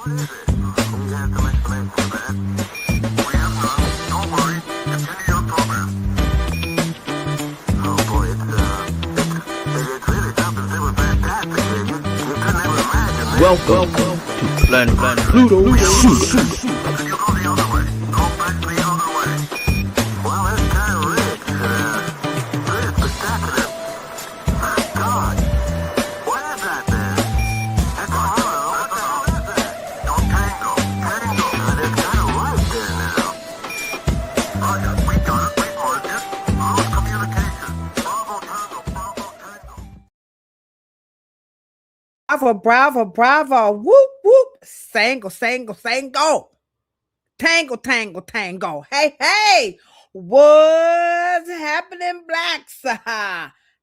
Welcome to Planet Pluto. Bravo, bravo, bravo. Whoop, whoop. Sangle, sangle, sangle. Tangle, tangle, tangle. Hey, hey. What's happening, Blacks?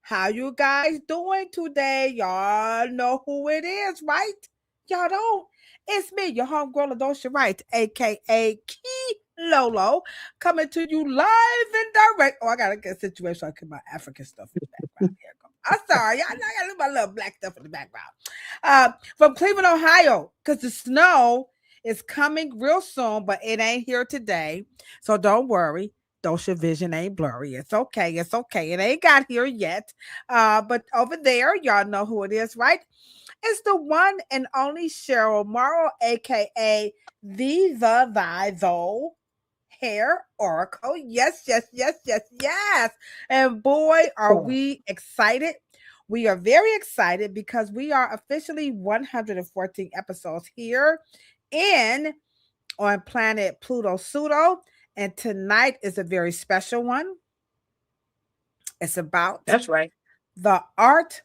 How you guys doing today? Y'all know who it is, right? Y'all don't? It's me, your homegirl Ladosha Wright, a.k.a. Key Lolo, coming to you live and direct. Oh, I got to get a situation so I can get my African stuff in the background. Here it goes. I'm sorry. I got to do my little black stuff in the background. From Cleveland, Ohio, because the snow is coming real soon, but it ain't here today. So don't worry. Dosha vision ain't blurry. It's okay. It's okay. It ain't got here yet. But over there, y'all know who it is, right? It's the one and only Cheryl Morrow, aka the Hair Oracle. Yes, yes, yes, yes, yes. And boy, are we excited. We are very excited because we are officially 114 episodes here on planet Pluto Pseudo. And tonight is a very special one. It's about that's right, the art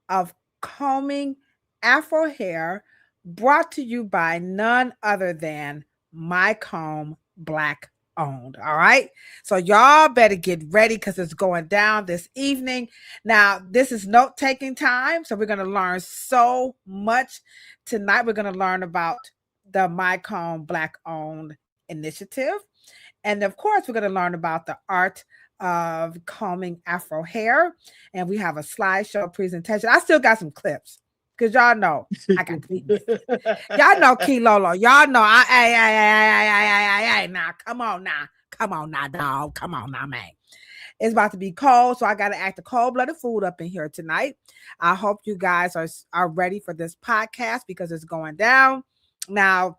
of combing Afro hair, brought to you by none other than My Comb Black Owned. All right. So y'all better get ready because it's going down this evening. Now, this is note-taking time. So we're going to learn so much tonight. We're going to learn about the My Comb Black Owned initiative. And of course, we're going to learn about the art of combing Afro hair. And we have a slideshow presentation. I still got some clips because y'all know I got to be y'all know Key Lolo. Y'all know now. Come on now, dog. Come on now, man. It's about to be cold, so I got to act a cold-blooded food up in here tonight. I hope you guys are ready for this podcast because it's going down. Now,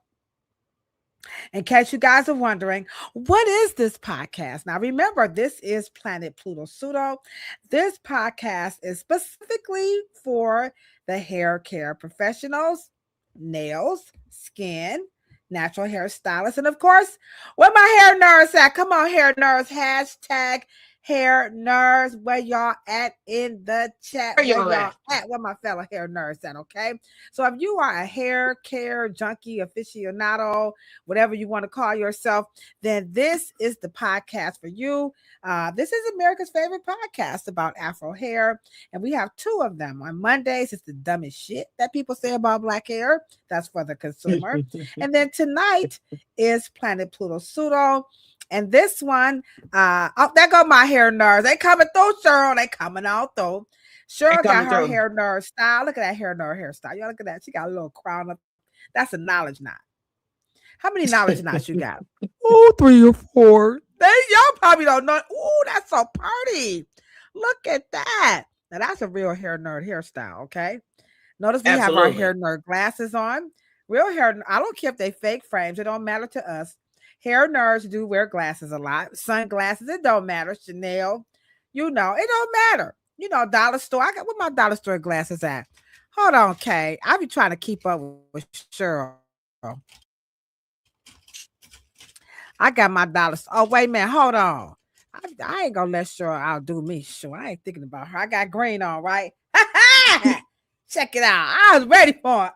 in case you guys are wondering, what is this podcast? Now, remember, this is Planet Pluto Pseudo. This podcast is specifically for the hair care professionals, nails, skin, natural hair stylists, and of course, where my hair nerds at? Come on, hair nerds. Hashtag hair nerds. Where y'all at in the chat? Where y'all at? Where my fellow hair nerds at? Okay. So if you are a hair care junkie, aficionado, whatever you want to call yourself, then this is the podcast for you. This is America's favorite podcast about Afro hair, and we have two of them. On Mondays, it's the dumbest shit that people say about black hair. That's for the consumer. And then tonight is Planet Pluto Pseudo. And this one, there go my hair nerds. They coming through, Cheryl. They coming out though. Cheryl got her hair nerd style. Look at that hair nerd hairstyle. Y'all look at that. She got a little crown up. That's a knowledge knot. How many knowledge knots you got? Oh, 3 or 4. Y'all probably don't know. Oh, that's so pretty. Look at that. Now that's a real hair nerd hairstyle. Okay. Notice we have our hair nerd glasses on. Real hair. I don't care if they fake frames. It don't matter to us. Hair nerds do wear glasses a lot. Sunglasses, it don't matter. Chanel, it don't matter. Dollar store. I got where my dollar store glasses at. Hold on, Kay. I be trying to keep up with Cheryl. I got my dollar store. Oh, wait a minute. Hold on. I ain't gonna let Cheryl outdo me. Sure, I ain't thinking about her. I got green on, right? Check it out. I was ready for it.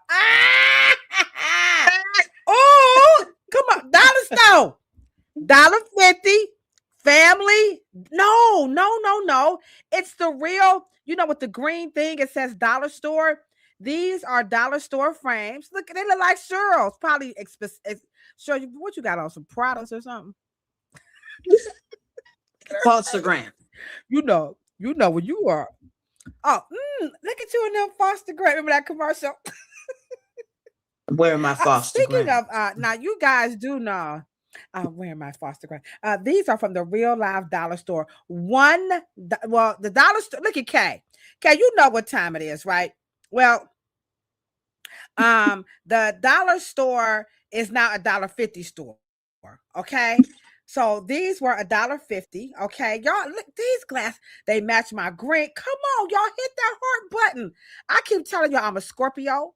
Oh, come on. Dollar store. $1.50. Family. No. It's the real, with the green thing, it says dollar store. These are dollar store frames. Look, they look like Cheryl's. Probably sure. What you got on, some products or something? Instagram. You know where you are. Oh, look at you in them Foster Grant. Remember that commercial? wearing my Foster Speaking Graham. of, now you guys do know. I'm wearing my Foster Graham. These are from the Real Life Dollar Store. The dollar store. Look at Kay. Kay, you know what time it is, right? Well, the dollar store is now $1.50 store. Okay. So these were $1.50. Okay. Y'all look, these glasses, they match my green. Come on, y'all hit that heart button. I keep telling y'all I'm a Scorpio.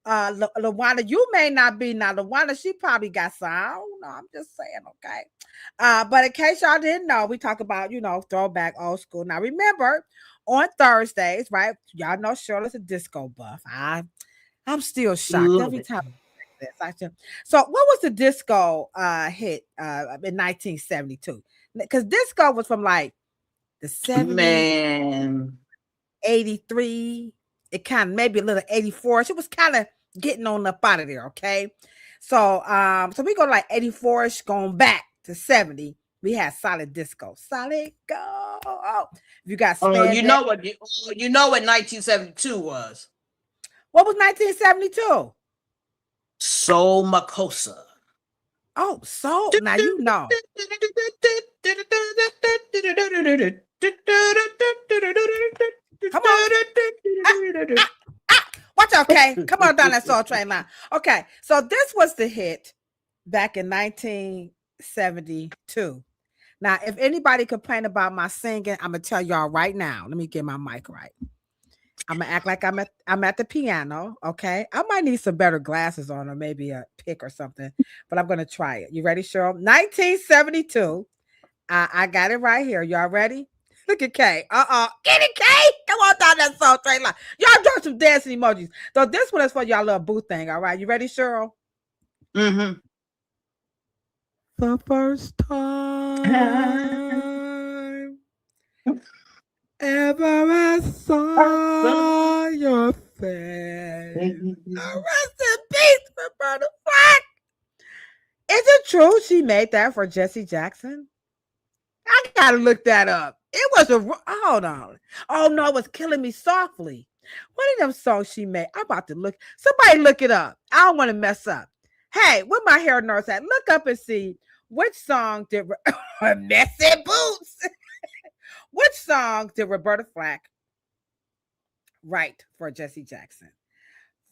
Lawana, you may not be now. Lawana, she probably got some. I don't know. I'm just saying, okay. But in case y'all didn't know, we talk about, throwback old school. Now remember, on Thursdays, right? Y'all know Shirley's a disco buff. I'm still shocked every time. So what was the disco hit in 1972? Because disco was from like the 70s, Man, 83. It kind of maybe a little 84. It was kind of getting on up out of there. Okay. So we go to like 84ish, going back to 70. We had solid disco. Solid go. Oh, you got spandex. you know what 1972 was. What was 1972? Soul Makossa. Oh, so now you know. Come on. Watch out, okay? Come on down that soul train line. Okay, so this was the hit back in 1972. Now, if anybody complain about my singing, I'm gonna tell y'all right now. Let me get my mic right. I'm gonna act like I'm at the piano. Okay, I might need some better glasses on, or maybe a pick or something, but I'm gonna try it. You ready, Cheryl? 1972. I got it right here. Y'all ready? Look at Kay. Get it, Kay. Come on down that soul train line. Y'all draw some dancing emojis. So this one is for y'all little boo thing. All right, you ready, Cheryl? Mm-hmm. The first time ever I saw your face. Rest in peace, Roberta Flack. Is it true she made that for Jesse Jackson? I gotta look that up. It was hold on. Oh no, it was Killing Me Softly. One of them songs she made. I'm about to look. Somebody look it up. I don't want to mess up. Hey, where my hair nurse at? Look up and see which song did Messy Boots. Which song did Roberta Flack write for Jesse Jackson?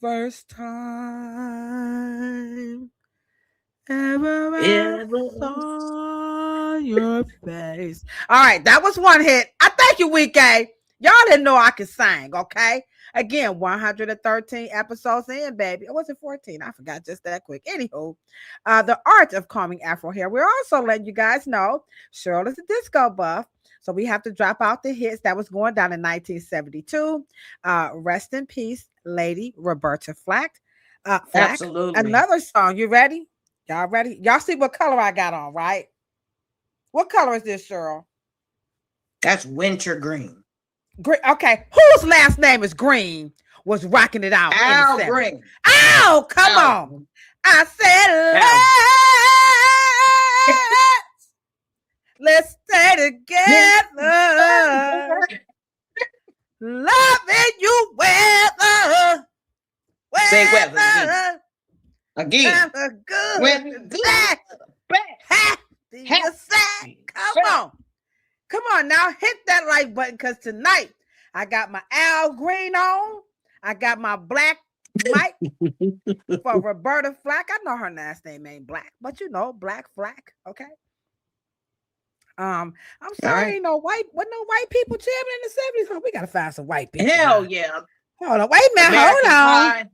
First time ever I saw your face. All right, that was one hit. I thank you, Weekay. Y'all didn't know I could sing, okay? Again, 113 episodes in, baby. Or was it 14? I forgot just that quick. Anywho, the art of combing Afro hair. We're also letting you guys know Cheryl is a disco buff. So we have to drop out the hits that was going down in 1972. Rest in peace, Lady Roberta Flack. Absolutely. Another song. You ready? Y'all ready? Y'all see what color I got on, right? What color is this, Cheryl? That's winter green. Green. Okay. Whose last name is Green was rocking it out? Al Green. Oh, come on. I said, let's stay together. Loving you weather. Say weather. Again. Good. Come on now, hit that like button, because tonight I got my Al Green on. I got my black mic for Roberta Flack. I know her last name ain't Black, but Black Flack. Okay. I'm sorry, right. No white people jamming in the 70s. Oh, we gotta find some white people. Hell yeah. Hold on, wait a minute. Hold on.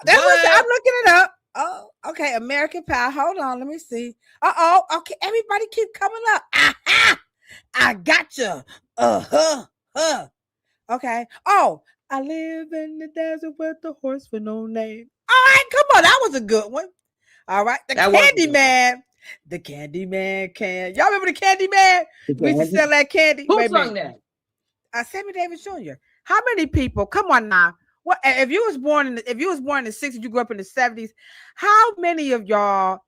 That's what I'm looking it up. Oh, okay. American Pie. Hold on. Let me see. Okay. Everybody keep coming up. Aha! I got you. Okay. Oh, I live in the desert with the horse for no name. All right. Come on. That was a good one. All right. The Candyman. The Candyman can. Y'all remember the Candyman? We used to sell that candy. Who sung that? Sammy Davis Jr. How many people? Come on now. What if you was born in the 60s, you grew up in the 70s? How many of y'all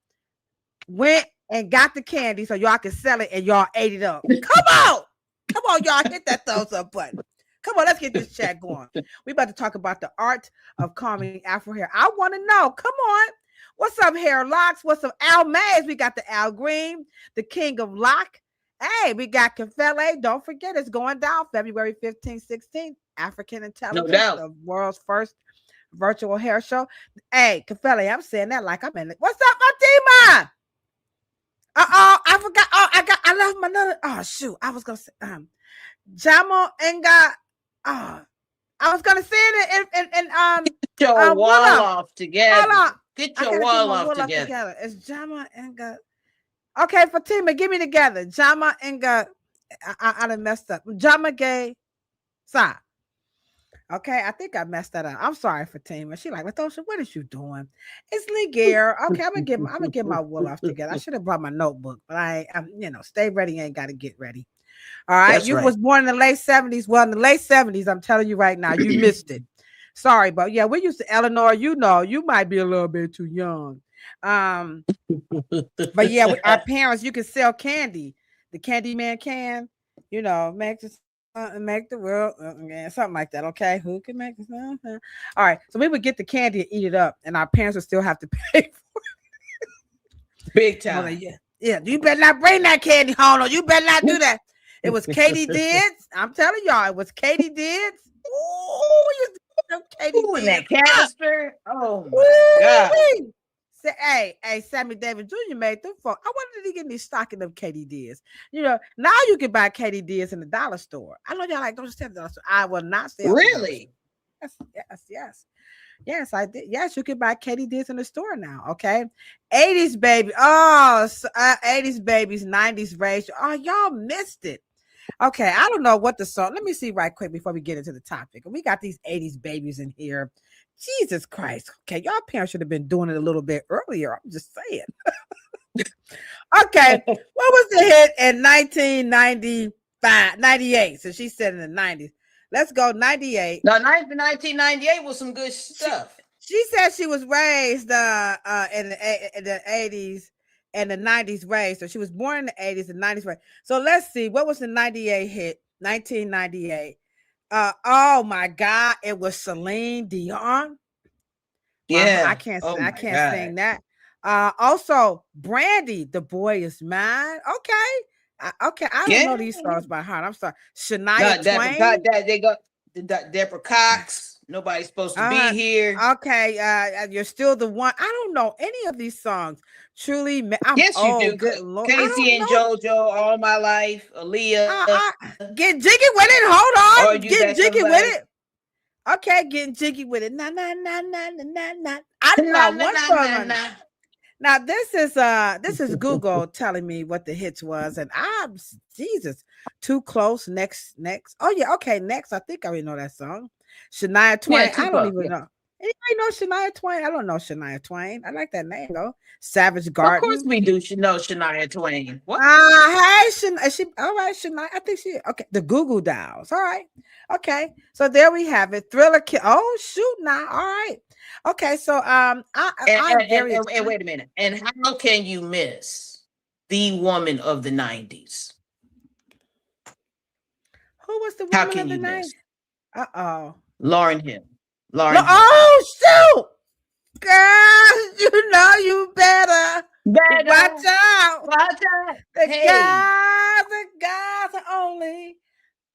went and got the candy so y'all could sell it and y'all ate it up? Come on, y'all hit that thumbs up button. Come on, let's get this chat going. We about to talk about the art of combing Afro hair. I want to know. Come on. What's up, Hair Locks? What's up, Al Mays? We got the Al Green, the king of lock. Hey, we got Kafele. Don't forget, it's going down February 15th, 16th. African Intelligence, the world's first virtual hair show. Hey, Kafele, I'm saying that like I'm in it. What's up, Fatima? I forgot. I left my another. Oh, shoot. I was going to say, Jamo Enga. I was going to say it and Get your wall off together. Hold on. Get your wall off together. It's Jama Enga. Okay, Fatima, give me together. Jama Enga. I done messed up. Jama Gay Sa. Okay, I think I messed that up. I'm sorry, Fatima. She like, Ladosha, what is you doing? It's Lee Gear. Okay, I'm gonna get my wool off together. I should have brought my notebook, but I'm stay ready, ain't gotta get ready. All right. That's you right. was born in the late 70s. Well, in the late 70s, I'm telling you right now, you missed it. Sorry, but yeah, we used to Eleanor, you might be a little bit too young. But yeah, our parents, you can sell candy. The candy man can, make the world, something like that. Okay, who can make this? All right, so we would get the candy and eat it up, and our parents would still have to pay for it. Big time. Like, yeah. You better not bring that candy home. No, you better not do that. It was Katie Dids. I'm telling y'all, it was Katie Dids. Ooh, we used to Katie Ooh, in that canister. Oh my God. Say, hey, Sammy Davis Jr. made them for. I wonder did he get me stocking of Katie Dids. Now you can buy Katie Dids in the dollar store. I know y'all like don't say the dollar store. I will not say really. Yes, I did. Yes, you can buy Katie Dids in the store now. Okay, 80s baby. Oh, 80s babies, 90s rage. Oh, y'all missed it. Okay, I don't know what the song. Let me see right quick before we get into the topic. We got these 80s babies in here. Jesus Christ. Okay, y'all parents should have been doing it a little bit earlier. I'm just saying. Okay, what was the hit in 1995, 98? So she said in the 90s. Let's go 98. No, 1998 was some good stuff. She said she was raised in the 80s and the 90s raised. So she was born in the 80s and 90s raised. So let's see. What was the 98 hit? 1998. Oh my God, it was Celine Dion. Yeah, I can't sing that. Also Brandy, The Boy Is Mine. Okay, I don't know these songs by heart. I'm sorry. Shania Twain. They got Deborah Cox. Nobody's supposed to be here. Okay, You're Still the One. I don't know any of these songs. Truly, yes, you do. Good Lord. Casey and JoJo, All My Life, Aaliyah. Get jiggy with it. Hold on. Get jiggy with it. Okay, getting jiggy with it. Nah. I know one song. Now this is Google telling me what the hits was, and I'm Jesus. Too Close. Next. Oh yeah, okay. Next, I think I already know that song. Shania Twain. I don't even know. Anybody know Shania Twain? I don't know Shania Twain. I like that name though. Savage Garden. Of course we do. Know Shania Twain. What? Hey, she all right, Shania. I think she okay. The Goo Goo Dolls. All right. Okay. So there we have it. Thriller Kid. Oh shoot now. All right. Okay. So and wait a minute. And how can you miss the woman of the 90s? Who was the woman of the 90s? Lauryn Hill. Oh shoot, girl! You better watch out. The guys are only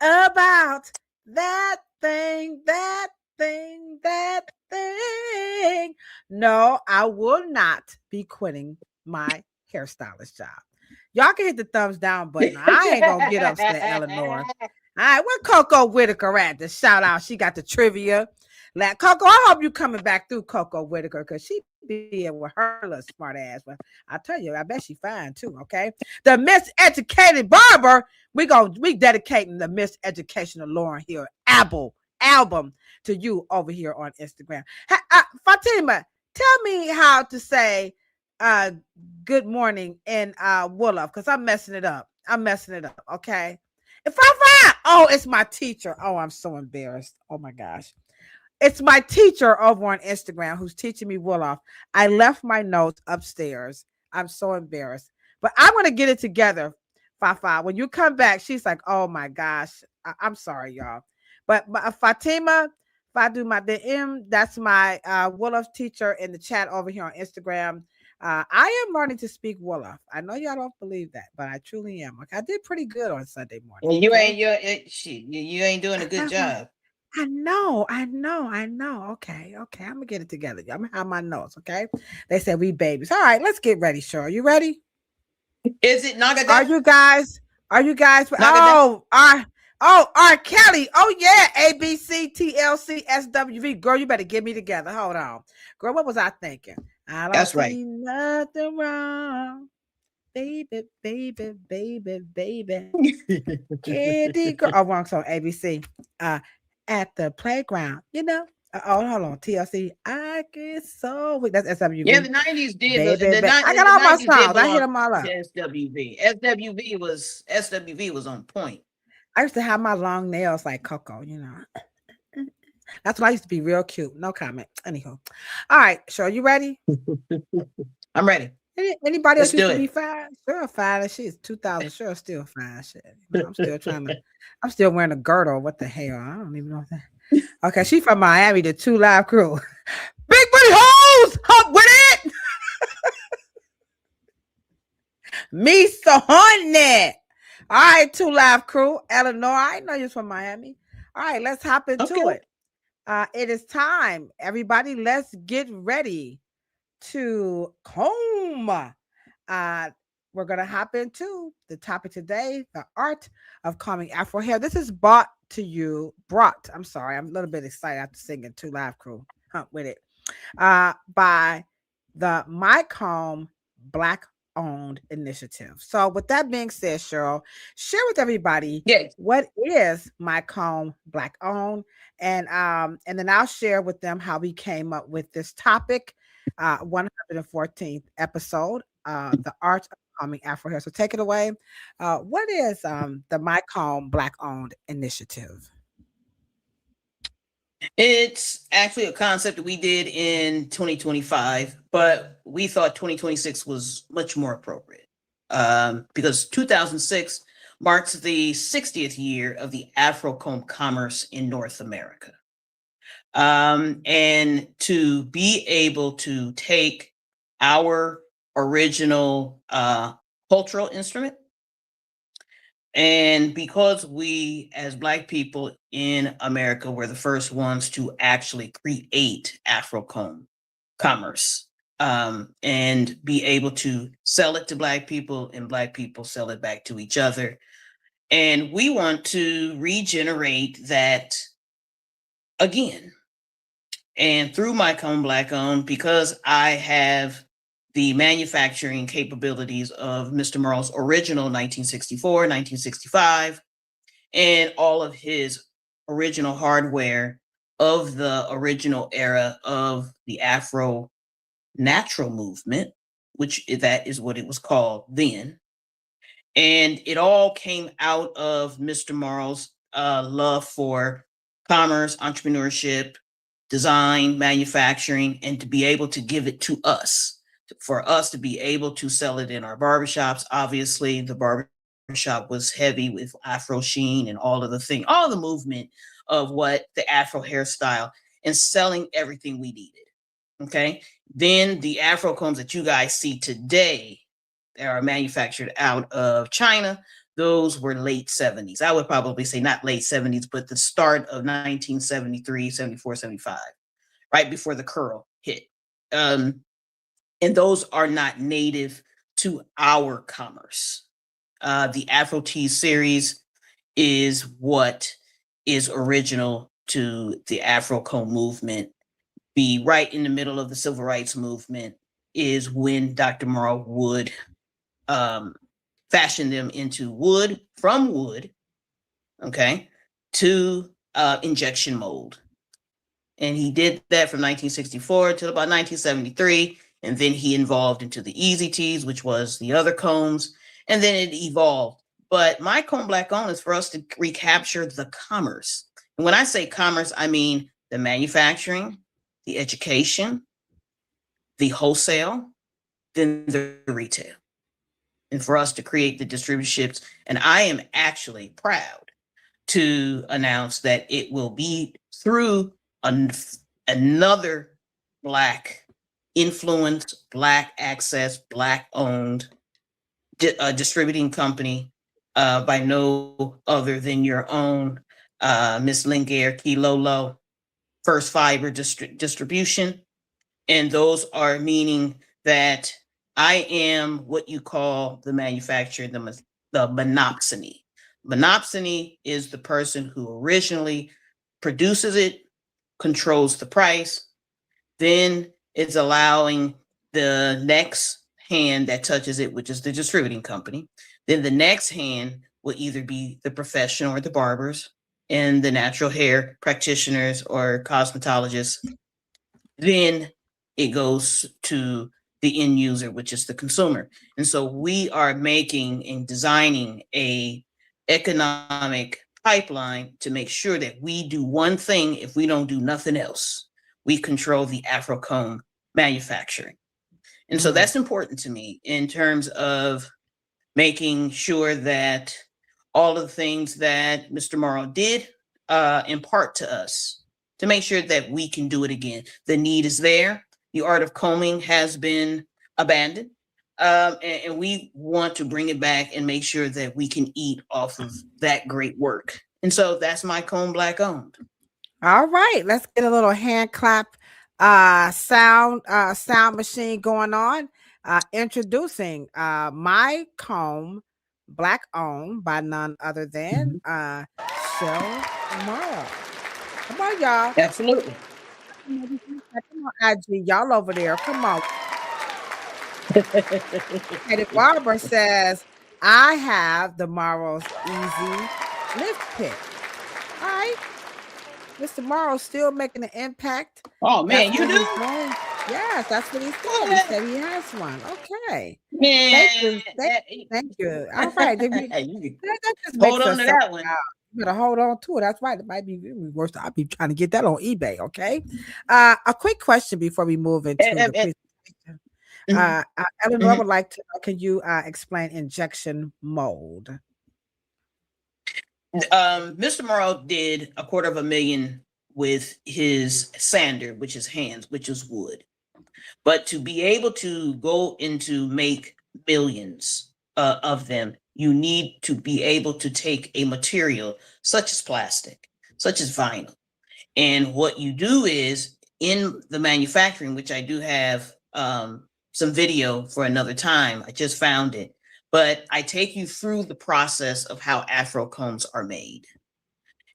about that thing. No, I will not be quitting my hairstylist job. Y'all can hit the thumbs down button. I ain't gonna get upset, Eleanor. All right, where Coco Whitaker at? The shout out. She got the trivia. Coco, I hope you coming back through Coco Whitaker because she be with her little smart ass. But I tell you, I bet she fine too. Okay, the Miseducated Barber. We dedicating the Miseducational Lauryn Hill album to you over here on Instagram. Fatima, tell me how to say good morning in Wolof because I'm messing it up. Okay. If it's my teacher. Oh, I'm so embarrassed. Oh my gosh. It's my teacher over on Instagram who's teaching me Wolof. I left my notes upstairs. I'm so embarrassed. But I'm going to get it together, Fafa. When you come back, she's like, oh my gosh. I'm sorry, y'all. But Fatima, the M, that's my Wolof teacher in the chat over here on Instagram. I am learning to speak Wolof. I know y'all don't believe that, but I truly am. Like, I did pretty good on Sunday morning. And you okay? you ain't doing a good job. I know. Okay. I'm gonna get it together. I'm gonna have my notes. Okay. They said we babies. All right, let's get ready. Cheryl, you ready? Is it Nagada? Are you guys? Nagada? R. Kelly. Oh yeah, ABC, TLC, SWV. Girl, you better get me together. Hold on, girl. What was I thinking? I don't That's see right. nothing wrong, baby. Kitty girl. Oh, wrong song. ABC. At the playground. Hold on. TLC. I get so weak. That's SWV. Yeah, the 90s did. I got all my songs. I hit them all up. SWV. SWV was on point. I used to have my long nails like Coco, That's when I used to be real cute. No comment. Anyhow. All right. Sure. You ready? I'm ready. Anybody else used to be fine? Sure, fine. She's 2000. Sure, still fine. Shit. I'm still wearing a girdle. What the hell? I don't even know that. Okay, she from Miami, the 2 Live Crew. Big booty hoes! Hump with it! Me so honey. All right, 2 Live Crew. Eleanor, I know you're from Miami. All right, let's hop into it. It is time. Everybody, let's get ready to comb. We're going to hop into the topic today, the art of combing Afro hair. This is brought. I'm sorry, I'm a little bit excited after singing 2 Live Crew. Hump with it. By the My Comb Black Owned Initiative. So with that being said, Cheryl, share with everybody what is My Comb Black Owned, and then I'll share with them how we came up with this topic. 114th episode, the art of combing Afro hair. So take it away. What is the My Comb Black Owned Initiative? It's actually a concept that we did in 2025, but we thought 2026 was much more appropriate because 2006 marks the 60th year of the Afro comb commerce in North America. And to be able to take our original cultural instrument, and because we as Black people in America were the first ones to actually create Afro comb commerce, and be able to sell it to Black people, and Black people sell it back to each other. And we want to regenerate that again. And through My Comb Black Owned, because I have the manufacturing capabilities of Mr. Merle's original 1964, 1965, and all of his original hardware of the original era of the Afro natural movement, which that is what it was called then. And it all came out of Mr. Merle's love for commerce, entrepreneurship, design, manufacturing, and to be able to give it to us, for us to be able to sell it in our barbershops. Obviously, the barbershop was heavy with Afro sheen and all of the movement of what the Afro hairstyle, and selling everything we needed. Okay. Then the Afro combs that you guys see today that are manufactured out of China, those were late 70s. I would probably say not late 70s, but the start of 1973, 74, 75, right before the curl hit. And those are not native to our commerce. The Afro Tea series is what is original to the Afro comb movement. Be right in the middle of the civil rights movement is when Dr. Merle would fashion them into wood, from wood, okay, to injection mold. And he did that from 1964 till about 1973. And then he evolved into the Easy Teas, which was the other combs. And then it evolved. But My Comb Black Owned is for us to recapture the commerce. And when I say commerce, I mean the manufacturing, the education, the wholesale, then the retail. And for us to create the distributorships. And I am actually proud to announce that it will be through another Black influence, Black access, Black owned distributing company by no other than your own Miss Lingear Kilolo First Fiber Distribution. And those are meaning that I am what you call the manufacturer, the monopsony. Monopsony is the person who originally produces it, controls the price, then it's allowing the next hand that touches it, which is the distributing company. Then the next hand will either be the professional or the barbers and the natural hair practitioners or cosmetologists. Then it goes to the end user, which is the consumer. And so we are making and designing a economic pipeline to make sure that we do one thing if we don't do nothing else. We control the Afro comb manufacturing. And so that's important to me in terms of making sure that all of the things that Mr. Morrow did impart to us to make sure that we can do it again. The need is there. The art of combing has been abandoned. And we want to bring it back and make sure that we can eat off of that great work. And so that's my Comb Black owned. All right, let's get a little hand clap sound machine going on. Introducing my comb, Black owned by none other than Shell Morrow. Come on, y'all. Absolutely. Come on, IG, y'all over there. Come on. And if Barbara says, I have the Morrow's Easy Lift Pick. All right. Mr. Morrow still making an impact. Oh, man, that's you do? Yes, that's what he said. He said he has one. Okay. Man, Thank you. All right. that just hold on to that one. You better hold on to it. That's right. It might be worse. I'll be trying to get that on eBay. Okay. A quick question before we move into the presentation. Eleanor would like to know, can you explain injection mold? Mr. Morrow did $250,000 with his sander, which is hands, which is wood. But to be able to go into make millions of them, you need to be able to take a material such as plastic, such as vinyl. And what you do is in the manufacturing, which I do have some video for another time, I just found it, but I take you through the process of how Afro combs are made.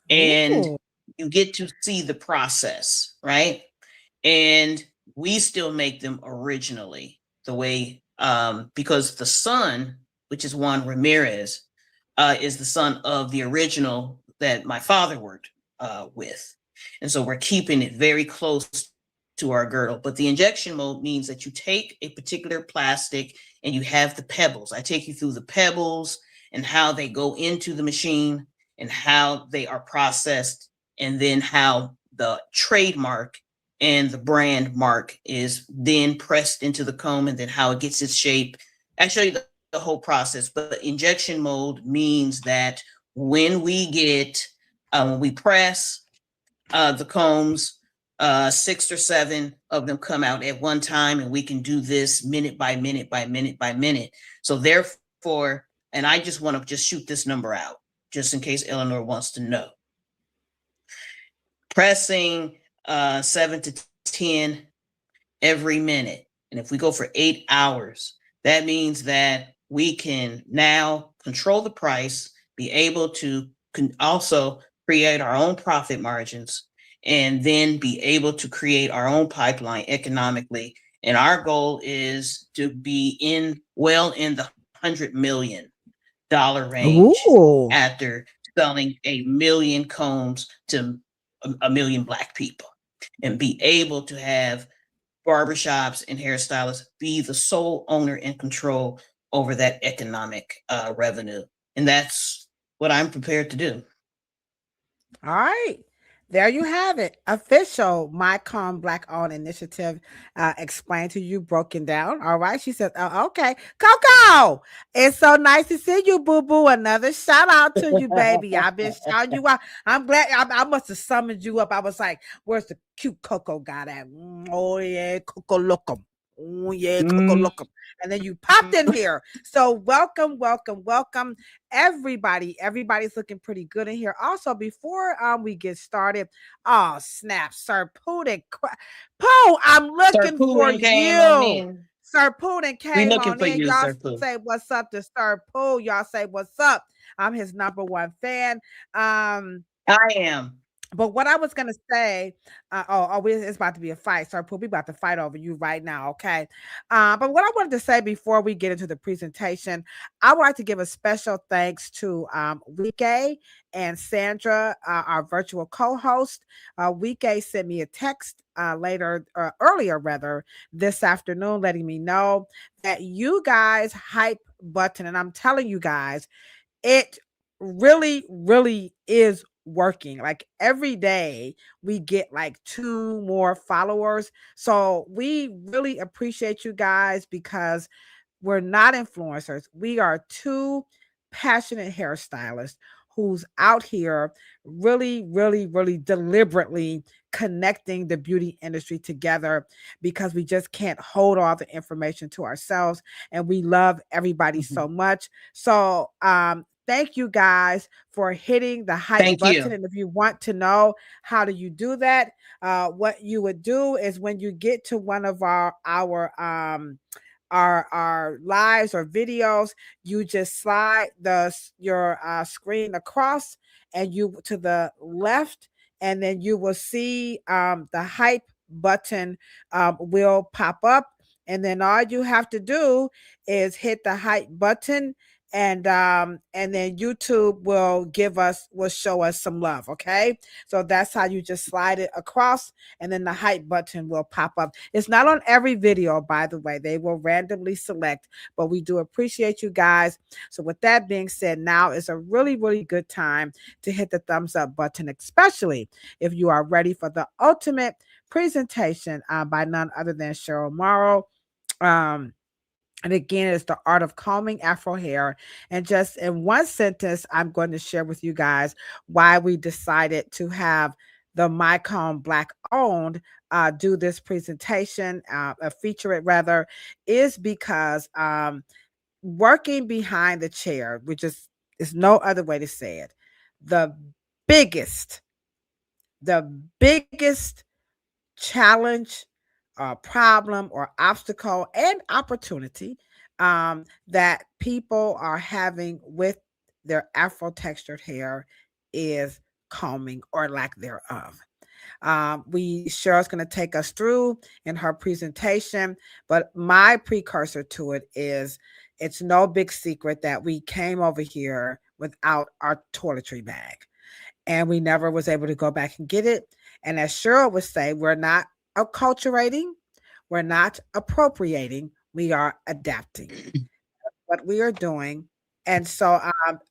And you get to see the process, right? And we still make them originally the way, because the son, which is Juan Ramirez, is the son of the original that my father worked with. And so we're keeping it very close to our girdle. But the injection mold means that you take a particular plastic and you have the pebbles. I take you through the pebbles and how they go into the machine and how they are processed, and then how the trademark and the brand mark is then pressed into the comb, and then how it gets its shape. I show you the whole process, but injection mold means that when we get, when we press the combs, 6 or 7 of them come out at one time, and we can do this minute by minute by minute by minute. So therefore, and I just want to just shoot this number out, just in case Eleanor wants to know. Pressing 7 to 10 every minute. And if we go for 8 hours, that means that we can now control the price, be able to also create our own profit margins, and then be able to create our own pipeline economically. And our goal is to be in the $100 million range. Ooh. After selling 1 million combs to 1 million Black people, and be able to have barbershops and hairstylists be the sole owner and control over that economic revenue. And that's what I'm prepared to do. All right. There you have it. Official MyCom Black Owned Initiative explained to you, broken down. All right. She said, oh, okay. Coco, it's so nice to see you, boo boo. Another shout out to you, baby. I've been shouting you out. I'm glad I must have summoned you up. I was like, where's the cute Coco got at? Oh, yeah. Coco, look 'em. Oh, yeah. Coco, look 'em. And then you popped in here. So welcome, welcome, welcome. Everybody's looking pretty good in here. Also, before we get started, oh snap, Sir Putin, Pooh, I'm looking for you. Sir Putin came on in. Y'all say what's up to Sir Pooh. Y'all say what's up. I'm his number one fan. I am. But what I was gonna say, it's about to be a fight. Sorry, Pooh, we about to fight over you right now, okay? But what I wanted to say before we get into the presentation, I would like to give a special thanks to Wike and Sandra, our virtual co-host. Wike sent me a text earlier this afternoon, letting me know that you guys hype button, and I'm telling you guys, it really, really is working. Like every day we get like 2 more followers. So we really appreciate you guys because we're not influencers. We are 2 passionate hairstylists who's out here really, really, really deliberately connecting the beauty industry together because we just can't hold all the information to ourselves, and we love everybody so much. So thank you guys for hitting the hype button. And if you want to know how do you do that, what you would do is when you get to one of our lives or videos, you just slide your screen across and you to the left, and then you will see the hype button will pop up, and then all you have to do is hit the hype button, and then YouTube will show us some love. Okay, so that's how you just slide it across, and then the hype button will pop up. It's not on every video, by the way. They will randomly select, but we do appreciate you guys. So with that being said, now is a really, really good time to hit the thumbs up button, especially if you are ready for the ultimate presentation by none other than Cheryl Morrow. And again, it's the art of combing Afro hair. And just in one sentence, I'm going to share with you guys why we decided to have the MyComb Black Owned do this presentation, feature it rather, is because working behind the chair, which is no other way to say it, the biggest challenge, problem or obstacle and opportunity that people are having with their Afro textured hair is combing or lack thereof. Cheryl's going to take us through in her presentation, but my precursor to it is it's no big secret that we came over here without our toiletry bag, and we never was able to go back and get it. And as Cheryl would say, we're not acculturating, we're not appropriating, we are adapting. What we are doing. And so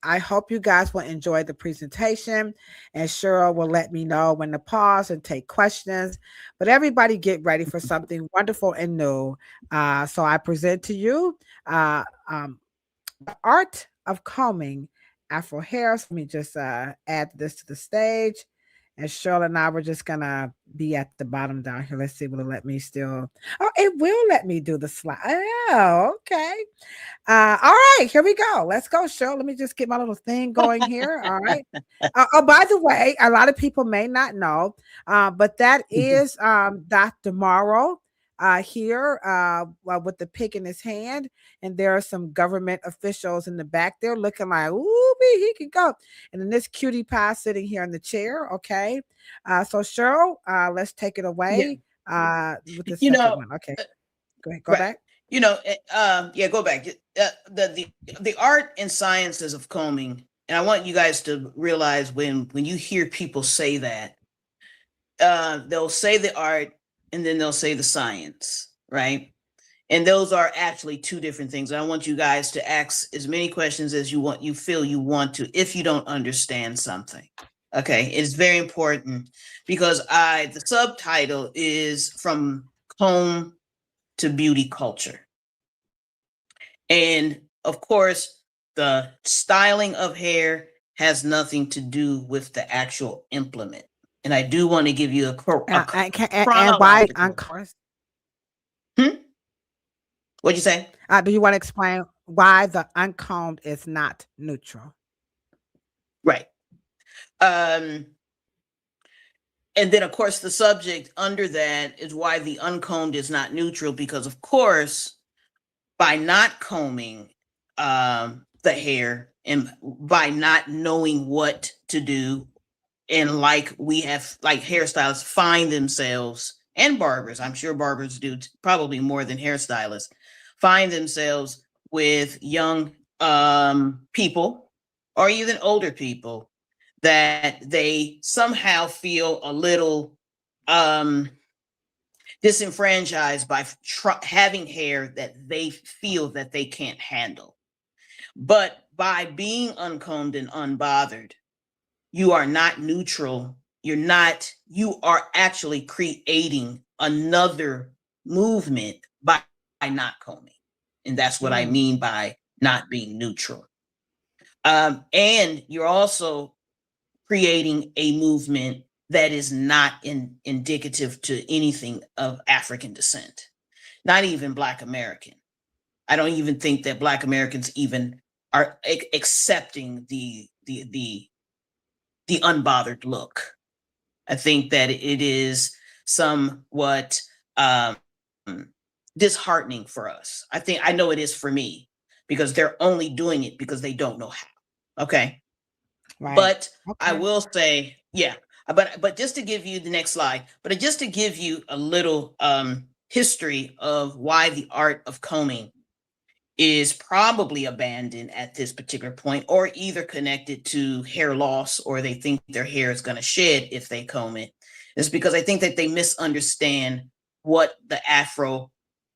I hope you guys will enjoy the presentation, and Cheryl will let me know when to pause and take questions. But everybody get ready for something wonderful and new. So I present to you the art of combing Afro hair. So let me just add this to the stage. And Cheryl and I were just going to be at the bottom down here. Let's see, will it let me still? Oh, it will let me do the slide. Oh, okay. All right, here we go. Let's go, Cheryl. Let me just get my little thing going here. All right. By the way, a lot of people may not know, but that is Dr. Morrow here with the pick in his hand, and there are some government officials in the back there looking like, ooh, he can go. And then this cutie pie sitting here in the chair. Okay, so Cheryl, let's take it away with the second one. Okay, go ahead, go back. Go back. The art and sciences of combing, and I want you guys to realize when you hear people say that, they'll say the art and then they'll say the science, right? And those are actually 2 different things. I want you guys to ask as many questions as you feel you want to, if you don't understand something, Okay, it's very important because the subtitle is From Comb to Beauty Culture. And of course, the styling of hair has nothing to do with the actual implement. And I do want to give you a And why chronological. uncombed? Hmm? What'd you say? Do you want to explain why the uncombed is not neutral? Right. Um, and then, of course, the subject under that is why the uncombed is not neutral, because, of course, by not combing the hair and by not knowing what to do, and like we have, like hairstylists find themselves, and barbers, I'm sure barbers do probably more than hairstylists, find themselves with young people or even older people that they somehow feel a little disenfranchised by having hair that they feel that they can't handle. But by being uncombed and unbothered, you are not neutral. You are actually creating another movement by not combing. And that's what I mean by not being neutral. And you're also creating a movement that is not indicative to anything of African descent, not even Black American. I don't even think that Black Americans even are accepting the unbothered look. I think that it is somewhat disheartening for us. I know it is for me, because they're only doing it because they don't know how. Okay. Right. But I Okay. will say, yeah, but just to give you the next slide, but just to give you a little history of why the art of combing is probably abandoned at this particular point, or either connected to hair loss, or they think their hair is going to shed if they comb it, is because I think that they misunderstand what the Afro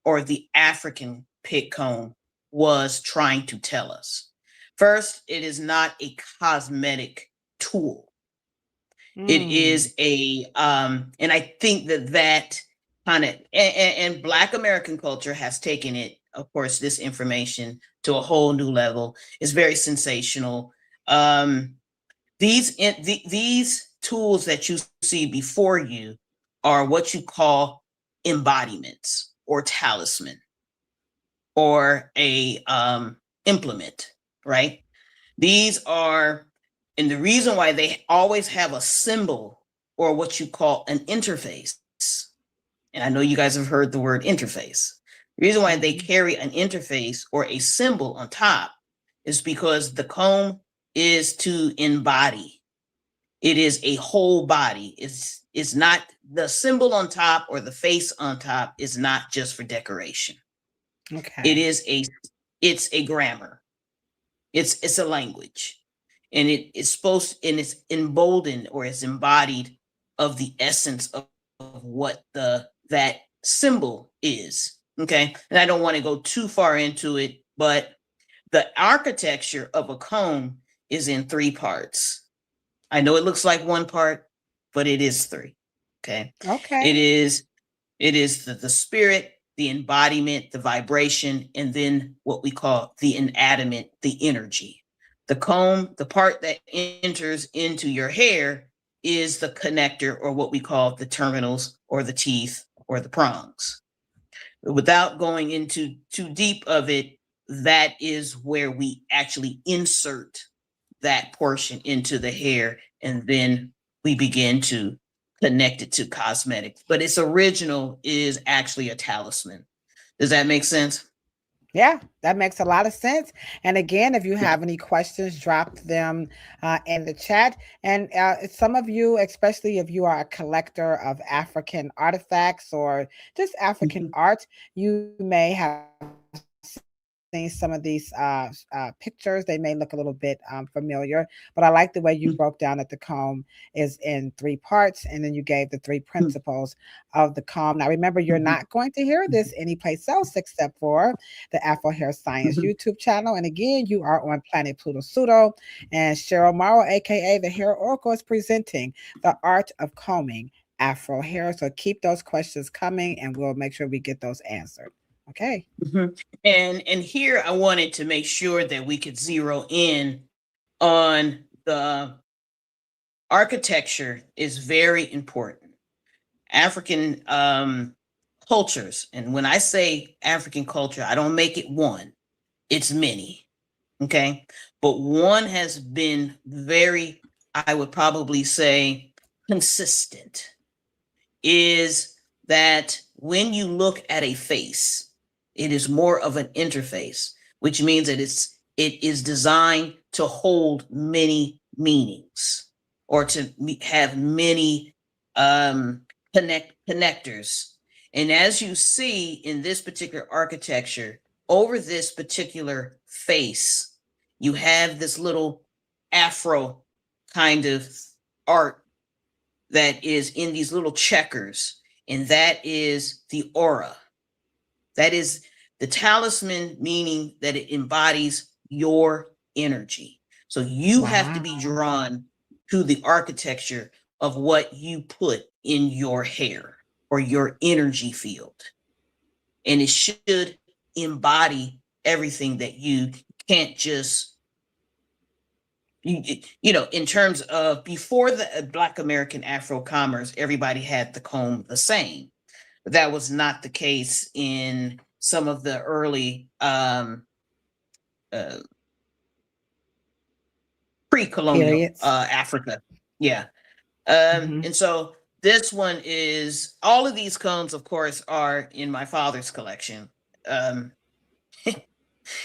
or the African pit comb was trying to tell us. First, it is not a cosmetic tool. It is a and I think that kind of, and Black American culture has taken it, of course, this information to a whole new level. It's very sensational. These tools that you see before you are what you call embodiments or talisman or a implement, right? These are, and the reason why they always have a symbol or what you call an interface, and I know you guys have heard the word interface. The reason why they carry an interface or a symbol on top is because the comb is to embody. It is a whole body. It's not the symbol on top or the face on top is not just for decoration. Okay. It's a grammar. It's a language. And it's supposed, and it's emboldened or it's embodied of the essence of what that symbol is. Okay. And I don't want to go too far into it, but the architecture of a comb is in 3 parts. I know it looks like 1 part, but it is 3. Okay. Okay. It is the spirit, the embodiment, the vibration, and then what we call the inanimate, the energy. The comb, the part that enters into your hair, is the connector, or what we call the terminals or the teeth or the prongs. Without going into too deep of it, that is where we actually insert that portion into the hair, and then we begin to connect it to cosmetics. But its original is actually a talisman. Does that make sense? Yeah, that makes a lot of sense. And again, if you have any questions, drop them in the chat. And some of you, especially if you are a collector of African artifacts or just African art, you may have seen some of these pictures. They may look a little bit familiar, but I like the way you broke down that the comb is in three parts, and then you gave the three principles of the comb. Now, remember, you're not going to hear this anyplace else except for the Afro Hair Science YouTube channel. And again, you are on Planet Pluto Pseudo, and Cheryl Morrow, aka the Hair Oracle, is presenting the art of combing Afro hair. So keep those questions coming, and we'll make sure we get those answered. Okay. And here I wanted to make sure that we could zero in on the architecture is very important. African cultures, and when I say African culture, I don't make it one, it's many. Okay. But one has been very, I would probably say, consistent, is that when you look at a face, it is more of an interface, which means that it is designed to hold many meanings, or to have many connectors. And as you see in this particular architecture, over this particular face, you have this little Afro kind of art that is in these little checkers, and that is the aura. That is the talisman, meaning that it embodies your energy. So you have to be drawn to the architecture of what you put in your hair or your energy field. And it should embody everything that you can't just, you know, in terms of before the Black American Afro commerce, everybody had the comb the same. But that was not the case in some of the early pre-colonial Africa. Yeah. And so this one is, all of these combs, of course, are in my father's collection.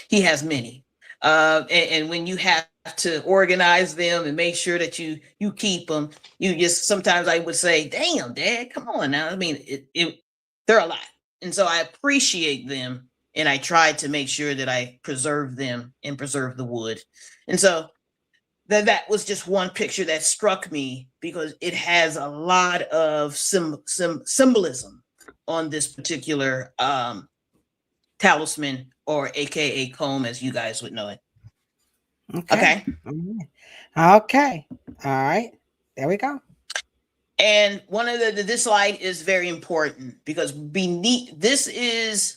He has many. And when you have to organize them and make sure that you keep them, you just, sometimes I would say, damn, Dad, come on now. I mean, they're a lot. And so I appreciate them, and I try to make sure that I preserve them and preserve the wood. And so that was just one picture that struck me, because it has a lot of symbolism on this particular talisman, or AKA comb, as you guys would know it. Okay. Okay. All right. There we go. And one of this slide is very important, because beneath, this is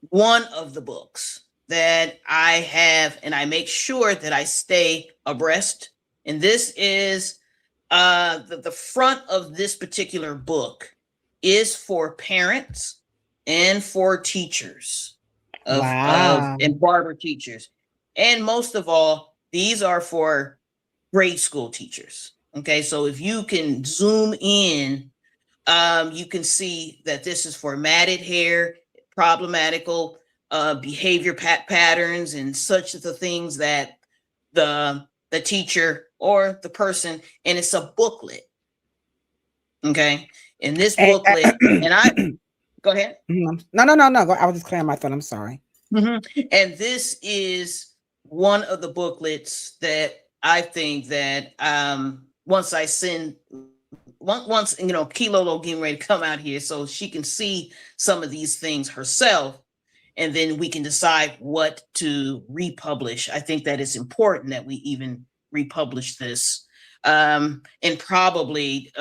one of the books that I have, and I make sure that I stay abreast. And this is the front of this particular book is for parents and for teachers and barber teachers. And most of all, these are for grade school teachers. Okay, so if you can zoom in, you can see that this is for matted hair, problematical behavior patterns, and such of the things that the teacher or the person, and it's a booklet. Okay, in this booklet, and I go ahead. No. I was just clearing my throat. I'm sorry. And this is one of the booklets that I think that once you know, Kilolo getting ready to come out here so she can see some of these things herself, and then we can decide what to republish. I think that it's important that we even republish this, and probably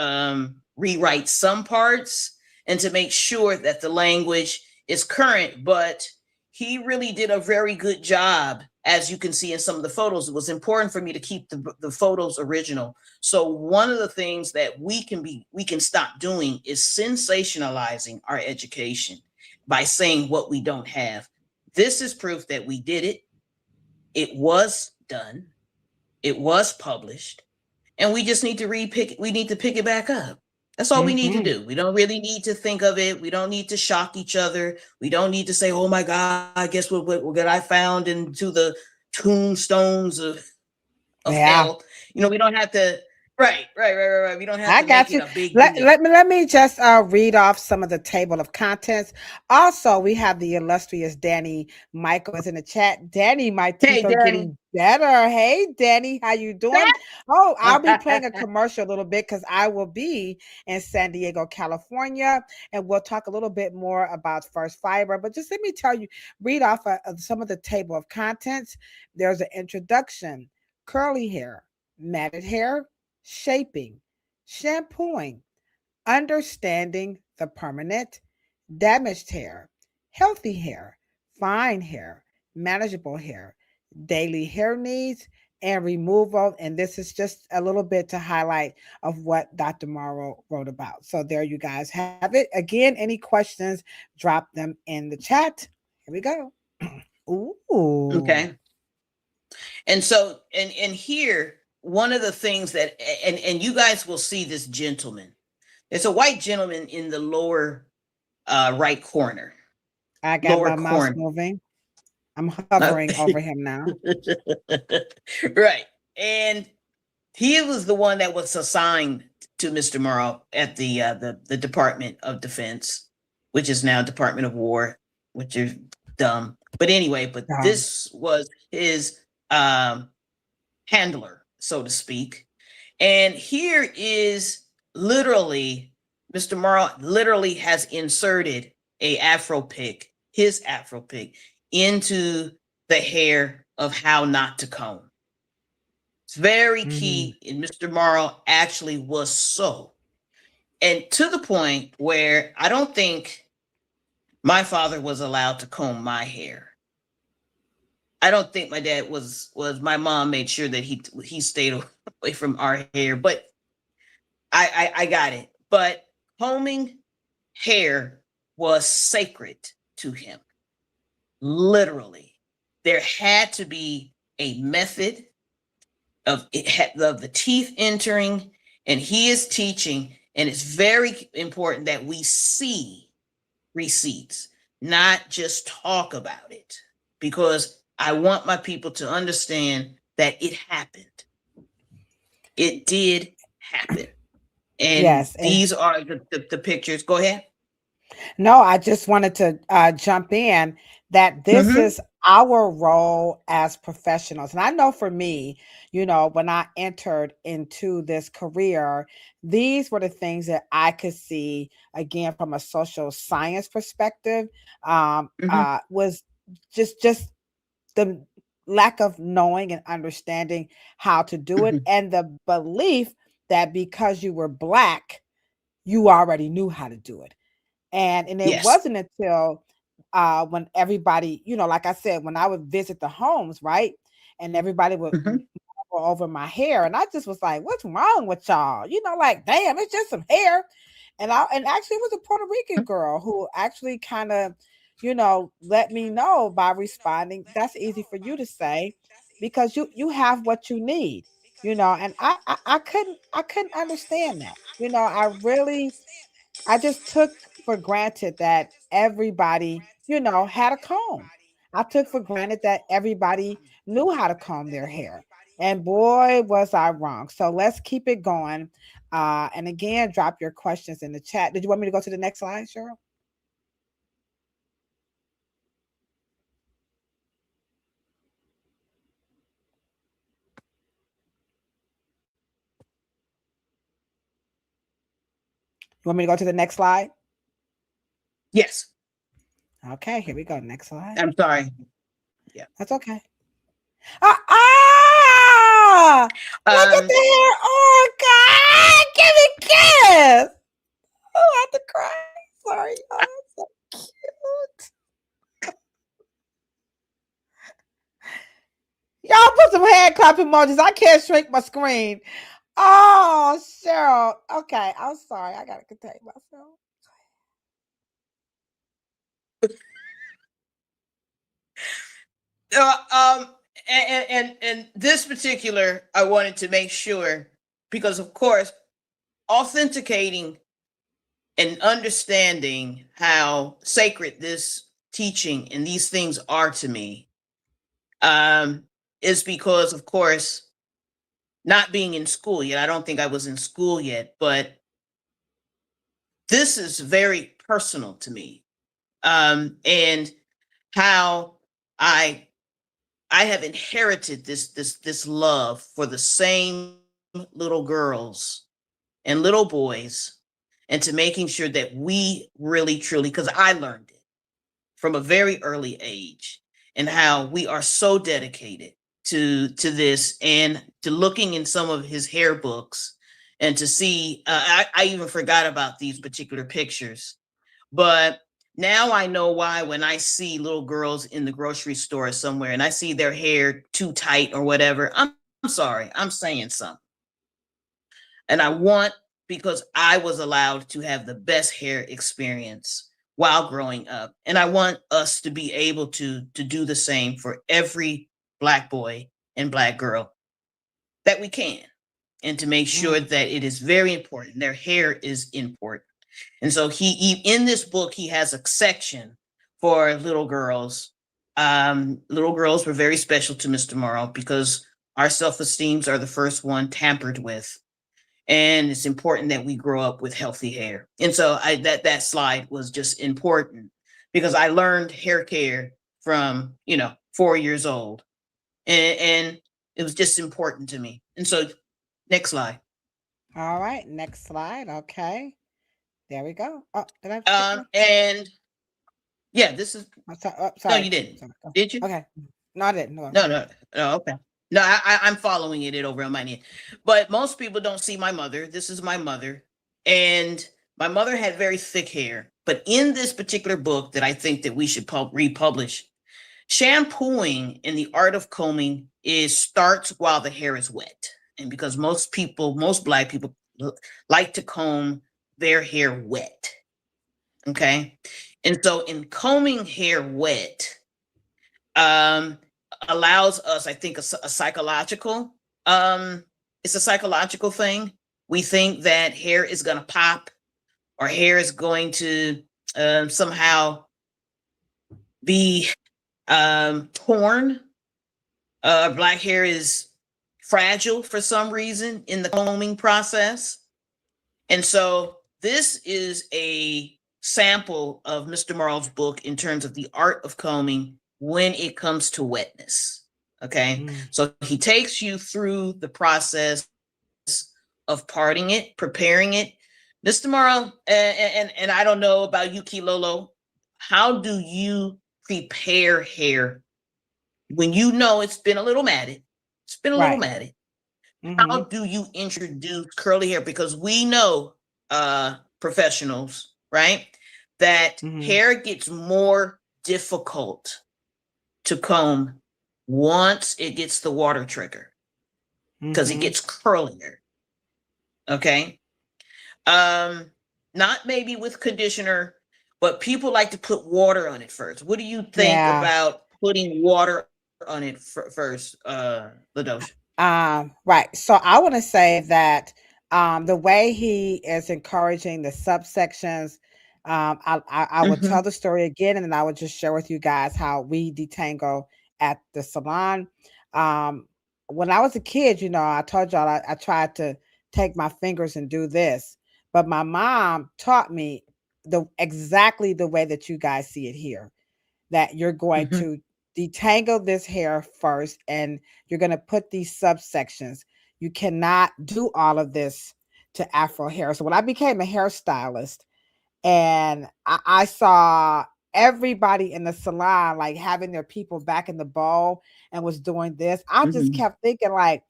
rewrite some parts, and to make sure that the language is current. But he really did a very good job. As you can see in some of the photos, it was important for me to keep the photos original. So one of the things that we can stop doing is sensationalizing our education by saying what we don't have. This is proof that we did it. It was done. It was published. And we just need to we need to pick it back up. That's all we need to do. We don't really need to think of it. We don't need to shock each other. We don't need to say, oh my God, I guess what I found into the tombstones of hell. You know, we don't have to Right. We don't have I to make got it you. a big Let, deal. let me let me just read off some of the table of contents. Also, we have the illustrious Danny Michael is in the chat. Danny, my Hey, teeth are Danny. getting better. Hey, Danny, how you doing? Oh, I'll be playing a commercial a little bit because I will be in San Diego, California, and we'll talk a little bit more about First Fiber. But just let me tell you, read off of some of the table of contents. There's an introduction: curly hair, matted hair, shaping, shampooing, understanding the permanent, damaged hair, healthy hair, fine hair, manageable hair, daily hair needs, and removal. And this is just a little bit to highlight of what Dr. Morrow wrote about. So there you guys have it. Again, any questions, drop them in the chat. Here we go. Ooh. Okay. And so, and here, one of the things that, and you guys will see this gentleman. There's a white gentleman in the lower right corner. I got Lower my mouse corner. moving. I'm hovering over him now. Right. And he was the one that was assigned to Mr. Morrow at the Department of Defense, which is now Department of War, which is dumb. But anyway, but this was his handler, so to speak. And here is literally Mr. Morrow literally has inserted a Afro pick, his Afro pick, into the hair of how not to comb. It's very key. And Mr. Morrow actually was so. And to the point where I don't think my father was allowed to comb my hair. I don't think my dad was my mom made sure that he stayed away from our hair, but I got it. But combing hair was sacred to him. Literally. There had to be a method of the teeth entering, and he is teaching, and it's very important that we see receipts, not just talk about it, because I want my people to understand that it happened. It did happen. And Yes. these are the pictures. Go ahead. No, I just wanted to jump in that this is our role as professionals. And I know for me, when I entered into this career, these were the things that I could see again from a social science perspective, was just the lack of knowing and understanding how to do it, and the belief that because you were Black, you already knew how to do it. And it Yes. wasn't until when everybody, like I said, when I would visit the homes, right? And everybody would go over my hair. And I just was like, what's wrong with y'all? Like, damn, it's just some hair. And actually it was a Puerto Rican girl who actually kind of, let me know by responding. That's easy for you to say because you have what you need, and I couldn't understand that. I just took for granted that everybody, had a comb. I took for granted that everybody knew how to comb their hair. And boy, was I wrong. So let's keep it going. And again, drop your questions in the chat. Did you want me to go to the next slide, Cheryl? You want me to go to the next slide? Yes. Okay, here we go. Next slide. I'm sorry. Yeah. That's okay. Look at the hair. Oh, God. Give me a kiss. Oh, I have to cry. Sorry, y'all. So cute. Y'all put some hand clap emojis. I can't shrink my screen. Oh, Cheryl. Okay, I'm sorry. I gotta contain myself. And this particular, I wanted to make sure, because of course, authenticating and understanding how sacred this teaching and these things are to me, is because, of course, not being in school yet. I don't think I was in school yet, but this is very personal to me. And how I I have inherited this love for the same little girls and little boys, and to making sure that we really truly, because I learned it from a very early age, and how we are so dedicated to this, and to looking in some of his hair books, and to see I even forgot about these particular pictures, but now I know why, when I see little girls in the grocery store somewhere and I see their hair too tight or whatever, I'm sorry, I'm saying something. And I want, because I was allowed to have the best hair experience while growing up. And I want us to be able to do the same for every Black boy and Black girl that we can. And to make sure that it is very important. Their hair is important. And so he in this book, he has a section for little girls. Little girls were very special to Mr. Morrow, because our self-esteems are the first one tampered with. And it's important that we grow up with healthy hair. And so that slide was just important, because I learned hair care from, 4 years old. And it was just important to me. And so next slide. All right, next slide. Okay, there we go. Oh, did I skip one? And yeah, this is, I'm sorry. Oh, no, sorry. you didn't. Sorry. Did you? Okay, no, I didn't. No. No, okay. No, I'm following it over on my end. But most people don't see my mother. This is my mother. And my mother had very thick hair. But in this particular book that I think that we should republish, shampooing in the art of combing starts while the hair is wet. And because most Black people like to comb their hair wet. Okay. And so in combing hair wet, allows us, I think, a psychological, it's a psychological thing. We think that hair is going to pop, or hair is going to somehow be torn. Black hair is fragile for some reason in the combing process. And so this is a sample of Mr. Morrow's book in terms of the art of combing when it comes to wetness. Okay. So he takes you through the process of parting it, preparing it. Mr. Morrow, and I don't know about you, Kilolo, how do you prepare hair when you know it's been a little matted? It's been a little matted. How do you introduce curly hair? Because we know, professionals, right, that hair gets more difficult to comb once it gets the water trigger, because it gets curlier. Okay. Not maybe with conditioner, but people like to put water on it first. What do you think about putting water on it first, Ladosha? Right. So I want to say that the way he is encouraging the subsections, I will tell the story again, and then I will just share with you guys how we detangle at the salon. When I was a kid, I told y'all I tried to take my fingers and do this, but my mom taught me exactly the way that you guys see it here, that you're going to detangle this hair first, and you're going to put these subsections. You cannot do all of this to Afro hair. So when I became a hairstylist, and I saw everybody in the salon like having their people back in the bowl and was doing this, I just kept thinking like,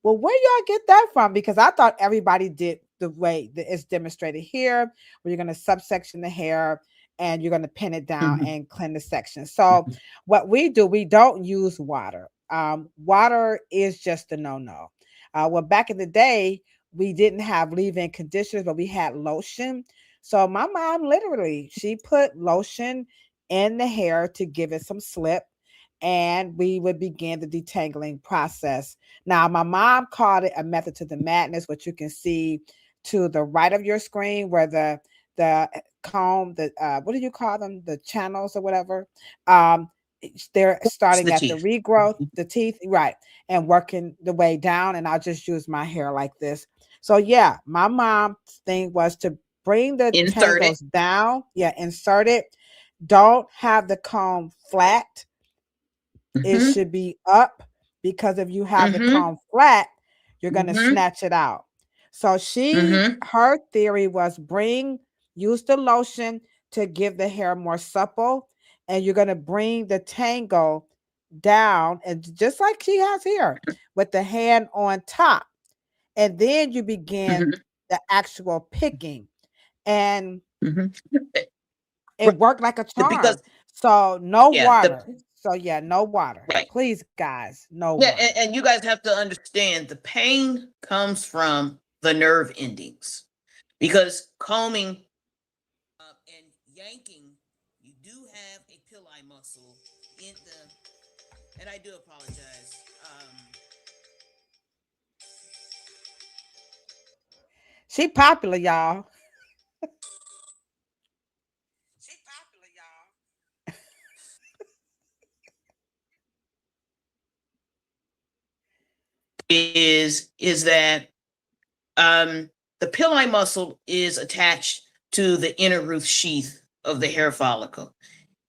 well, where y'all get that from? Because I thought everybody did the way that it's demonstrated here, where you're going to subsection the hair and you're going to pin it down and clean the section. So what we do, we don't use water. Water is just a no-no. Well, back in the day, we didn't have leave-in conditioners, but we had lotion. So my mom literally, she put lotion in the hair to give it some slip, and we would begin the detangling process. Now, my mom called it a method to the madness, which you can see to the right of your screen, where the comb, what do you call them? The channels or whatever. they're It's starting the at the teeth. regrowth, the teeth, right, and working the way down. And I'll just use my hair like this. So yeah, my mom's thing was to bring the Insert it. tangles down. Yeah, insert it. Don't have the comb flat. It Mm-hmm. should be up, because if you have the Mm-hmm. comb flat, you're gonna Mm-hmm. snatch it out. So Mm-hmm. her theory was use the lotion to give the hair more supple, and you're gonna bring the tangle down, and just like she has here, with the hand on top, and then you begin Mm-hmm. the actual picking, and Mm-hmm. it worked like a Because charm. So no yeah, water. So yeah, no water. right. Please, guys, no Yeah, water. and you guys have to understand the pain comes from the nerve endings because combing and yanking, you do have a pili muscle in the, and I do apologize. She popular, y'all. She popular, y'all. Is that um, the pili muscle is attached to the inner root sheath of the hair follicle,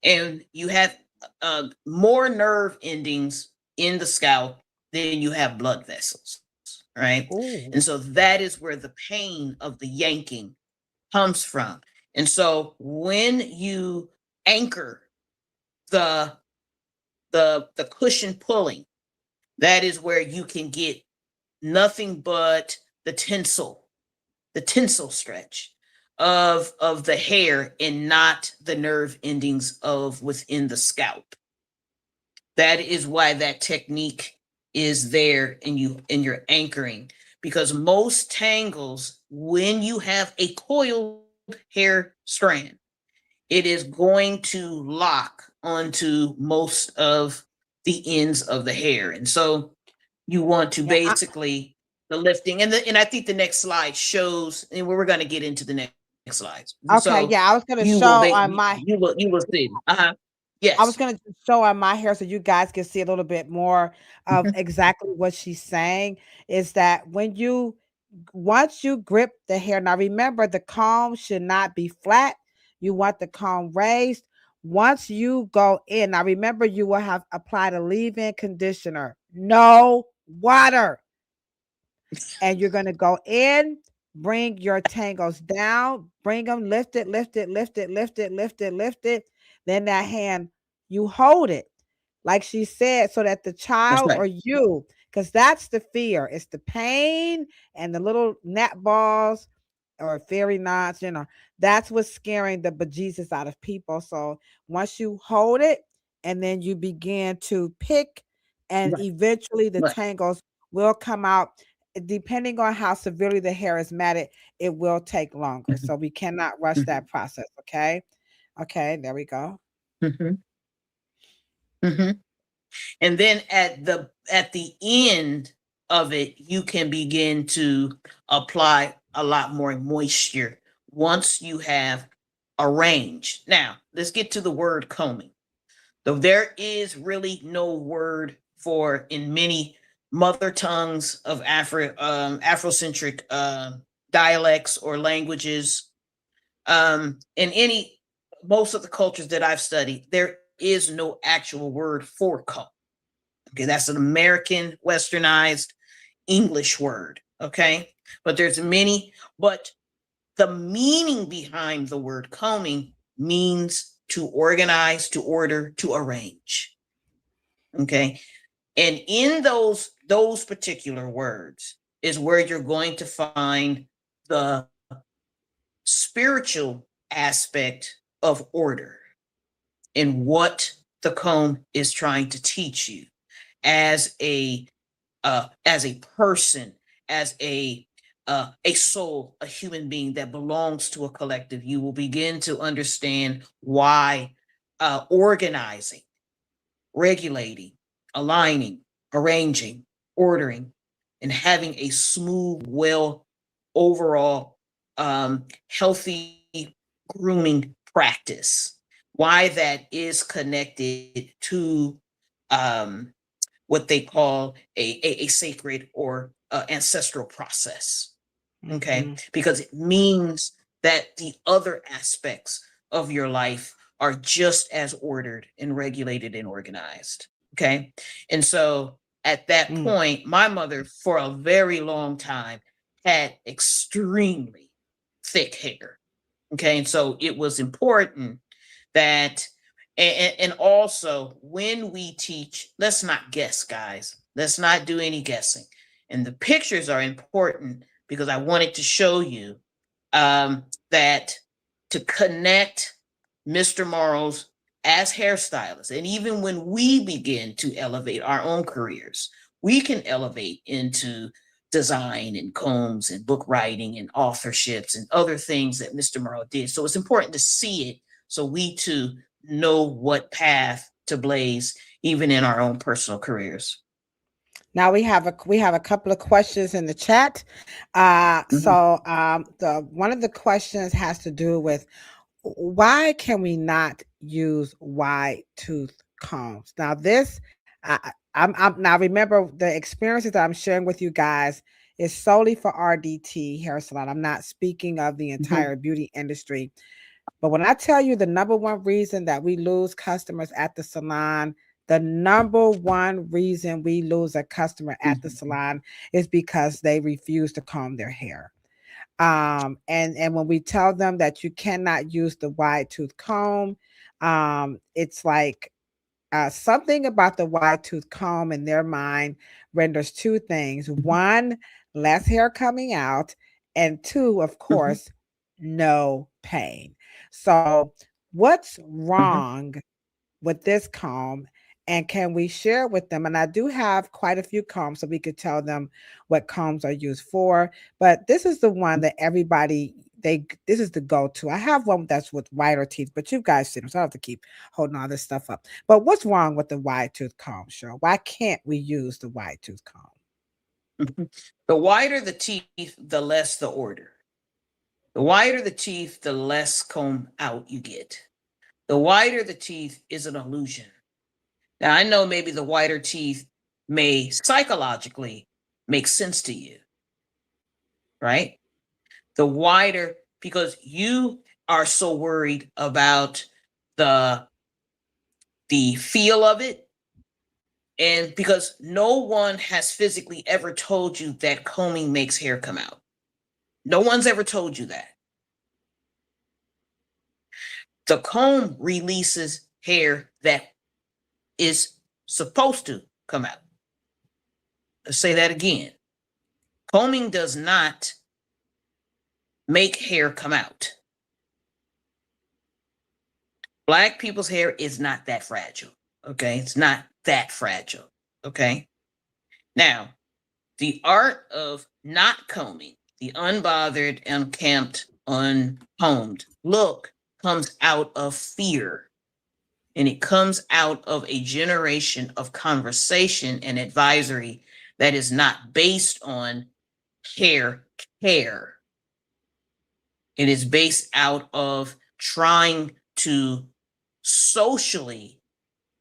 and you have more nerve endings in the scalp than you have blood vessels, right? And Ooh. so that is where the pain of the yanking comes from. And so when you anchor the the cushion pulling, that is where you can get nothing but the tensile stretch of the hair and not the nerve endings of within the scalp. That is why that technique is there in your anchoring, because most tangles, when you have a coiled hair strand, it is going to lock onto most of the ends of the hair. And so you want to Yeah. basically the lifting, and I think the next slide shows, and we're going to get into the next slides. So Okay. Yeah. I was gonna you will show on my you will see. Uh-huh. I Yes. was gonna show on my hair so you guys can see a little bit more of Mhm. exactly what she's saying. Is that when you once you grip the hair, now remember the comb should not be flat. You want the comb raised. Once you go in, now remember you will have applied a leave-in conditioner. No water. And you're going to go in, bring your tangles down, bring them, lift it, lift it, lift it, lift it, lift it, lift it. Then that hand, you hold it, like she said, so that the That's child right. or you, because that's the fear, it's the pain and the little gnat balls or fairy knots, that's what's scaring the bejesus out of people. So once you hold it and then you begin to pick, and Right. eventually the Right. tangles will come out. Depending on how severely the hair is matted, it will take longer. Mhm. So we cannot rush Mhm. that process. Okay. Okay. There we go. Mhm. Mhm. And then at the end of it, you can begin to apply a lot more moisture once you have arranged. Now, let's get to the word combing. Though there is really no word for in many mother tongues of Afrocentric dialects or languages. In any most of the cultures that I've studied, there is no actual word for comb. Okay, that's an American westernized English word. Okay, but there's many, but the meaning behind the word combing means to organize, to order, to arrange. Okay, and in those particular words is where you're going to find the spiritual aspect of order and what the comb is trying to teach you as a person, as a soul, a human being that belongs to a collective. You will begin to understand why organizing, regulating, aligning, arranging, ordering, and having a smooth, well, overall healthy grooming practice why that is connected to what they call a sacred or ancestral process. Okay, because it means that the other aspects of your life are just as ordered and regulated and organized. Okay, and so at that point, my mother for a very long time had extremely thick hair. Okay, and so it was important that, and also when we teach, let's not guess, guys. Let's not do any guessing. And the pictures are important because I wanted to show you that to connect Mr. Morrows as hairstylists, and even when we begin to elevate our own careers, we can elevate into design and combs and book writing and authorships and other things that Mr. Morrow did. So it's important to see it so we too know what path to blaze, even in our own personal careers. Now we have a couple of questions in the chat. So the one of the questions has to do with why can we not use wide tooth combs? Now this, I'm now remember the experiences that I'm sharing with you guys is solely for RDT hair salon. I'm not speaking of the entire beauty industry. But when I tell you the number one reason that we lose customers at the salon, the number one reason we lose a customer at the salon is because they refuse to comb their hair. And when we tell them that you cannot use the wide tooth comb, it's like something about the wide tooth comb in their mind renders two things: one, less hair coming out, and two, of course, no pain. So, what's wrong with this comb? And can we share with them? And I do have quite a few combs, so we could tell them what combs are used for. But this is the one that everybody this is the go-to. I have one that's with wider teeth, but you guys see them, so I don't have to keep holding all this stuff up. But what's wrong with the wide tooth comb, Cheryl? Why can't we use the wide tooth comb? The wider the teeth, the less the order. The wider the teeth, the less comb out you get. The wider the teeth is an illusion. Now, I know maybe the wider teeth may psychologically make sense to you, right? The wider, because you are so worried about the feel of it, and because no one has physically ever told you that combing makes hair come out. No one's ever told you that. The comb releases hair that is supposed to come out. Let's say that again. Combing does not make hair come out. Black people's hair is not that fragile. Okay. It's not that fragile. Okay. Now, the art of not combing, the unbothered, unkempt, uncombed look comes out of fear. And it comes out of a generation of conversation and advisory that is not based on hair care. It is based out of trying to socially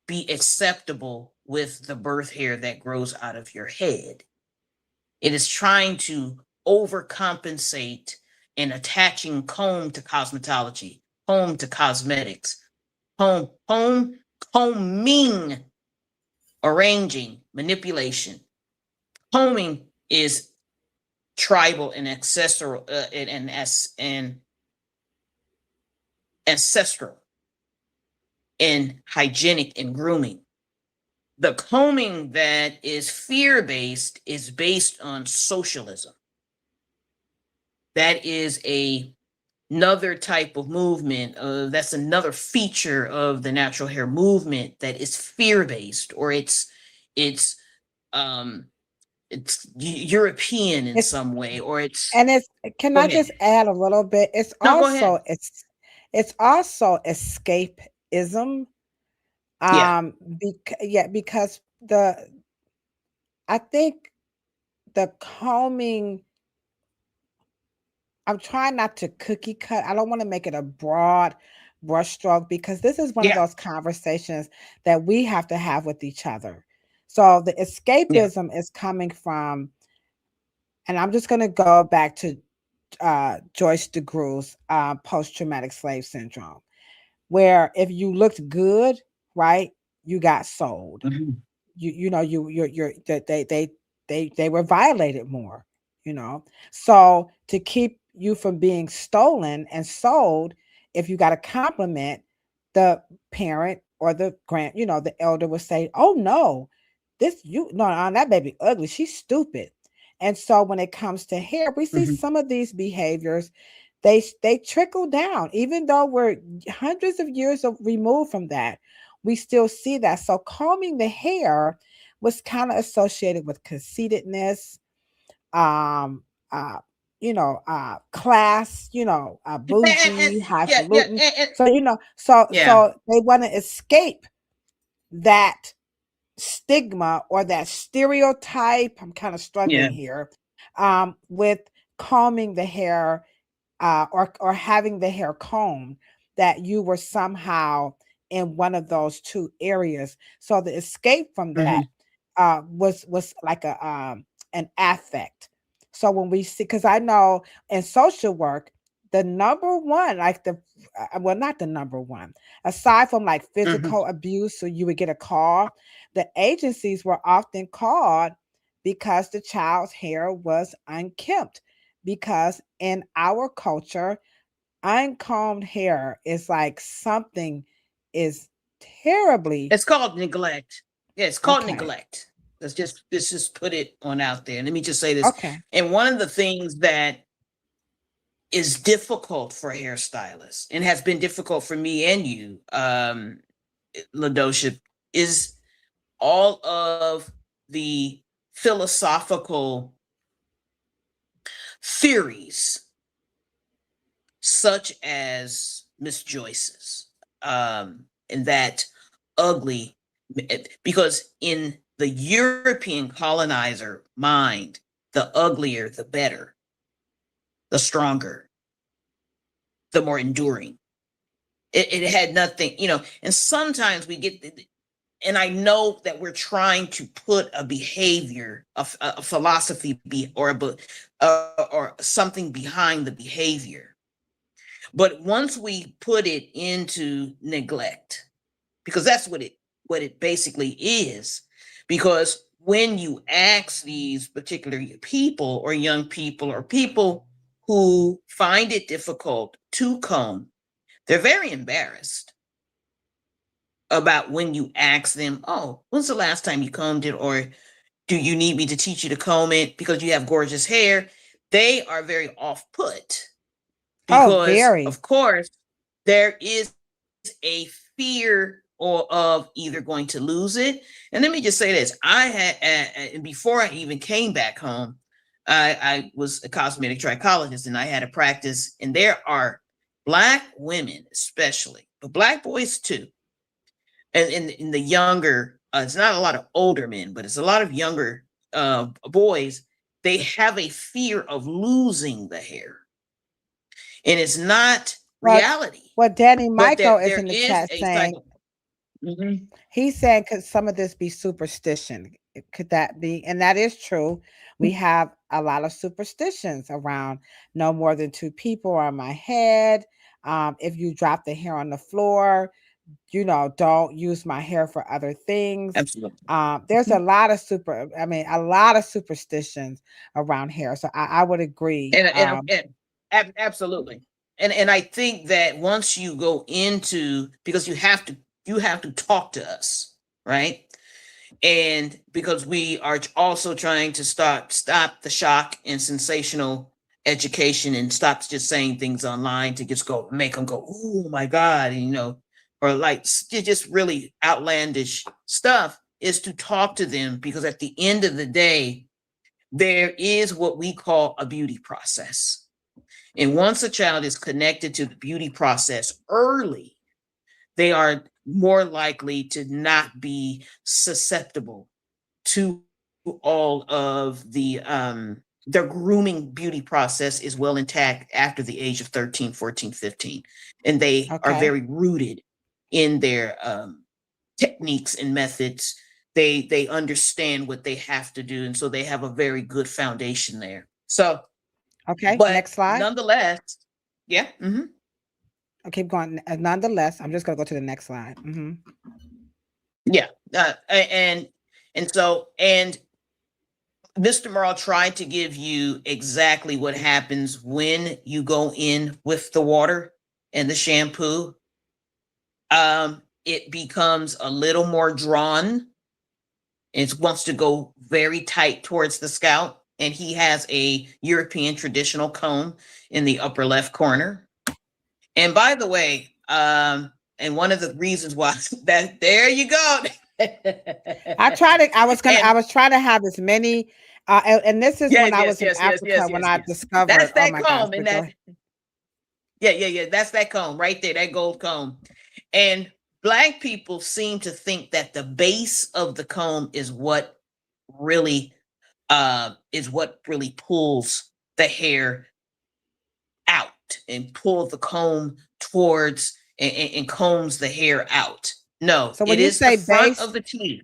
be acceptable with the birth hair that grows out of your head. It is trying to overcompensate and attaching comb to cosmetology, comb to cosmetics, combing, arranging, manipulation. Combing is tribal and ancestral and ancestral and hygienic and grooming. The combing that is fear-based is based on socialism. That is another type of movement. That's another feature of the natural hair movement that is fear-based, or it's European in some way, or it's. And can I just add a little bit? It's also escapism. Because I think the combing, I'm trying not to cookie cut. I don't want to make it a broad brushstroke, because this is one of Yeah. those conversations that we have to have with each other. So the Yeah. escapism is coming from, and I'm just going to go back to Joyce DeGrue's post-traumatic slave syndrome, where if you looked good, right, you got sold. Mhm. You know, you're that they were violated more, you know. So to keep you from being stolen and sold, if you got a compliment, the parent or the the elder would say, oh no, this you no, no, that baby ugly, she's stupid. And so when it comes to hair, we see Mhm. some of these behaviors, they trickle down, even though we're hundreds of years removed from that, we still see that. So combing the hair was kind of associated with conceitedness, um, uh, class, bougie, Yeah, yeah, highfalutin. So yeah. so they want to escape that stigma or that stereotype. I'm kind of struggling Yeah. here with combing the hair, or having the hair combed, that you were somehow in one of those two areas. So the escape from that Mhm. was like an affect. So when we see, because I know in social work, the number one, like well, not the number one, aside from like Mhm. physical abuse, so you would get a call, the agencies were often called because the child's hair was unkempt. Because in our culture, uncombed hair is like something is terribly It's called neglect. Yeah, it's called okay. neglect. Let's just put it on out there. Let me just say this. Okay. And one of the things that is difficult for hairstylists and has been difficult for me and you, Ladosha, is all of the philosophical theories, such as Miss Joyce's, and that ugly, because in the European colonizer mind, the uglier, the better, the stronger, the more enduring. It had nothing, and sometimes we get, and I know that we're trying to put a behavior, a philosophy, or something behind the behavior. But once we put it into neglect, because that's what it basically is, because when you ask these particular people or young people or people who find it difficult to comb, they're very embarrassed about when you ask them, oh, when's the last time you combed it? Or do you need me to teach you to comb it because you have gorgeous hair? They are very off put Oh, because, very. of course, there is a fear of either going to lose it. And let me just say this: I had, and before I even came back home, I was a cosmetic trichologist, and I had a practice. And there are Black women, especially, but Black boys too, and in the younger, it's not a lot of older men, but it's a lot of younger boys. They have a fear of losing the hair, and it's not Well, reality, Danny but Michael there is there in the is chat a saying, cycle. Mhm. he's saying, could some of this be superstition? Could that be? And that is true. We have a lot of superstitions around no more than two people on my head. If you drop the hair on the floor, don't use my hair for other things. Absolutely. There's a Mhm. lot of a lot of superstitions around hair. So I would agree. Absolutely. And I think that once you go into, because you have to talk to us, right? And because we are also trying to stop the shock and sensational education, and stop just saying things online to just go make them go, oh my God, or like just really outlandish stuff, is to talk to them, because at the end of the day, there is what we call a beauty process. And once a child is connected to the beauty process early, they are more likely to not be susceptible to all of the their grooming beauty process is well intact after the age of 13, 14, 15. And they are Okay. very rooted in their techniques and methods. They understand what they have to do. And so they have a very good foundation there. So, Okay. but Next slide. nonetheless, yeah. I'll keep going. Nonetheless, I'm just going to go to the next slide. Yeah. And Mr. Merle tried to give you exactly what happens when you go in with the water and the shampoo. It becomes a little more drawn. It wants to go very tight towards the scalp. And he has a European traditional comb in the upper left corner. And by the way, and one of the reasons why that there you go. I was trying to have as many, and this is when I was in Africa when I discovered. That's that oh my comb, gosh, and that. Yeah. That's that comb right there, that gold comb. And Black people seem to think that the base of the comb is what really pulls the hair out and pull the comb towards and combs the hair out. No, so when it you is say the front base of the teeth.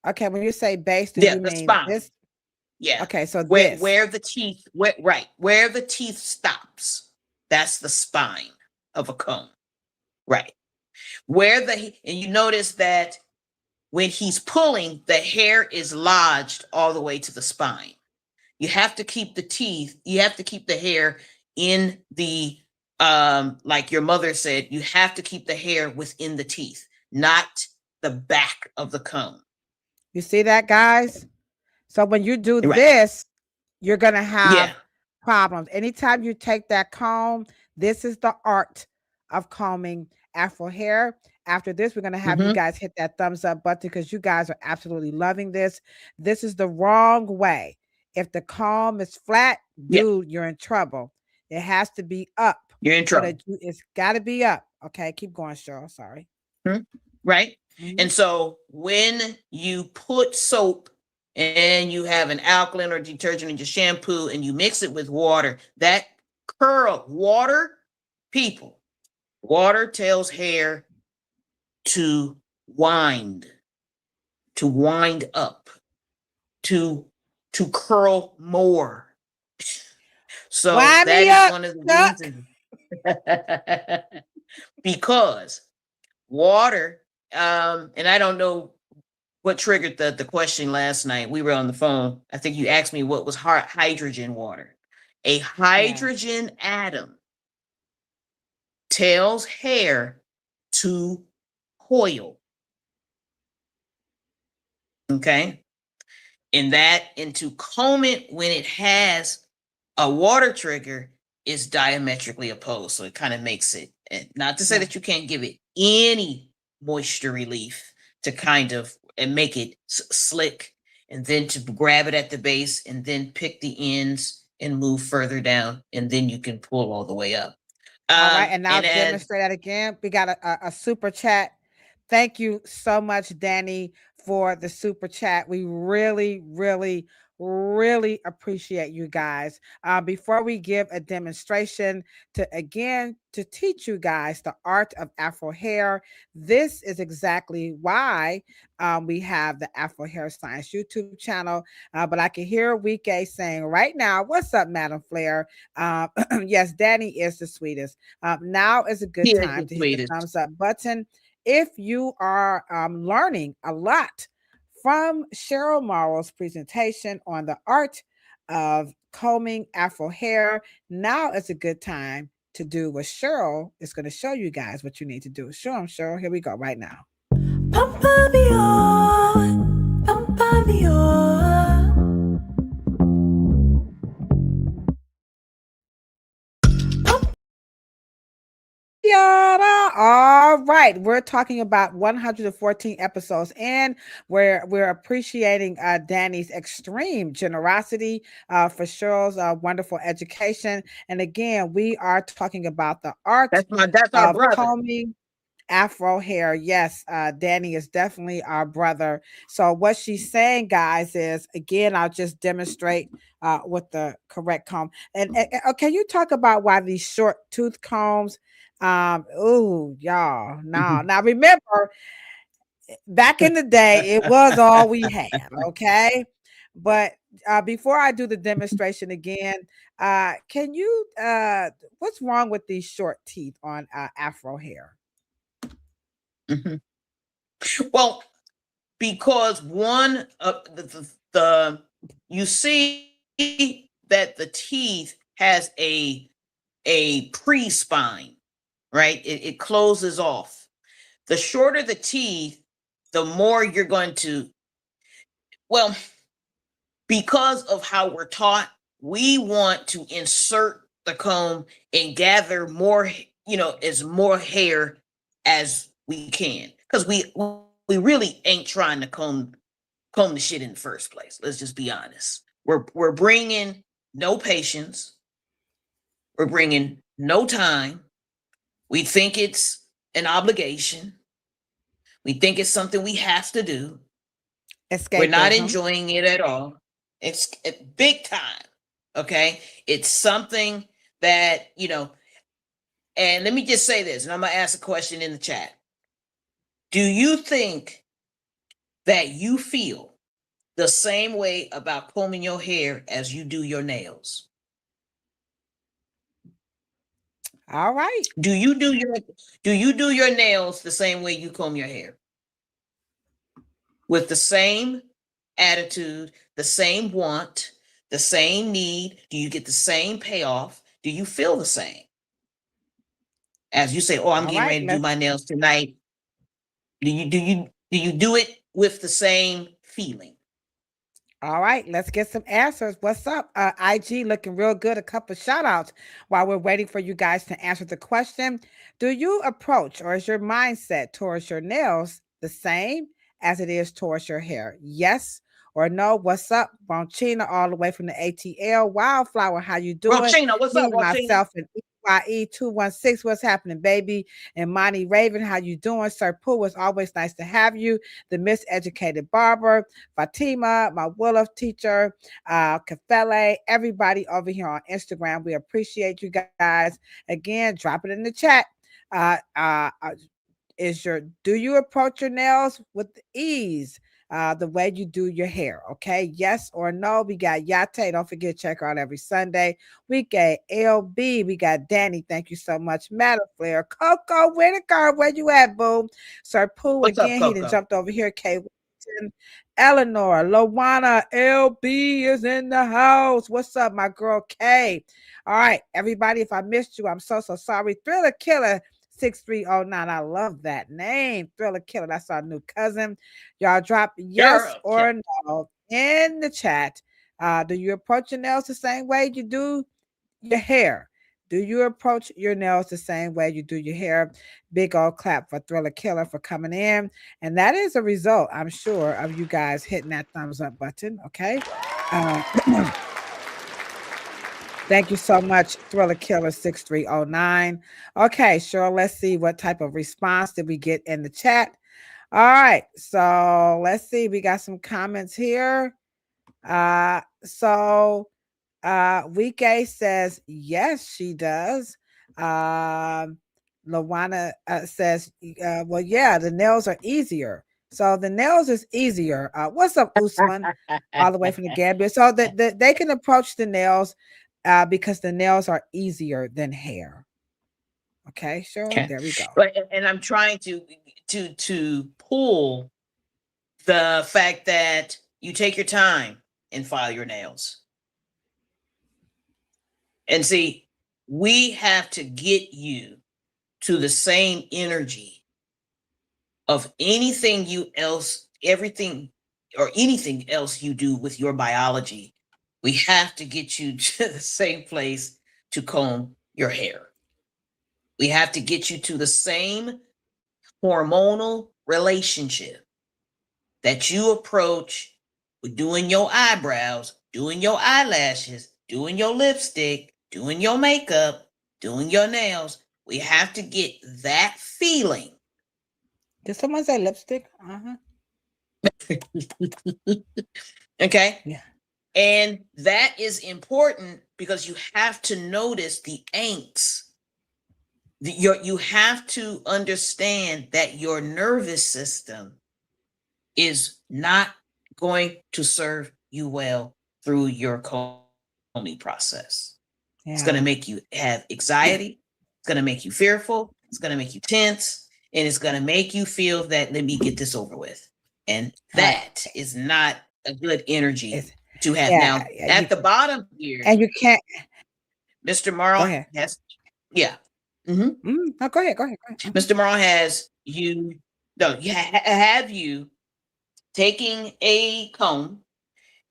Okay, when you say base, do Yeah, you the mean spine. this? Yeah. Okay, so where the teeth, where the teeth stops, that's the spine of a comb. Right. And you notice that when he's pulling, the hair is lodged all the way to the spine. You have to keep the hair in the, like your mother said, you have to keep the hair within the teeth, not the back of the comb. You see that, guys? So when you do this, you're going to have problems. Anytime you take that comb, this is the art of combing Afro hair. After this, we're going to have you guys hit that thumbs up button because you guys are absolutely loving this. This is the wrong way. If the comb is flat, dude, you're in trouble. It has to be up. You're in trouble. It's got to be up. Okay, keep going, Cheryl. Sorry. Right? And so when you put soap and you have an alkaline or detergent in your shampoo and you mix it with water, that water tells hair to wind up, to curl more. So that is one of the reasons. Because water, and I don't know what triggered the question last night. We were on the phone. I think you asked me what was hydrogen water. A hydrogen atom tells hair to coil. Okay. And to comb it when it has a water trigger is diametrically opposed. So it kind of makes it, not to say that you can't give it any moisture relief to kind of and make it slick, and then to grab it at the base and then pick the ends and move further down, and then you can pull all the way up. All right, and now demonstrate that again. We got a super chat. Thank you so much, Danny, for the super chat. We really, really, really appreciate you guys. Before we give a demonstration to teach you guys the art of Afro hair, this is exactly why we have the Afro Hair Science YouTube channel. But I can hear Wike saying right now, "What's up, Madam Flair?" Yes, Danny is the sweetest. Now is a good time to hit the thumbs up button. If you are learning a lot from Cheryl Morrow's presentation on the art of combing Afro hair, now is a good time to do what Cheryl is going to show you guys what you need to do. Show them, Cheryl. Here we go right now. All right, we're talking about 114 episodes, and we're appreciating Danny's extreme generosity for Cheryl's wonderful education. And again, we are talking about the art that's our brother. combing Afro hair. Yes, Danny is definitely our brother. So what she's saying, guys, is again, I'll just demonstrate with the correct comb. And can you talk about why these short tooth combs? Oh, y'all, no. Now remember, back in the day, it was all we had. Okay, but before I do the demonstration again, can you? What's wrong with these short teeth on Afro hair? Mhm. Well, because one of the you see that the teeth has a pre-spine, right? It closes off. The shorter the teeth, the more you're going to, well, because of how we're taught, we want to insert the comb and gather more, as more hair as we can, because we really ain't trying to comb the shit in the first place. Let's just be honest. We're bringing no patience. We're bringing no time. We think it's an obligation. We think it's something we have to do. We're not Escapism. enjoying it at all. It's big time. Okay. It's something that, and let me just say this, and I'm going to ask a question in the chat. Do you think that you feel the same way about combing your hair as you do your nails? All right. Do you do your nails the same way you comb your hair? With the same attitude, the same want, the same need? Do you get the same payoff? Do you feel the same? As you say, oh, I'm All getting right. ready to do my nails tonight. Do you do it with the same feeling? All right, let's get some answers. What's up? IG looking real good. A couple shout outs while we're waiting for you guys to answer the question. Do you approach or is your mindset towards your nails the same as it is towards your hair? Yes or no? What's up? Bonchina all the way from the ATL. Wildflower, how you doing? Rochina, what's up, Me, Rochina? myself, and EYE216. What's happening, baby? And Monty Raven, how you doing? Sir Pooh, it's always nice to have you. The Miseducated Barber. Fatima, my Wolof teacher, Kafele, everybody over here on Instagram. We appreciate you guys. Again, drop it in the chat. Uh, uh, uh, do you approach your nails with ease? The way you do your hair, okay? Yes or no? We got Yate. Don't forget, check her out every Sunday. We got LB. We got Danny. Thank you so much. Matter Flair. Coco Whitaker. Where you at, boom? Sir Pooh, What's up, again, he done Coco? jumped over here. K. Eleanor, Lowana, LB is in the house. What's up, my girl K? All right, everybody, if I missed you, I'm so sorry. Thriller Killer 6309. I love that name. Thriller Killer. That's our new cousin. Y'all drop yes or no in the chat. Do you approach your nails the same way you do your hair? Do you approach your nails the same way you do your hair? Big old clap for Thriller Killer for coming in. And that is a result, I'm sure, of you guys hitting that thumbs up button. Okay. Thank you so much, Thriller Killer 6309. Okay, sure. Let's see what type of response did we get in the chat. All right. So let's see. We got some comments here. Wike says yes, she does. Lawana says, well, yeah, the nails are easier. So the nails is easier. What's up, Usman? All the way from the Gambia. So that they can approach the nails because the nails are easier than hair. Okay, sure. Okay. There we go. But and I'm trying to pull the fact that you take your time and file your nails. And see, we have to get you to the same energy of anything else you do with your biology. We have to get you to the same place to comb your hair. We have to get you to the same hormonal relationship that you approach with doing your eyebrows, doing your eyelashes, doing your lipstick, doing your makeup, doing your nails. We have to get that feeling Did someone say lipstick? Okay. Yeah. And that is important because you have to notice the angst. You have to understand that your nervous system is not going to serve you well through your combing process. It's going to Yeah. make you have anxiety. It's going to make you fearful. It's going to make you tense. And it's going to make you feel that, let me get this over with. And that is not a good energy It's, to have. yeah. Now, Yeah. at the bottom here, And you can't. Mr. Go Morrow ahead. has, yeah. Mm-hmm. No, go ahead. Go ahead. Mr. Morrow has you, no, have you taking a comb,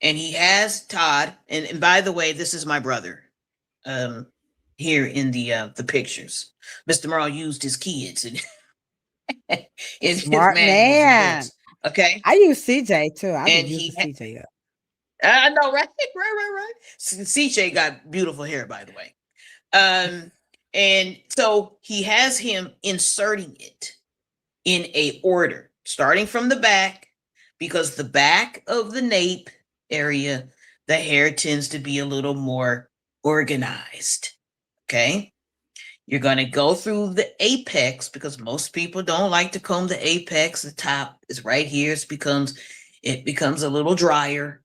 and he has Todd, and by the way, this is my brother. Here in the pictures, Mr. Morrow used his kids and in his Smart manuals and man. books. Okay, I use CJ too. I've been and using CJ up. I know, right. CJ got beautiful hair, by the way. And so he has him inserting it in a order, starting from the back, because the back of the nape area, the hair tends to be a little more organized. Okay. You're going to go through the apex because most people don't like to comb the apex. The top is right here. It becomes a little drier,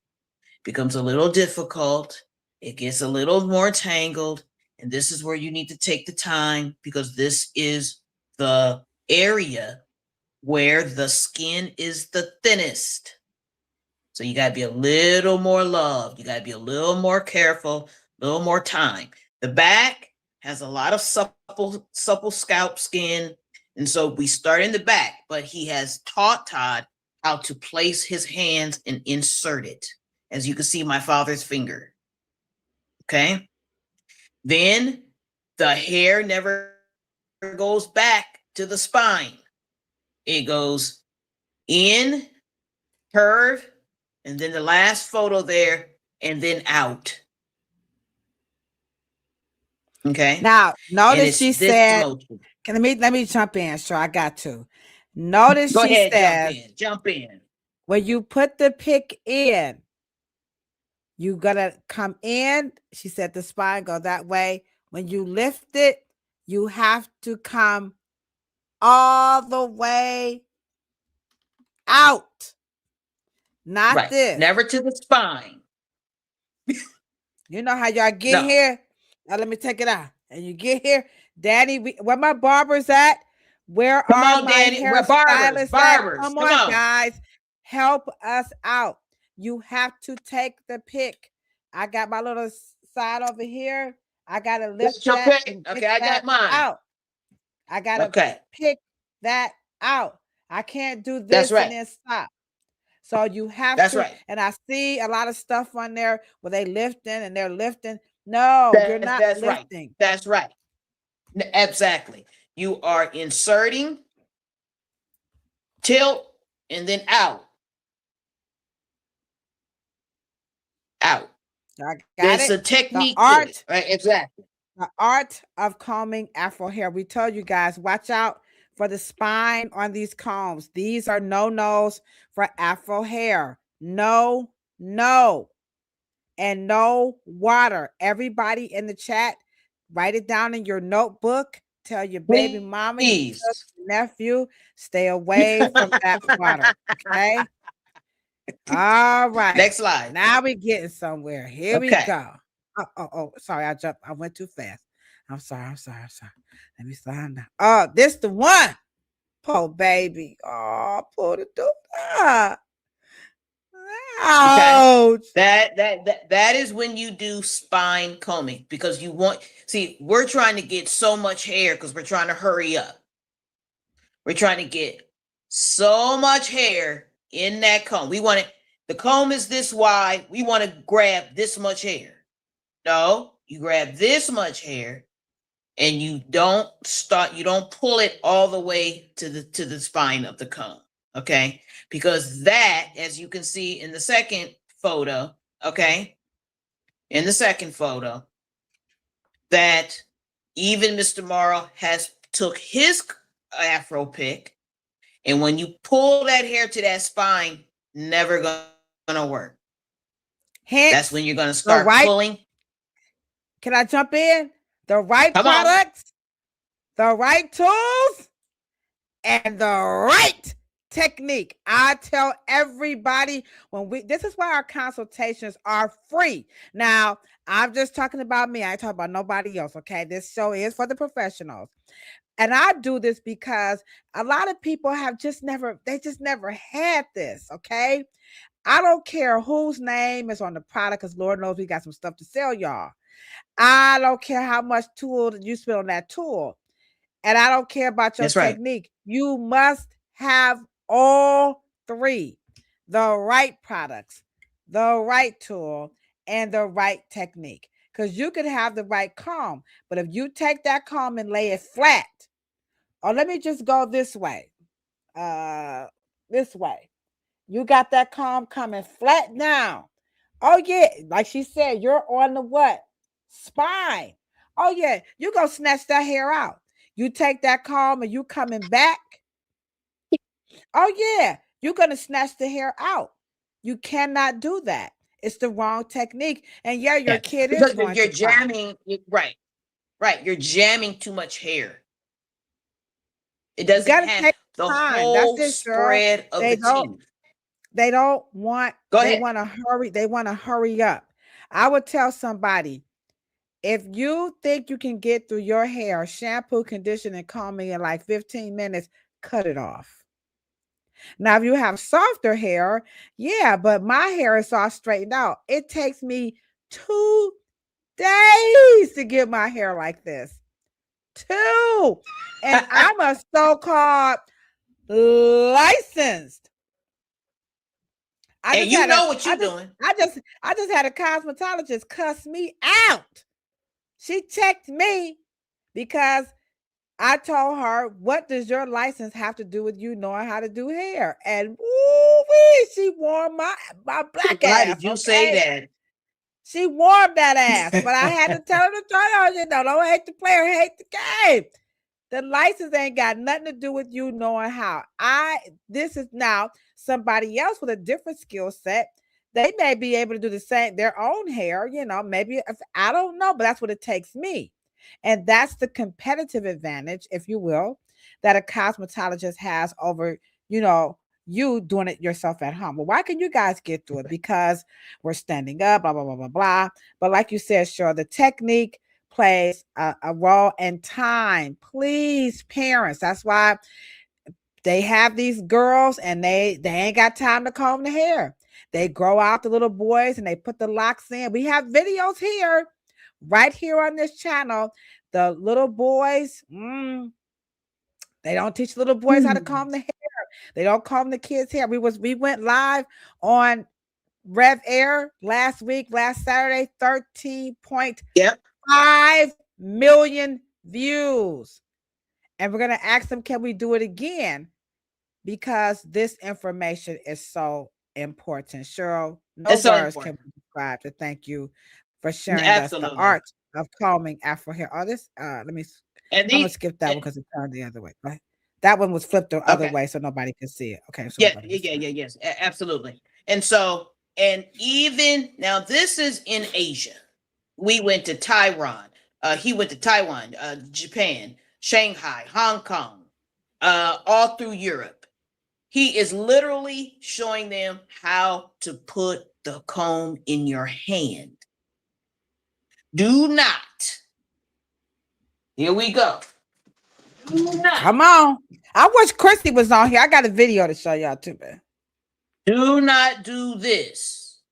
becomes a little difficult. It gets a little more tangled. And this is where you need to take the time because this is the area where the skin is the thinnest. So you got to be a little more loved. You got to be a little more careful, a little more time. The back has a lot of supple scalp skin. And so we start in the back, but he has taught Todd how to place his hands and insert it. As you can see, my father's finger. Okay. Then the hair never goes back to the spine. It goes in, curve, and then the last photo there, and then out. Okay. Now, notice she said, motion. let me jump in. So I got to. Notice Go she ahead, says, jump in. when you put the pick in, you gotta come in. She said the spine go that way. When you lift it, you have to come all the way out. Not Right. this. Never to the spine. You know how y'all get here? Now let me take it out. And you get here, Daddy, where my barber's at? Where Come are on, my Daddy. We're barbers. hairstylists at? Come Come on, on. guys. Help us out. You have to take the pick. I got my little side over here. I gotta lift your that. pick. Okay, I got mine. Out. I gotta pick that out. I can't do this That's right. and then stop. So you have That's to, right. and I see a lot of stuff on there where they lifting and they're lifting. No, you're not lifting. Right. That's right. Exactly. You are inserting, tilt, and then out. Out. I got There's it. a technique the art, to it. Right? Exactly. The art of combing Afro hair. We told you guys, watch out for the spine on these combs. These are no-nos for Afro hair. No, and no water. Everybody in the chat, write it down in your notebook. Tell your baby mama, your nephew, stay away from that water. Okay. All right. Next slide. Now we're getting somewhere. Here we go. Oh, sorry. I went too fast. I'm sorry. Let me slow down. Oh, this the one. Poor baby. Oh, poor the dude. Ouch. Okay. That is when you do spine combing because we're trying to get so much hair because we're trying to hurry up. We're trying to get so much hair in that comb. The comb is this wide. We want to grab this much hair. No, you grab this much hair and you don't pull it all the way to the spine of the comb. Okay. Because that, as you can see in the second photo, okay, that even Mr. Morrow has took his Afro pick And when you pull that hair to that spine, never gonna work. Hence, that's when you're gonna start pulling. Can I jump in? The right Come on. products, the right tools, and the right technique. I tell everybody this is why our consultations are free. Now, I'm just talking about me. I ain't talking about nobody else. Okay. This show is for the professionals. And I do this because a lot of people have just never had this. Okay. I don't care whose name is on the product, because Lord knows we got some stuff to sell, y'all. I don't care how much tool you spend on that tool. And I don't care about your technique. You must have all three: the right products, the right tool, and the right technique. Because you could have the right comb, but if you take that comb and lay it flat, or let me just go this way, you got that comb coming flat down. Oh yeah, like she said, you're on the what? Spine. Oh yeah, you go snatch that hair out. You take that comb and you coming back. Oh yeah, you're gonna snatch the hair out. You cannot do that. It's the wrong technique. And yeah, your kid is going you're jamming. Right. You're jamming too much hair. It doesn't have the whole spread of the teeth. They don't want. They want to hurry. They want to hurry up. I would tell somebody, if you think you can get through your hair, shampoo, condition, and combing in like 15 minutes, cut it off. Now, if you have softer hair, yeah, but my hair is all straightened out. It takes me 2 days to get my hair like this. 2. And I'm a so-called licensed. And you know what you're doing. I just had a cosmetologist cuss me out. She checked me because I told her, what does your license have to do with you knowing how to do hair? And she warmed my black ass. Why did you say that? She warmed that ass, but I had to tell her to turn on. Don't hate the player, hate the game. The license ain't got nothing to do with you knowing how. This is now somebody else with a different skill set. They may be able to do the same, their own hair, maybe, I don't know, but that's what it takes me. And that's the competitive advantage, if you will, that a cosmetologist has over, you doing it yourself at home. Well, why can you guys get through it? Because we're standing up, blah, blah, blah, blah, blah. But like you said, sure, the technique plays a role, and time. Please, parents. That's why they have these girls and they ain't got time to comb the hair. They grow out the little boys and they put the locks in. We have videos here, right here on this channel. The little boys, they don't teach little boys how to comb the hair. They don't comb the kids' hair. We went live on Rev Air last Saturday, 13.5 million views. And we're going to ask them, can we do it again? Because this information is so important. Cheryl, no words can be described to thank you for sharing us the art of combing Afro hair. I'm going to skip that one because it turned the other way. Right? That one was flipped the other way so nobody could see it. Okay. So yes, absolutely. And even now, this is in Asia. We went to Taiwan. He went to Taiwan, Japan, Shanghai, Hong Kong, all through Europe. He is literally showing them how to put the comb in your hand. Do not. Here we go. Do not. Come on. I wish Christy was on here. I got a video to show y'all too, man. Do not do this.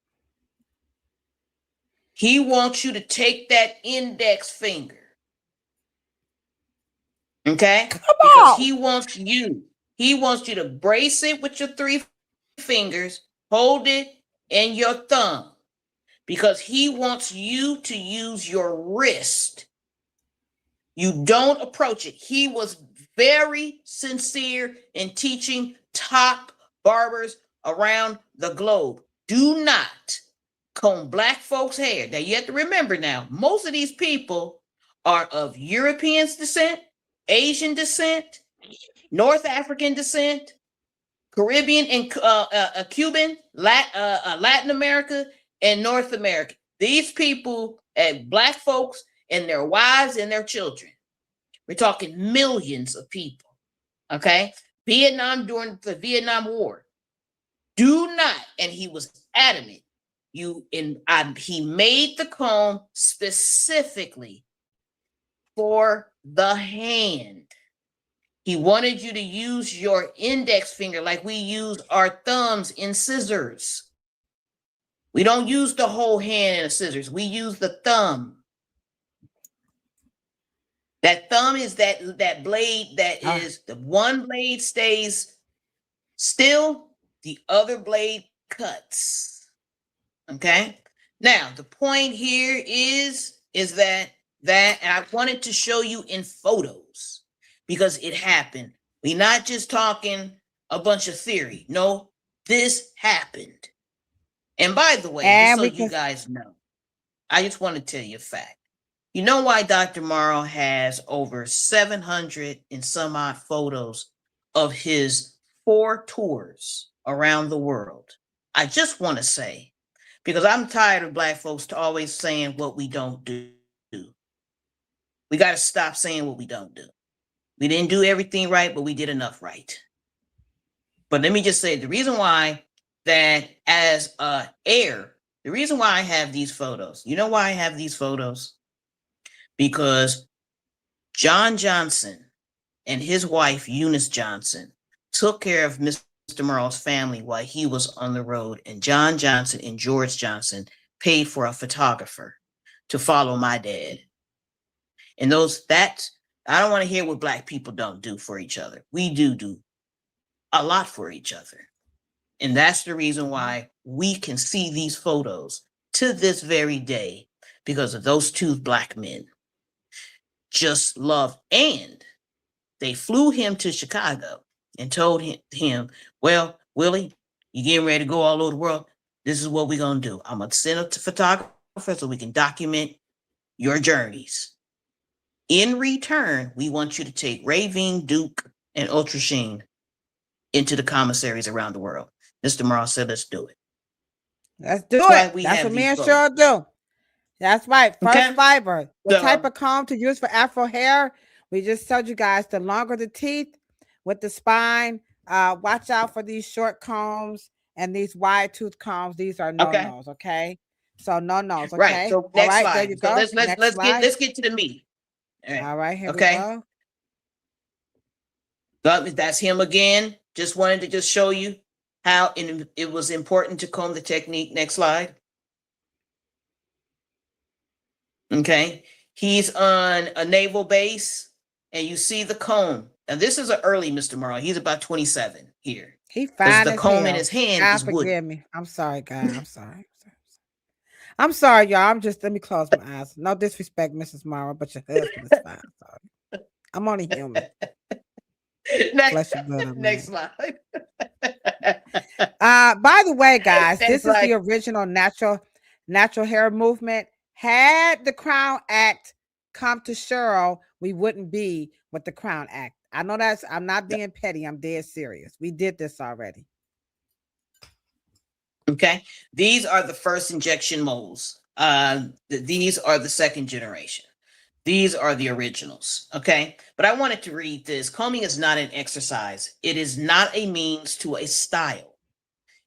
He wants you to take that index finger. Okay? Come on. Because he wants you to brace it with your 3 fingers, hold it in your thumb, because he wants you to use your wrist. You don't approach it. He was very sincere in teaching top barbers around the globe. Do not comb black folks' hair. Now, you have to remember now, most of these people are of European descent, Asian descent, North African descent, Caribbean and Cuban, Latin America, and North America. These people, black folks and their wives and their children. We're talking millions of people. Okay. Vietnam, during the Vietnam War. Do not, and he was adamant. He made the comb specifically for the hand. He wanted you to use your index finger like we use our thumbs in scissors. We don't use the whole hand in a scissors. We use the thumb. That thumb is that blade that is the one blade stays still, the other blade cuts. Okay. Now the point here is that and I wanted to show you in photos because it happened. We're not just talking a bunch of theory. No, this happened. And by the way, just so you guys know, I just want to tell you a fact. You know why Dr. Morrow has over 700 and some odd photos of his 4 tours around the world? I just want to say, because I'm tired of black folks always saying what we don't do. We got to stop saying what we don't do. We didn't do everything right, but we did enough right. But let me just say, the reason why that as heir, the reason why I have these photos, you know why I have these photos? Because John Johnson and his wife, Eunice Johnson, took care of Mr. Morrow's family while he was on the road. And John Johnson and George Johnson paid for a photographer to follow my dad. And I don't want to hear what black people don't do for each other. We do a lot for each other. And that's the reason why we can see these photos to this very day, because of those 2 black men. Just love. And they flew him to Chicago and told him, well, Willie, you getting ready to go all over the world. This is what we're going to do. I'm going to send a photographer so we can document your journeys. In return, we want you to take Ravine, Duke, and Ultra Sheen into the commissaries around the world. Mr. Morrow said, let's do it. Let's do it. That's what men sure do. That's right. First fiber. The type of comb to use for Afro hair. We just told you guys, the longer the teeth with the spine, watch out for these short combs and these wide tooth combs. These are no-nos, okay? So no-nos, okay? Right. So next slide. There you go. So let's get to the meat. All right, here we go. That's him again. Just wanted to just show you how it was important to comb the technique. Next slide. Okay. He's on a naval base and you see the comb. Now this is an early Mr. Morrow. He's about 27 here. He fine. The comb in his hand is wood. Forgive me. I'm sorry, guys. I'm sorry, y'all. Let me close my eyes. No disrespect, Mrs. Morrow, but your husband is fine. Sorry. I'm only human. Next slide. By the way, guys, this is the original natural hair movement. Had the Crown Act come to Cheryl, we wouldn't be with the Crown Act. I know I'm not being petty. I'm dead serious. We did this already. Okay. These are the first injection molds. These are the second generation. These are the originals. Okay. But I wanted to read this. Combing is not an exercise. It is not a means to a style.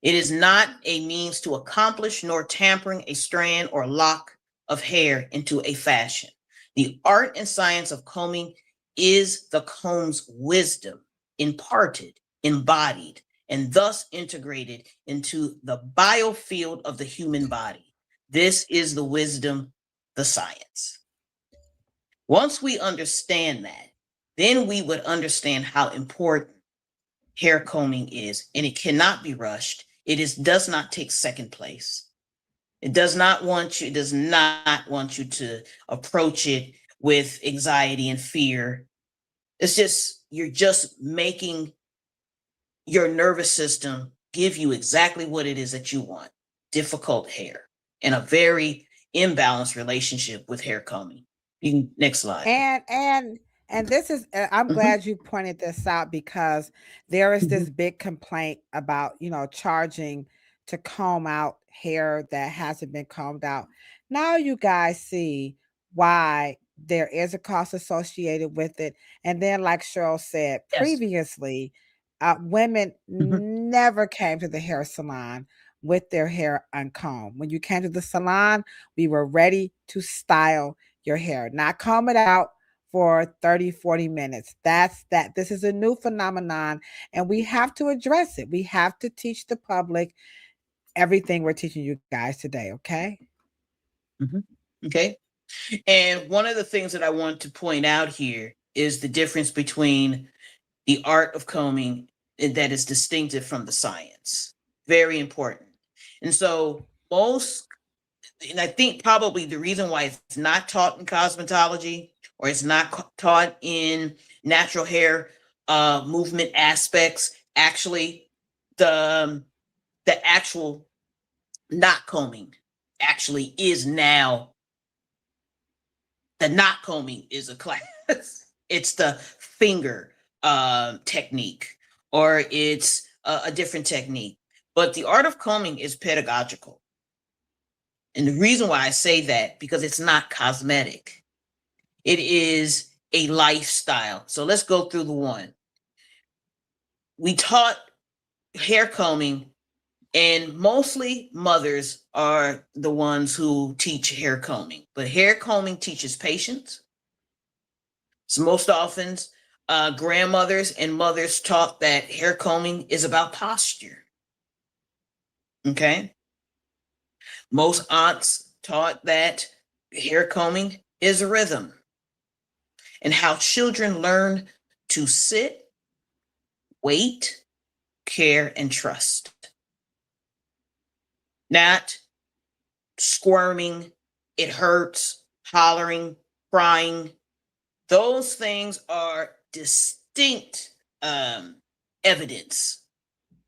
It is not a means to accomplish nor tampering a strand or lock of hair into a fashion. The art and science of combing is the comb's wisdom, imparted, embodied, and thus integrated into the biofield of the human body. This is the wisdom, the science. Once we understand that, then we would understand how important hair combing is, and it cannot be rushed. It does not take second place. It does not want you to approach it with anxiety and fear. It's just, you're just making your nervous system give you exactly what it is that you want. Difficult hair and a very imbalanced relationship with hair combing. Next slide. And this is, I'm Mhm, glad you pointed this out because there is mhm. this big complaint about, charging to comb out hair that hasn't been combed out. Now you guys see why there is a cost associated with it. And then, like Cheryl said Yes. previously, women Mhm. never came to the hair salon with their hair uncombed. When you came to the salon, we were ready to style your hair, not comb it out for 30, 40 minutes. That's that. This is a new phenomenon and we have to address it. We have to teach the public everything we're teaching you guys today, okay? Mhm. Okay. And one of the things that I want to point out here is the difference between the art of combing that is distinctive from the science. Very important. And so most, and I think probably the reason why it's not taught in cosmetology or it's not taught in natural hair movement aspects, actually the actual knot combing actually is now the knot combing is a class. It's the finger technique, or it's a different technique. But the art of combing is pedagogical. And the reason why I say that, because it's not cosmetic, it is a lifestyle. So let's go through the one. We taught hair combing, and mostly mothers are the ones who teach hair combing, but hair combing teaches patience. So most often, grandmothers and mothers taught that hair combing is about posture. Okay. Most aunts taught that hair combing is a rhythm, and how children learn to sit, wait, care, and trust. Not squirming, it hurts, hollering, crying. Those things are distinct evidence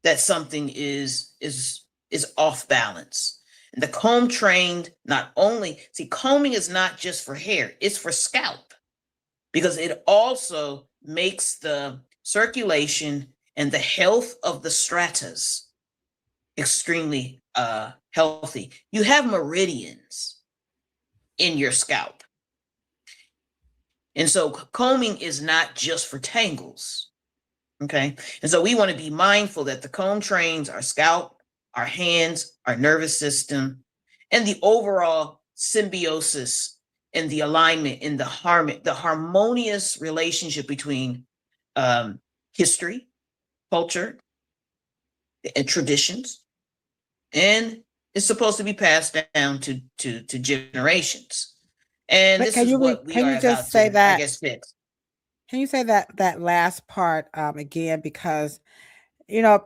that something is off balance. And the comb trained not only see combing is not just for hair, it's for scalp, because it also makes the circulation and the health of the stratas extremely healthy. You have meridians in your scalp. And so combing is not just for tangles. Okay. And so we want to be mindful that the comb trains our scalp, our hands, our nervous system, and the overall symbiosis and the alignment and the harmonious relationship between history, culture, and traditions. And it's supposed to be passed down to generations. And But this is what we can are you just about say to, I that? guess, fix. Can you say that last part again? Because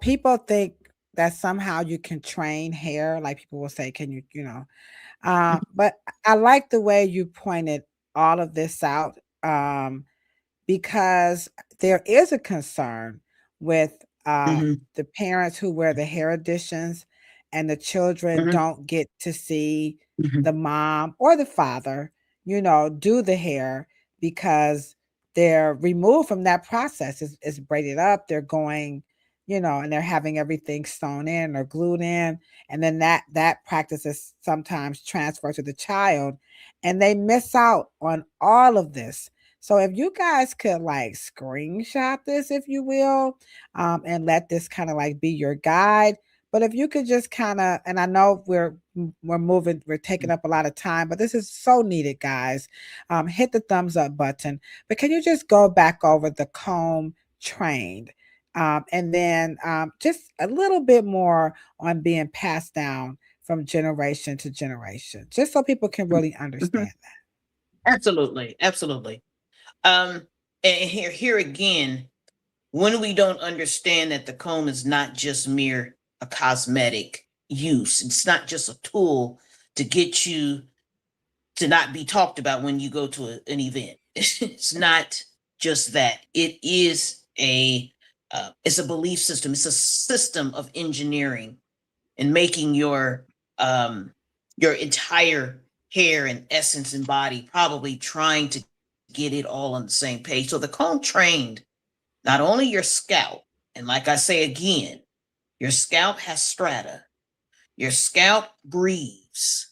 people think that somehow you can train hair. Like people will say, "Can you?" But I like the way you pointed all of this out. Because there is a concern with Mhm, the parents who wear the hair additions and the children mhm, don't get to see mhm, the mom or the father, do the hair because they're removed from that process. It's braided up, they're going, and they're having everything sewn in or glued in. And then that practice is sometimes transferred to the child and they miss out on all of this. So if you guys could like screenshot this, if you will, and let this kind of like be your guide. But if you could just kind of, and I know we're moving, we're taking up a lot of time, but this is so needed, guys. Hit the thumbs up button. But can you just go back over the comb trained? And then just a little bit more on being passed down from generation to generation, just so people can really mhm. understand that. Absolutely, absolutely. Um, and here again, when we don't understand that the comb is not just mere a cosmetic use, it's not just a tool to get you to not be talked about when you go to an event. It's not just that. It is it's a belief system. It's a system of engineering and making your entire hair and essence and body probably trying to get it all on the same page. So the comb trained not only your scalp, and like I say again, your scalp has strata. Your scalp breathes.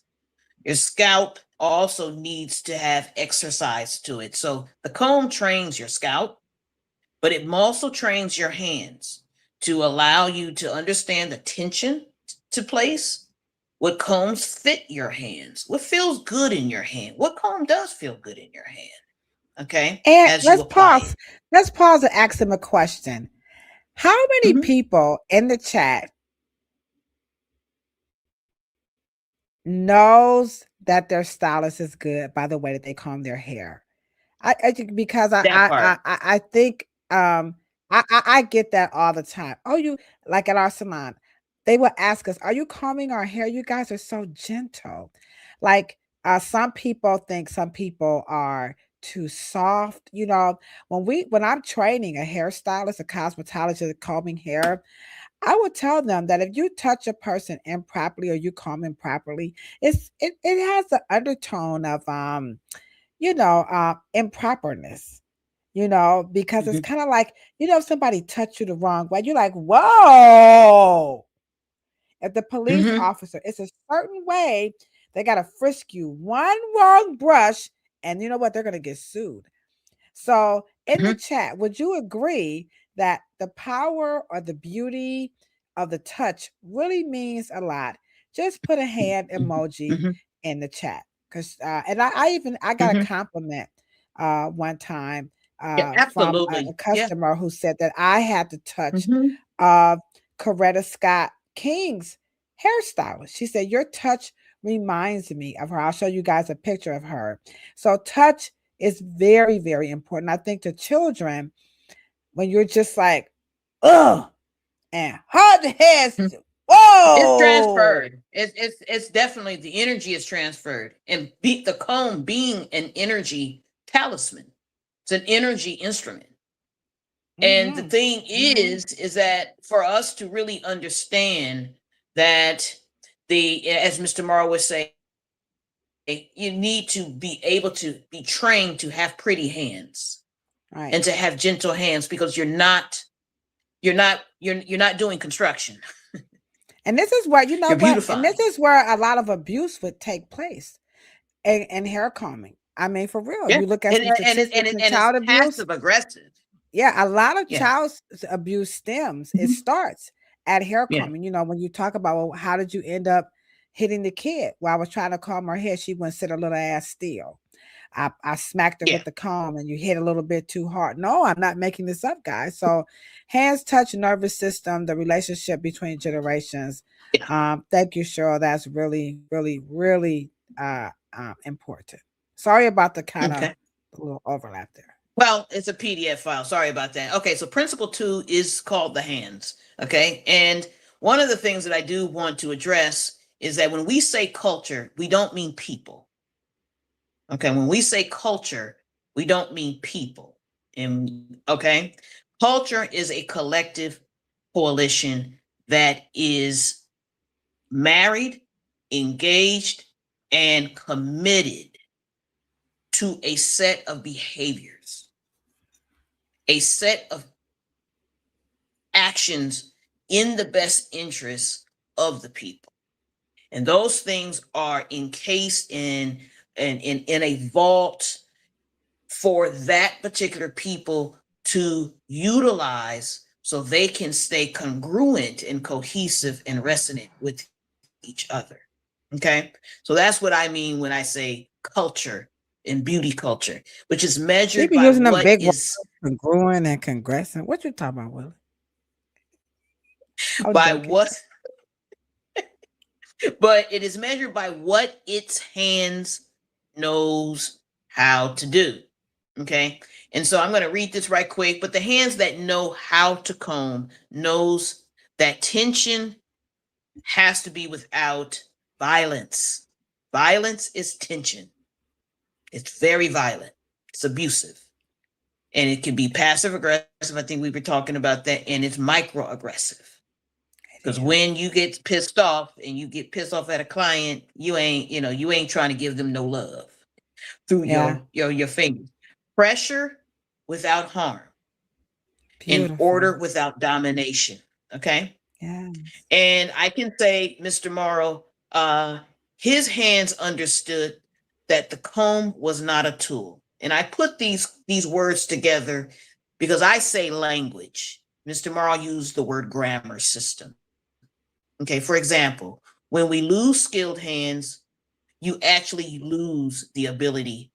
Your scalp also needs to have exercise to it. So the comb trains your scalp, but it also trains your hands to allow you to understand the tension to place. What combs fit your hands? What feels good in your hand? What comb does feel good in your hand? Okay, And as you apply it. Let's pause and ask them a question. How many Mhm. people in the chat knows that their stylist is good by the way that they comb their hair? I think because That part. I think I get that all the time. Oh, you like at our salon, they will ask us, "Are you combing our hair? You guys are so gentle." Like some people think some people are too soft. You know, when I'm training a hairstylist, a cosmetologist, combing hair, I would tell them that if you touch a person improperly or you comb improperly, it has an undertone of improperness, because it's Mhm. kind of like, if somebody touched you the wrong way, you're like, whoa. If the police Mhm. officer, it's a certain way, they got to frisk you. One wrong brush, and you know what? They're going to get sued. So, in the Mhm. chat, would you agree that the power or the beauty of the touch really means a lot? Just put a hand Mhm. emoji Mhm. in the chat, because and I got a Mhm. compliment one time Yeah, from a absolutely. Yeah. customer who said that I had to touch Mhm. uh, Coretta Scott King's hairstylist. She said, "Your touch reminds me of her." I'll show you guys a picture of her. So, touch is very, very important. I think to children, when you're just like, ugh, and hold the heads, It's whoa. transferred. It's definitely the energy is transferred, and the comb being an energy talisman. It's an energy instrument. And the Hmm. thing Hmm. is that for us to really understand that as Mr. Morrow would say, you need to be able to be trained to have pretty hands Right. and to have gentle hands, because you're not doing construction. And this is where, You're and this beautifying. is where a lot of abuse would take place in hair combing. I mean, for real, Yeah. you look at And some statistics in and it's child abuse. passive aggressive. Yeah, a lot of Yeah. child abuse stems. It Mhm. starts at hair Yeah. combing. When you talk about, well, how did you end up hitting the kid? Well, I was trying to comb her hair. She wouldn't sit her little ass still. I smacked her Yeah. with the comb and you hit a little bit too hard. No, I'm not making this up, guys. So, hands touch nervous system, the relationship between generations. Yeah. Thank you, Cheryl. That's really, really, really important. Sorry about the kind of Okay. little overlap there. Well, it's a PDF file. Sorry about that. Okay, so principle 2 is called the hands. Okay. And one of the things that I do want to address is that when we say culture, we don't mean people. Okay. When we say culture, we don't mean people. And okay, culture is a collective coalition that is married, engaged, and committed to a set of behaviors, a set of actions in the best interests of the people. And those things are encased in a vault for that particular people to utilize so they can stay congruent and cohesive and resonant with each other. Okay. So that's what I mean when I say culture and beauty culture, which is She measured be by using them what big words, is congruent and congressing. What you talking about, Willie? I was by joking. what but it is measured by what its hands knows how to do. Okay. And so I'm going to read this right quick. But the hands that know how to comb knows that tension has to be without violence. Violence is tension. It's very violent. It's abusive. And it can be passive aggressive. I think we were talking about that. And it's microaggressive. Because Yeah. when you get pissed off and you get pissed off at a client, you ain't trying to give them no love through Yeah. your fingers. pressure without harm, and order without domination. Okay. Yeah. And I can say, Mr. Morrow, his hands understood that the comb was not a tool. And I put these words together because I say language. Mr. Morrow used the word grammar system. Okay, for example, when we lose skilled hands, you actually lose the ability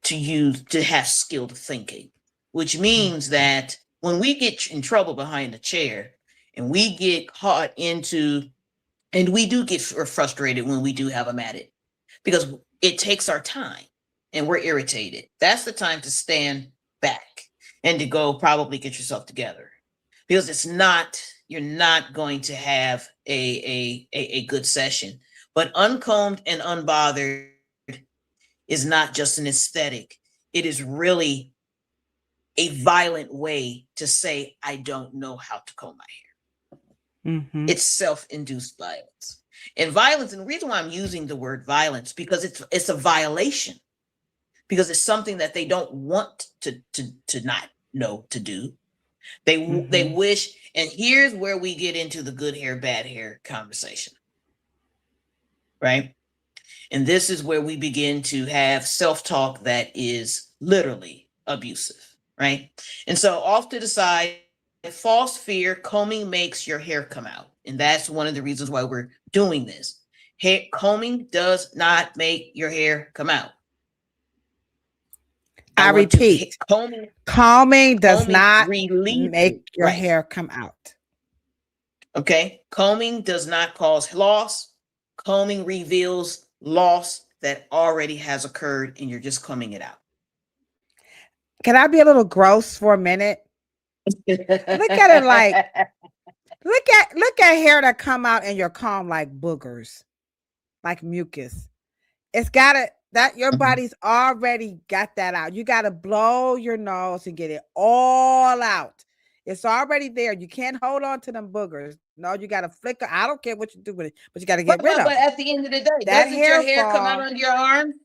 to have skilled thinking, which means that when we get in trouble behind a chair and we get caught into, and we do get frustrated when we do have them at it because it takes our time and we're irritated. That's the time to stand back and to go probably get yourself together, because you're not going to have a good session. But uncombed and unbothered is not just an aesthetic. It is really a violent way to say, I don't know how to comb my hair. It's self-induced violence. And violence, and the reason why I'm using the word violence, because it's a violation, because it's something that they don't want to not know to do. They wish, and here's where we get into the good hair, bad hair conversation, right? And this is where we begin to have self-talk that is literally abusive, right? And so off to the side, false fear, combing makes your hair come out. And that's one of the reasons why we're doing this. Combing does not make your hair come out. I repeat, combing does not make your hair come out. Okay. Combing does not cause loss. Combing reveals loss that already has occurred and you're just combing it out. Can I be a little gross for a minute? Look at it like, look at hair that come out in your comb like boogers, like mucus. It's got it. That your body's already got that out. You got to blow your nose and get it all out. It's already there. You can't hold on to them boogers. No, you got to flicker. I don't care what you do with it, but you got to get rid of it. But at the end of the day, doesn't your hair come out under your arm?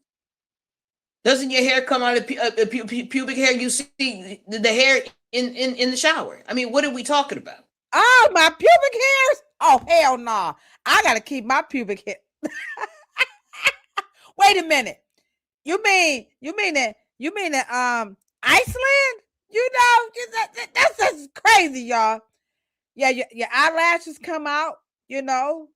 Doesn't your hair come out of pubic hair? You see the hair in the shower. I mean, what are we talking about? Oh, my pubic hairs? Oh, hell no. I got to keep my pubic hair. Wait a minute. You mean that Iceland? You know, that's just crazy, y'all. Yeah, your eyelashes come out, you know.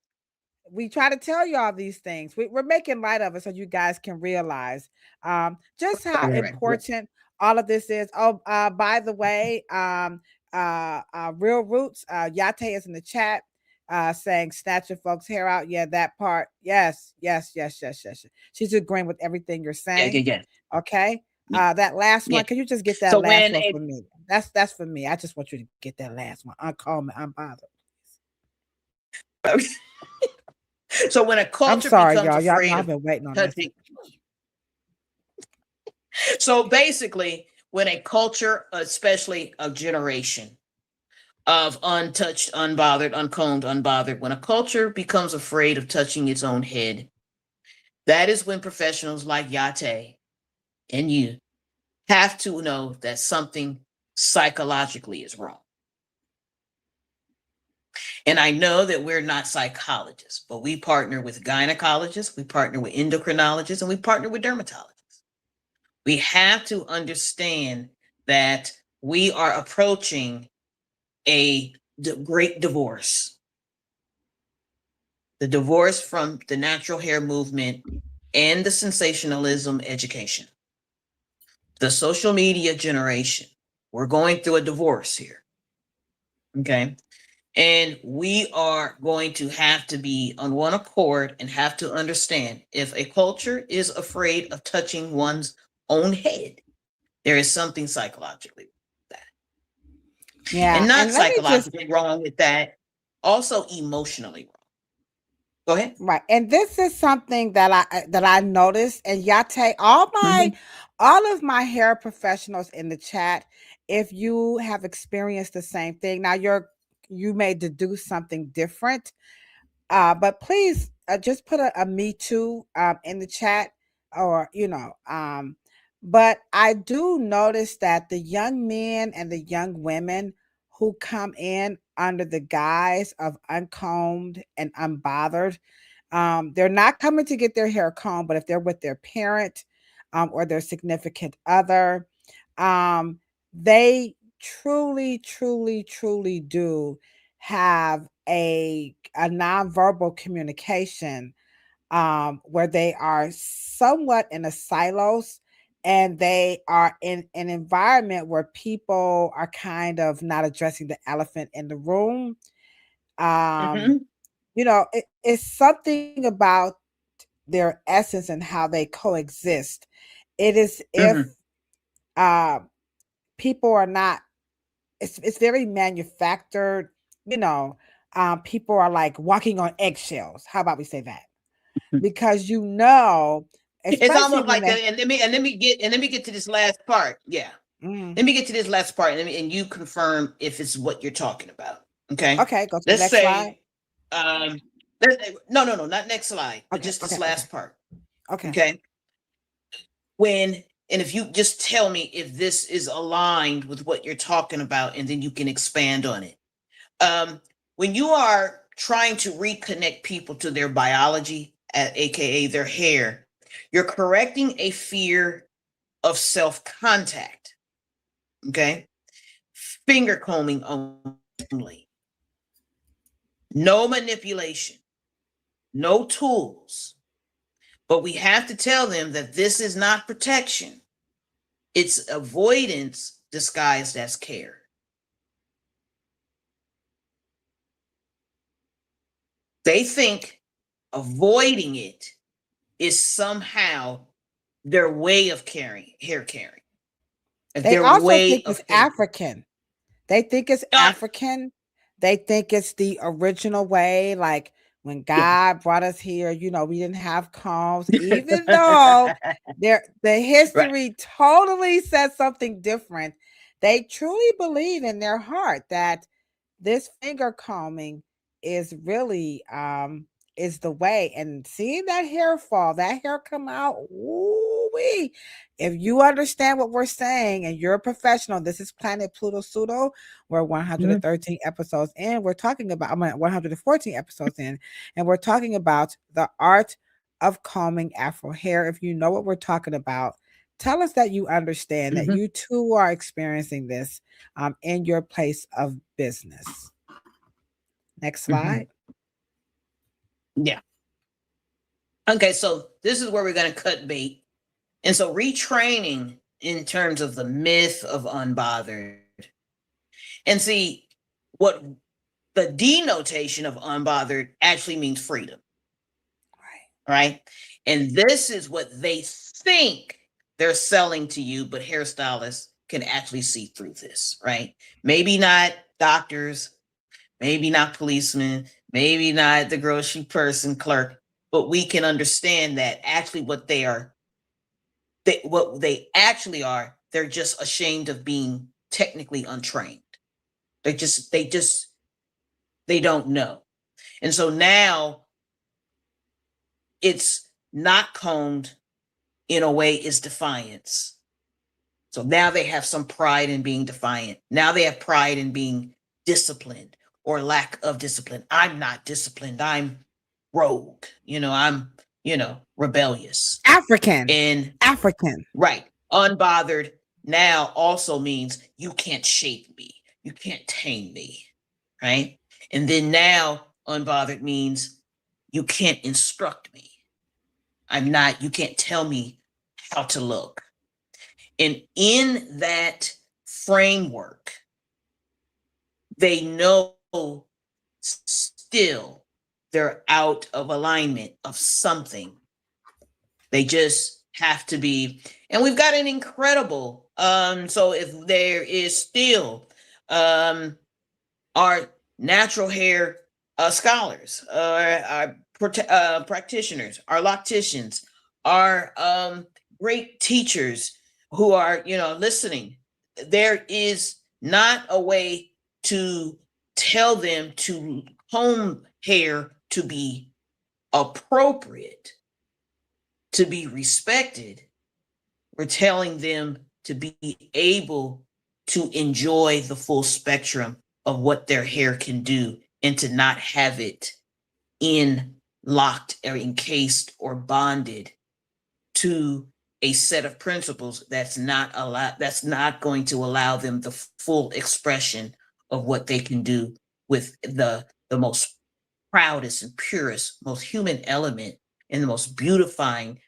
We try to tell y'all these things. We're making light of it so you guys can realize just how important all of this is. Oh, by the way, Real Roots, Yate is in the chat saying snatch your folks' hair out. Yeah, that part. Yes. She's agreeing with everything you're saying. Yeah. Okay. That last one. Can you just get that last one for me? That's for me. I just want you to get that last one. Uncomb, unbothered. So when a culture becomes afraid I've been waiting on this. So basically, when a culture, especially a generation of untouched, unbothered, uncombed, unbothered, when a culture becomes afraid of touching its own head, that is when professionals like Yate and you have to know that something psychologically is wrong. And I know that we're not psychologists, but we partner with gynecologists, we partner with endocrinologists, and we partner with dermatologists. We have to understand that we are approaching a great divorce. The divorce from the natural hair movement and the sensationalism education. The social media generation. We're going through a divorce here. Okay. And we are going to have to be on one accord and have to understand if a culture is afraid of touching one's own head, there is something psychologically wrong with that. Yeah. And not psychologically wrong with that, also emotionally wrong. Go ahead. Right. And this is something that I noticed, and Yate, all of my hair professionals in the chat, if you have experienced the same thing, now you may deduce something different, but please just put a me too in the chat, or But I do notice that the young men and the young women who come in under the guise of uncombed and unbothered, they're not coming to get their hair combed, but if they're with their parent or their significant other, um, they truly, truly, truly do have a nonverbal communication where they are somewhat in a silos, and they are in an environment where people are kind of not addressing the elephant in the room. Um, Mm-hmm. it's something about their essence and how they coexist. It is if Mm-hmm. uh, people are not, it's very manufactured, you know. People are like walking on eggshells. How about we say that? Because It's especially almost when like they that. And let me get to this last part. Yeah. mm, Let me get to this last part, and you confirm if it's what you're talking about. Okay. okay, go to the Let's next slide. say, um, no, not next slide, but Okay, just this okay, okay, last part. okay. Okay. And if you just tell me if this is aligned with what you're talking about, and then you can expand on it. Um, when you are trying to reconnect people to their biology, aka their hair, you're correcting a fear of self contact. Okay. Finger combing only, no manipulation, no tools. But we have to tell them that this is not protection, it's avoidance disguised as care. They think avoiding it is somehow their way of caring, hair caring, They their also way think it's of hair. African. They think it's Uh, African. They think it's the original way. Like when yeah. God brought us here, we didn't have combs, even though the Right. history totally says something different. They truly believe in their heart that this finger combing is really is the way. And seeing that hair fall, that hair come out, ooh-wee. If you understand what we're saying and you're a professional, this is Planet Pluto Pseudo. We're Mhm. 113 episodes in. We're talking about, 114 episodes in, and we're talking about the art of combing Afro hair. If you know what we're talking about, tell us that you understand that Mhm. you too are experiencing this in your place of business. Next Mhm. slide. Yeah. Okay, so this is where we're going to cut bait. And so retraining in terms of the myth of unbothered. And see, what the denotation of unbothered actually means freedom, right? And this is what they think they're selling to you, but hairstylists can actually see through this, right? Maybe not doctors, maybe not policemen, maybe not the grocery person clerk, but we can understand that actually what they actually are, they're just ashamed of being technically untrained. They don't know. And so now it's not combed in a way is defiance. So now they have some pride in being defiant. Now they have pride in being disciplined or lack of discipline. I'm not disciplined. I'm rogue. I'm, rebellious. African. And African. right, unbothered now also means you can't shape me. You can't tame me. Right. And then now unbothered means you can't instruct me. You can't tell me how to look. And in that framework, they know still they're out of alignment of something. They just have to be. And we've got an incredible, so if there is still our natural hair scholars, our practitioners, our locticians, our great teachers who are, listening. There is not a way to tell them to comb hair to be appropriate, to be respected, we're telling them to be able to enjoy the full spectrum of what their hair can do and to not have it locked or encased or bonded to a set of principles that's not going to allow them the full expression of what they can do with the most proudest and purest, most human element and the most beautifying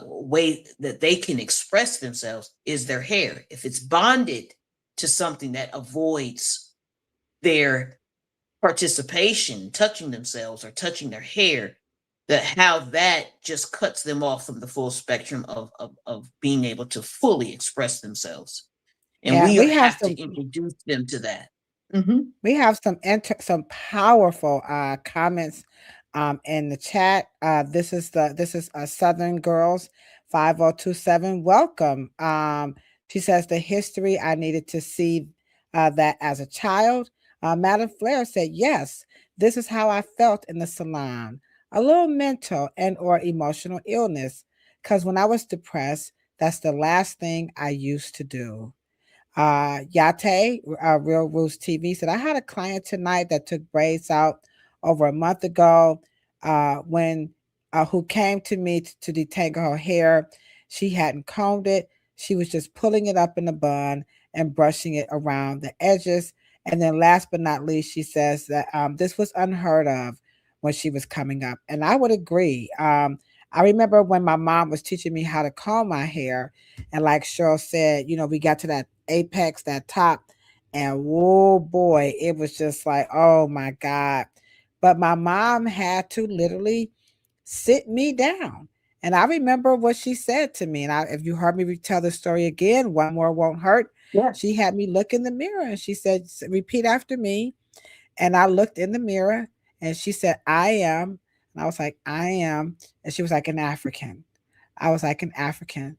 way that they can express themselves is their hair. If it's bonded to something that avoids their participation, touching themselves or touching their hair, how that just cuts them off from the full spectrum of being able to fully express themselves. And we have to introduce them to that. Mm-hmm. We have some powerful comments in the chat. This is Southern Girls 5027. Welcome. She says the history, I needed to see that as a child. Madam Flair said, yes, this is how I felt in the salon. A little mental and or emotional illness. Because when I was depressed, that's the last thing I used to do. Yate, Real Roots TV said, I had a client tonight that took braids out over a month ago when who came to me to detangle her hair. She hadn't combed it. She was just pulling it up in a bun and brushing it around the edges. And then last but not least, she says that this was unheard of when she was coming up. And I would agree. I remember when my mom was teaching me how to comb my hair. And like Cheryl said, we got to that apex, that top, and whoa boy, it was just like, oh my God. But my mom had to literally sit me down. And I remember what she said to me. And if you heard me retell the story again, one more won't hurt. Yeah. She had me look in the mirror and she said, repeat after me. And I looked in the mirror and she said, I am. And I was like, I am. And she was like, an African. I was like, an African.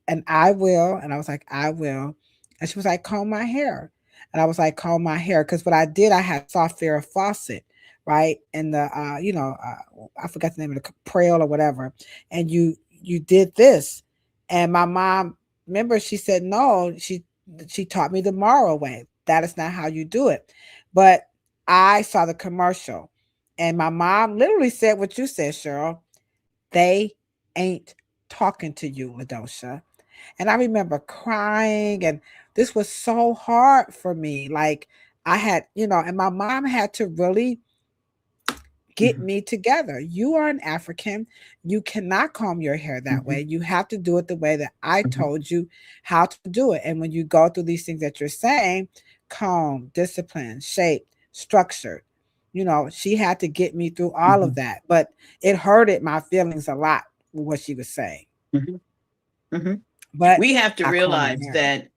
And I will. And I was like, I will. And she was like, comb my hair. And I was like, comb my hair. Because what I did, I had soft Farrah Fawcett, right? And the, I forgot the name of the Prel or whatever. And you did this. And my mom, remember, she said, no, she taught me the Morrow way. That is not how you do it. But I saw the commercial. And my mom literally said what you said, Cheryl. They ain't talking to you, Ladosha. And I remember crying, and this was so hard for me. Like I had, and my mom had to really get me together. You are an African. You cannot comb your hair that way. You have to do it the way that I told you how to do it. And when you go through these things that you're saying, comb, discipline, shape, structure, she had to get me through all of that. But it hurted my feelings a lot with what she was saying. But we have to realize that,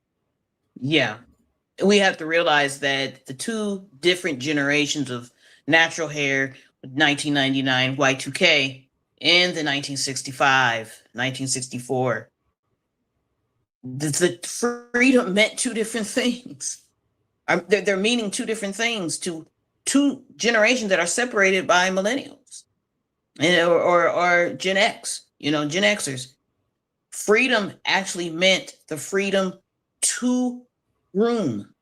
we have to realize that the two different generations of natural hair, 1999 Y2K and the 1965, 1964, the freedom meant two different things. They're meaning two different things to two generations that are separated by millennials or Gen X, Gen Xers. Freedom actually meant the freedom to groom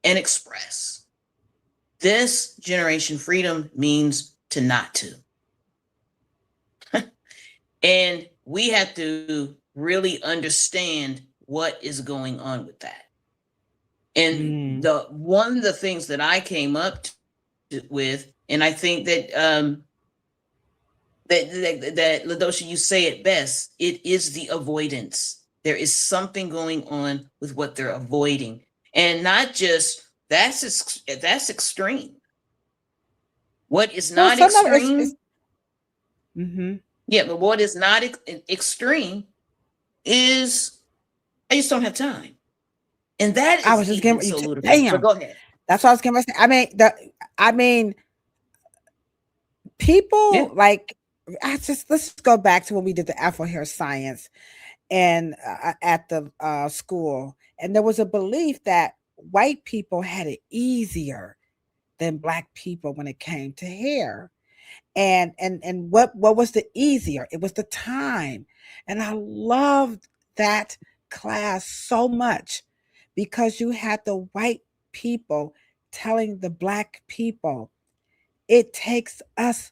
and express. This generation freedom means to not to. And we have to really understand what is going on with that. And one of the things that I came up with, and I think that that Ladosha, you say it best, it is the avoidance. There is something going on with what they're avoiding. And not just, that's extreme. What is not extreme? Yeah, but what is not extreme is, I just don't have time. And that is, I was just getting so ludicrous. Damn. But go ahead. That's what I was going to say. I mean, people like, let's go back to when we did the Afro hair science and at the school. And there was a belief that white people had it easier than Black people when it came to hair. And what was the easier? It was the time. And I loved that class so much because you had the white people telling the black people it takes us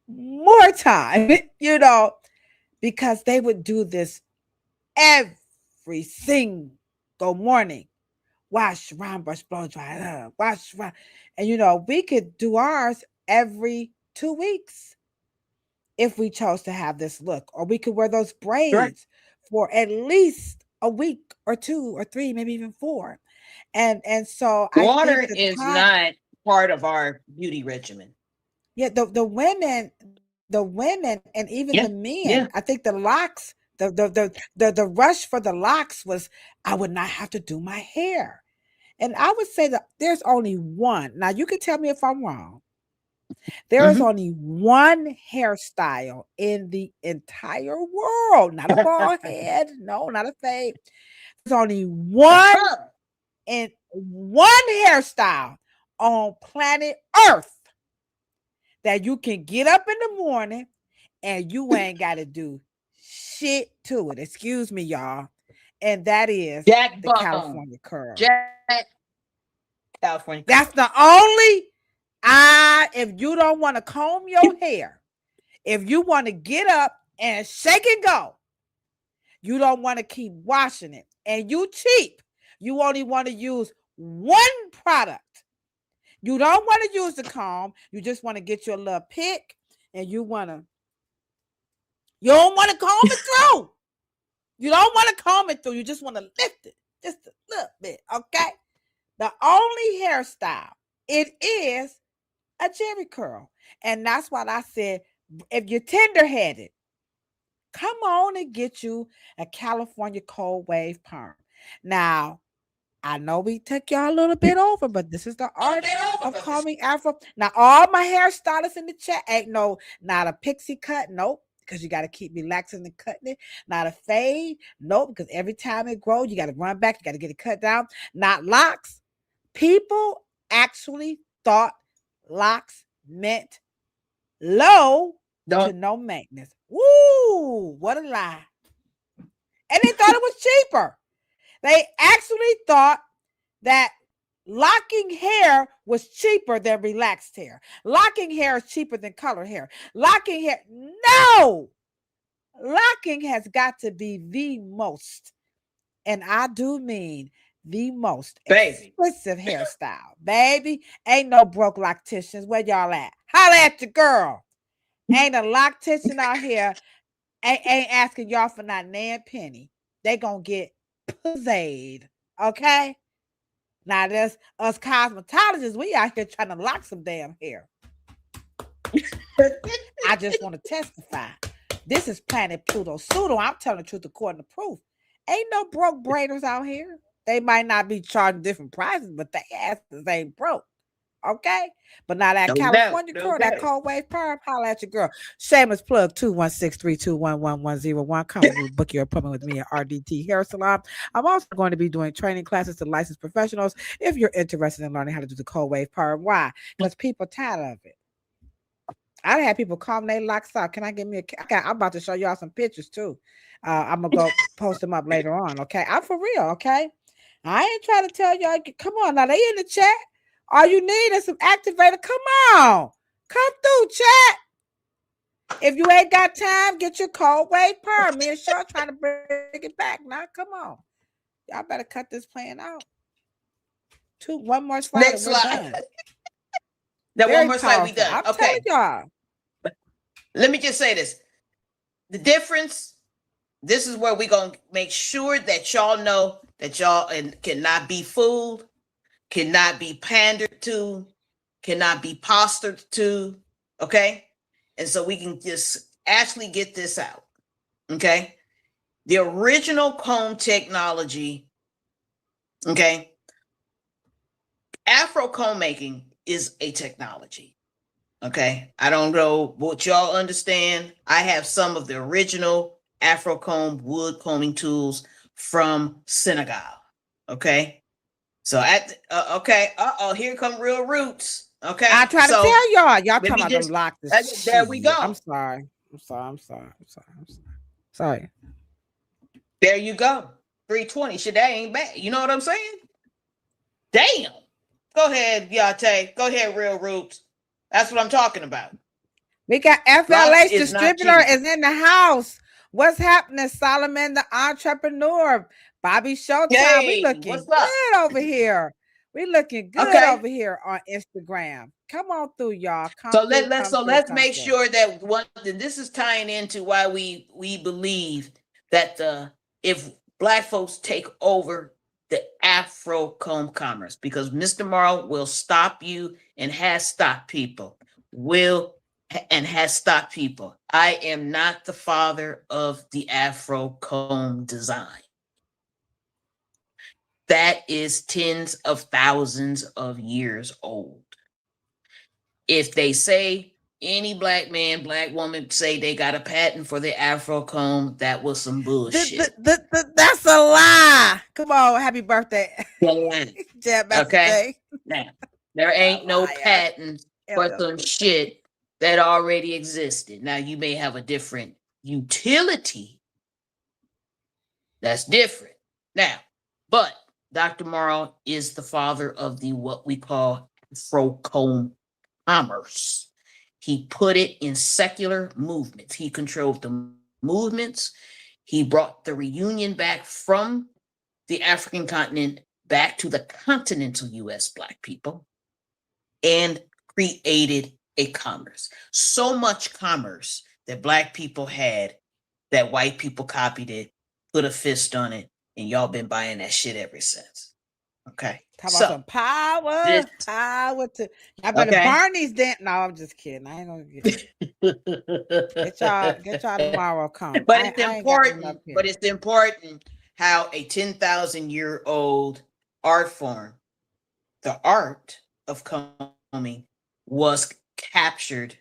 more time, because they would do this every single morning. Wash, round, brush, blow, dry, wash, round. And we could do ours every 2 weeks if we chose to have this look, or we could wear those braids for at least a week or 2 or 3, maybe even 4. And so Water I think is not part of our beauty regimen. Yeah, the women and even the men. Yeah. I think the locks, the rush for the locks was I would not have to do my hair. And I would say that there's only one. Now you can tell me if I'm wrong. There is only one hairstyle in the entire world, not a bald head, no, not a fade. There's only one hairstyle on planet Earth that you can get up in the morning and you ain't got to do shit to it. Excuse me, y'all. And that is Jack the California curl. California. That's the only if you don't want to comb your hair, if you want to get up and shake and go, you don't want to keep washing it, and you cheap, you only want to use one product. You don't want to use the comb. You just want to get your little pick, and you don't want to comb it through. You don't want to comb it through. You just want to lift it just a little bit, okay? The only hairstyle, it is a jerry curl. And that's what I said, if you're tender-headed, come on and get you a California cold wave perm. Now, I know we took y'all a little bit over, but this is the art of combing Afro. Now, all my hairstylists in the chat ain't not a pixie cut, nope, because you got to keep relaxing and cutting it. Not a fade, nope, because every time it grows, you got to run back, you got to get it cut down. Not locks. People actually thought locks meant low to no maintenance. Woo, what a lie. And they thought it was cheaper. They actually thought that locking hair was cheaper than relaxed hair. Locking hair is cheaper than color hair. Locking hair, no! Locking has got to be the most, and I do mean the most expensive hairstyle. Baby, ain't no broke locticians. Where y'all at? Holla at your girl. Ain't a loctician out here ain't asking y'all for not nan penny. They gonna get pussied, okay? Now there's us cosmetologists, we out here trying to lock some damn hair. I just want to testify. This is Planet Pluto Pseudo. I'm telling the truth according to proof. Ain't no broke braiders out here. They might not be charging different prices, but they asses ain't broke. Okay? But now that California girl, that cold wave perm, holla at your girl. Shameless plug 216-321-1101. Come book your appointment with me at RDT Hair Salon. I'm also going to be doing training classes to licensed professionals if you're interested in learning how to do the cold wave perm. Why? Because people tired of it. I had people comb their locks out. Can I give me I'm about to show y'all some pictures too. I'm gonna go post them up later on. Okay, I'm for real. Okay, I ain't trying to tell y'all. Come on now, they in the chat. All you need is some activator. Come on, come through, chat. If you ain't got time, get your cold wave perm. Me and Shaw trying to bring it back. Now, come on, y'all better cut this plan out. One more slide. Next slide. That one more slide, we done. I'm telling y'all. Let me just say this. The difference, this is where we're going to make sure that y'all know that y'all cannot be fooled, cannot be pandered to, cannot be postured to, okay? And so we can just actually get this out, okay? The original comb technology, okay? Afro comb making is a technology. Okay, I don't know what y'all understand. I have some of the original Afro comb wood combing tools from Senegal. Okay, so here come real roots. Okay, I try to tell y'all talking about them lock there we go. I'm sorry. There you go. 320. Shit, that ain't bad. You know what I'm saying? Damn. Go ahead, Yate. Go ahead, Real Roots. That's what I'm talking about. We got Life FLH is not distributor cheap. is in the house. What's happening, Solomon the entrepreneur? Bobby Showtime. We Hey, looking what's up? good over here. We looking good Okay. over here on Instagram. Come on through, y'all. So Come through, come through, let's come make through. sure that this is tying into why we believe that if Black folks take over the Afro commerce, because Mr. Morrow will stop you and has stopped people, has stopped people. I am not the father of the Afro comb design. That is tens of thousands of years old. If they say any Black man, Black woman say they got a patent for the Afro comb, that was some bullshit. That's a lie. Come on, happy birthday. Okay? Now, there ain't no patent for some shit that already existed. Now, you may have a different utility. That's different. Now, but Dr. Morrow is the father of the what we call Afro comb commerce. He put it in secular movements. He controlled the movements. He brought the reunion back from the African continent back to the continental US Black people and created a commerce. So much commerce that Black people had that white people copied it, put a fist on it, and y'all been buying that shit ever since. Okay. Talk about some power to y'all better burn these dent. No, I'm just kidding. I ain't gonna get y'all tomorrow. Come. But it's important. But it's important how a 10,000-year-old art form, the art of combing, was captured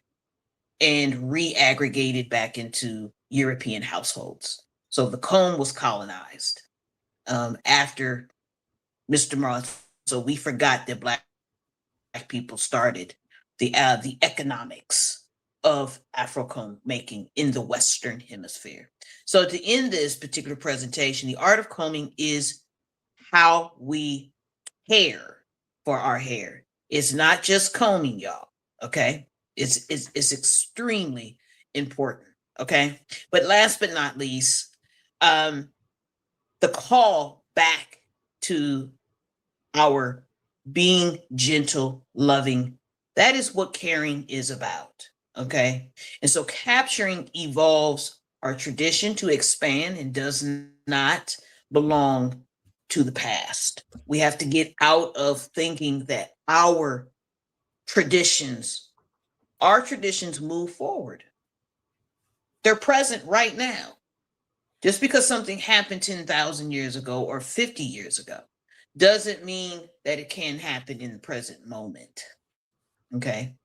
and re-aggregated back into European households. So the comb was colonized after Mr. Morrow. So we forgot that Black people started the economics of Afro comb making in the Western Hemisphere. So to end this particular presentation, the art of combing is how we care for our hair. It's not just combing, y'all. Okay, it's extremely important. Okay, but last but not least, the call back to our being gentle, loving. That is what caring is about. Okay. And so capturing evolves our tradition to expand and does not belong to the past. We have to get out of thinking that our traditions move forward. They're present right now. Just because something happened 10,000 years ago or 50 years ago doesn't mean that it can happen in the present moment. Okay.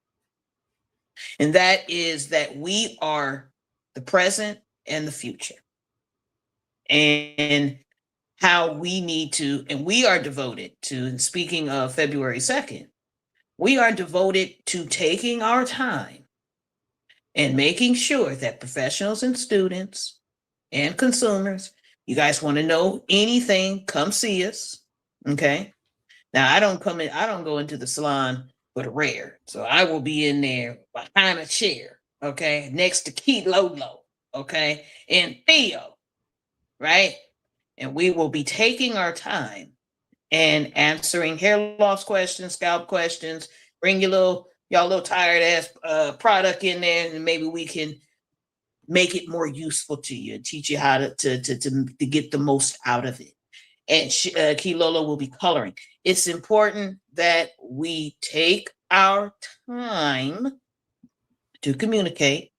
And that is that we are the present and the future. And how we need to, and we are devoted to, and speaking of February 2nd, we are devoted to taking our time and making sure that professionals and students and consumers, you guys want to know anything, come see us. Okay. Now I don't go into the salon for the rare. So I will be in there behind a chair, okay, next to Key Lolo, okay, and Theo, right? And we will be taking our time and answering hair loss questions, scalp questions, bring y'all little tired ass product in there, and maybe we can make it more useful to you and teach you how to get the most out of it. And Kilolo will be coloring. It's important that we take our time to communicate.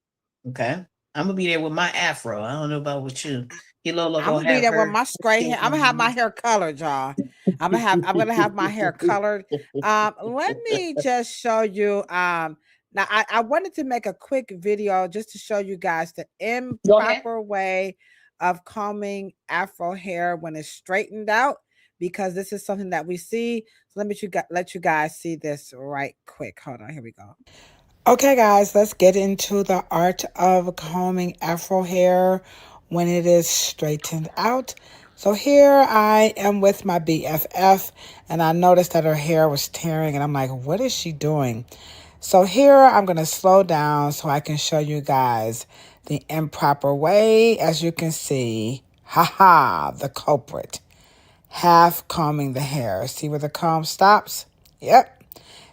Okay. I'm gonna be there with my afro. I don't know about with you. Kilolo I'm gonna be there with my straight hair. I'm gonna have my hair colored, y'all. I'm gonna have my hair colored. Let me just show you. Now I wanted to make a quick video just to show you guys the improper way of combing Afro hair when it's straightened out, because this is something that we see. So let you guys see this right quick. Hold on, here we go. Okay, guys, let's get into the art of combing Afro hair when it is straightened out. So here I am with my BFF, and I noticed that her hair was tearing, and I'm like, what is she doing? So here I'm going to slow down so I can show you guys the improper way. As you can see, haha, the culprit. Half combing the hair. See where the comb stops? Yep.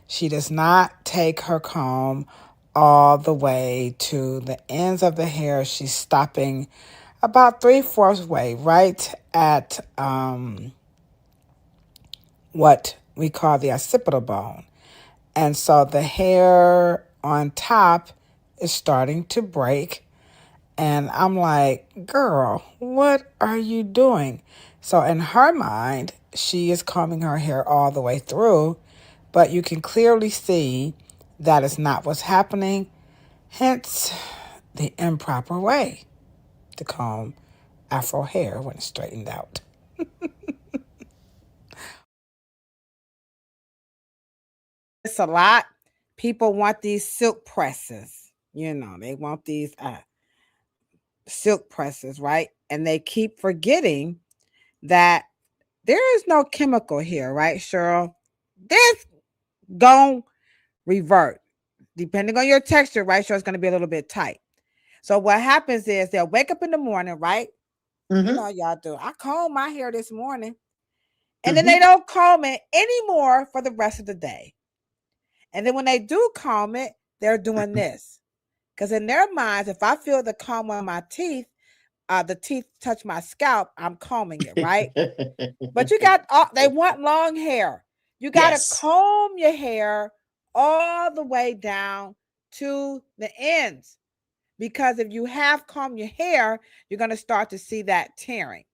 She does not take her comb all the way to the ends of the hair. She's stopping about 3/4 way, right at what we call the occipital bone. And so the hair on top is starting to break. And I'm like, girl, what are you doing? So in her mind, she is combing her hair all the way through, but you can clearly see that is not what's happening. Hence, the improper way to comb Afro hair when it's straightened out. It's a lot. People want these silk presses. You know, they want these silk presses, right? And they keep forgetting that there is no chemical here, right, Cheryl? This gon' revert. Depending on your texture, right, Cheryl, it's going to be a little bit tight. So what happens is they'll wake up in the morning, right? You know, y'all do. I combed my hair this morning. And then they don't comb it anymore for the rest of the day. And then when they do comb it, they're doing this. Because in their minds, if I feel the comb on my teeth, the teeth touch my scalp, I'm combing it, right? But you got, they want long hair. You got to comb your hair all the way down to the ends. Because if you half comb your hair, you're going to start to see that tearing.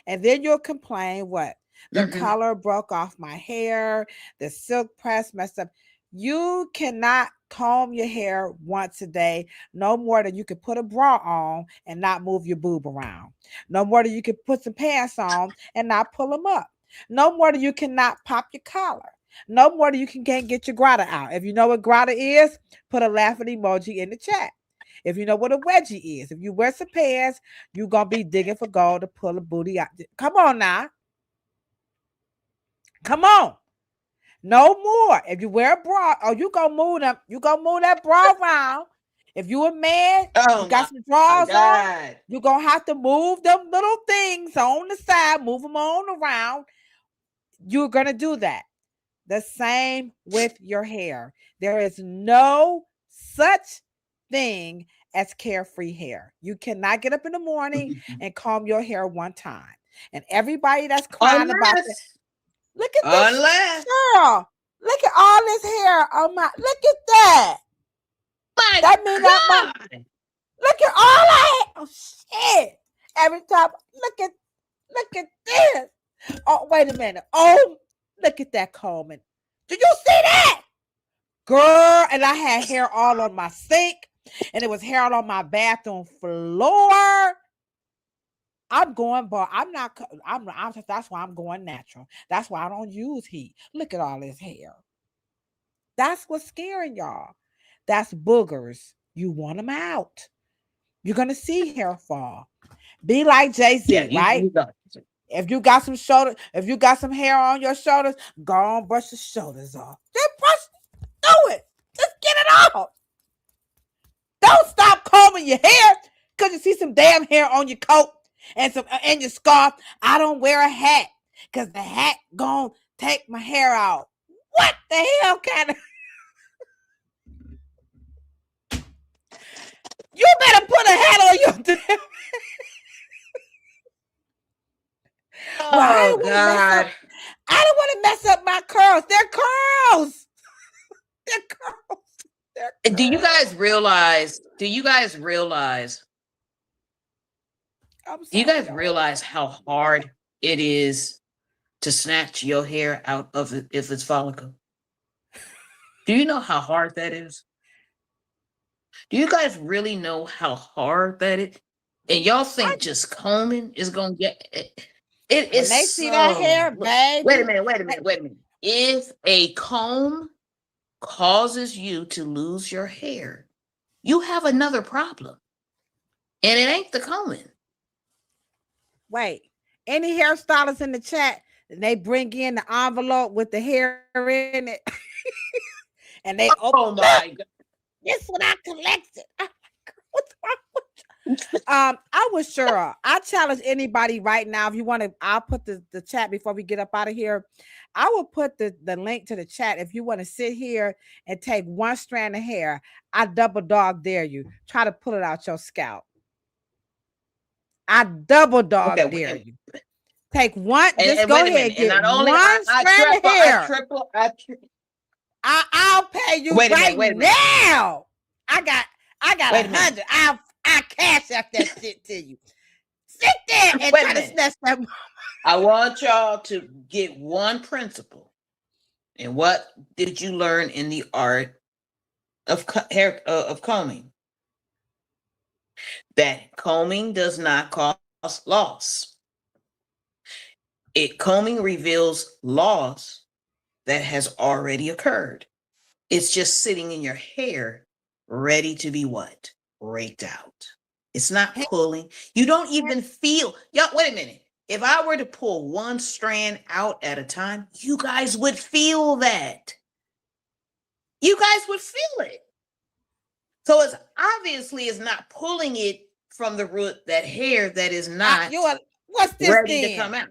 And then you'll complain what? The color broke off my hair, the silk press messed up. You cannot comb your hair once a day, no more than you can put a bra on and not move your boob around. No more than you can put some pants on and not pull them up. No more than you cannot pop your collar. No more than you can't get your grata out. If you know what grata is, put a laughing emoji in the chat. If you know what a wedgie is, if you wear some pants, you're going to be digging for gold to pull a booty out. Come on now. Come on. No more. If you wear a bra, you going to move them. You going to move that bra around. If you a man, you got some drawers on, you're going to have to move them little things on the side, move them on around. You're going to do that. The same with your hair. There is no such thing as carefree hair. You cannot get up in the morning and comb your hair one time. And everybody that's crying about this, look at this girl. Look at all this hair on my. Look at that. That means that look at all that. Oh shit! Every time, look at this. Oh wait a minute. Oh, look at that combing. Did you see that, girl? And I had hair all on my sink. And it was hair on my bathroom floor. I'm going, but I'm not. That's why I'm going natural. That's why I don't use heat. Look at all this hair. That's what's scaring y'all. That's boogers. You want them out. You're gonna see hair fall. Be like Jay-Z, right? If you got some shoulder, if you got some hair on your shoulders, go on, brush the shoulders off. Just do it. Just get it off. Don't stop combing your hair because you see some damn hair on your coat and your scarf. I don't wear a hat because the hat gonna take my hair out. What the hell kind of? You better put a hat on your damn. Oh God! I don't want to mess up my curls. They're curls. They're curls. Do you guys realize? Do you guys realize how hard it is to snatch your hair out of it if it's follicle? Do you know how hard that is? Do you guys really know how hard that is? And y'all think just combing is gonna get it? It is. They see that hair, baby. Wait a minute. If a comb causes you to lose your hair, you have another problem. And it ain't the combing. Wait, any hairstylists in the chat, and they bring in the envelope with the hair in it, and they open Oh up. my God. This what I collected. What's wrong with you? I was sure. I challenge anybody right now. If you want to, I'll put the chat before we get up out of here. I will put the link to the chat. If you want to sit here and take one strand of hair, I double dog dare you. Try to pull it out your scalp. I double dog Okay, dare you. Take one. and Just go wait a ahead. minute. And Get not only one strand of hair. I'll pay you Wait a right minute, wait a minute. now. I got Wait a minute. 100. I cash out that shit to you. Sit there and Wait a try to minute. snatch that. I want y'all to get one principle. And what did you learn in the art of hair of combing? That combing does not cause loss. Combing reveals loss that has already occurred. It's just sitting in your hair, ready to be what? Raked out. It's not pulling. You don't even feel. Y'all, wait a minute. If I were to pull one strand out at a time, you guys would feel that. You guys would feel it. So it's obviously it's not pulling it from the root, that hair that is not what's this ready then? to come out.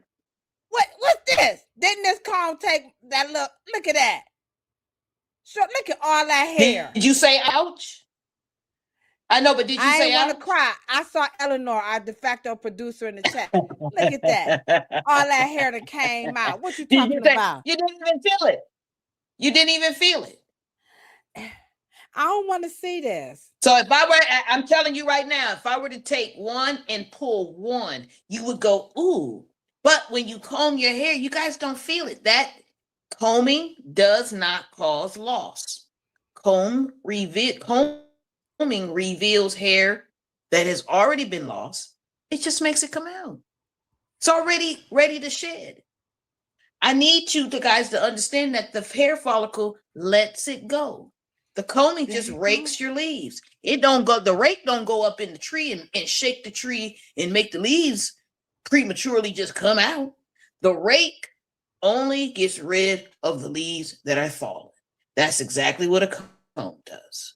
What's this? Didn't this comb take that look? Look at that. Sure, look at all that hair. Did you say ouch? I know, but did you say I ain't want to cry. I saw Eleanor, our de facto producer, in the chat. Look at that. All that hair that came out. What you talking about? You didn't even feel it. You didn't even feel it. I don't want to see this. So I'm telling you right now, if I were to take one and pull one, you would go, ooh. But when you comb your hair, you guys don't feel it. That combing does not cause loss. Combing reveals hair that has already been lost. It just makes it come out. It's already ready to shed. I need you guys to understand that the hair follicle lets it go. The combing just rakes your leaves. The rake don't go up in the tree and shake the tree and make the leaves prematurely just come out. The rake only gets rid of the leaves that are fallen. That's exactly what a comb does.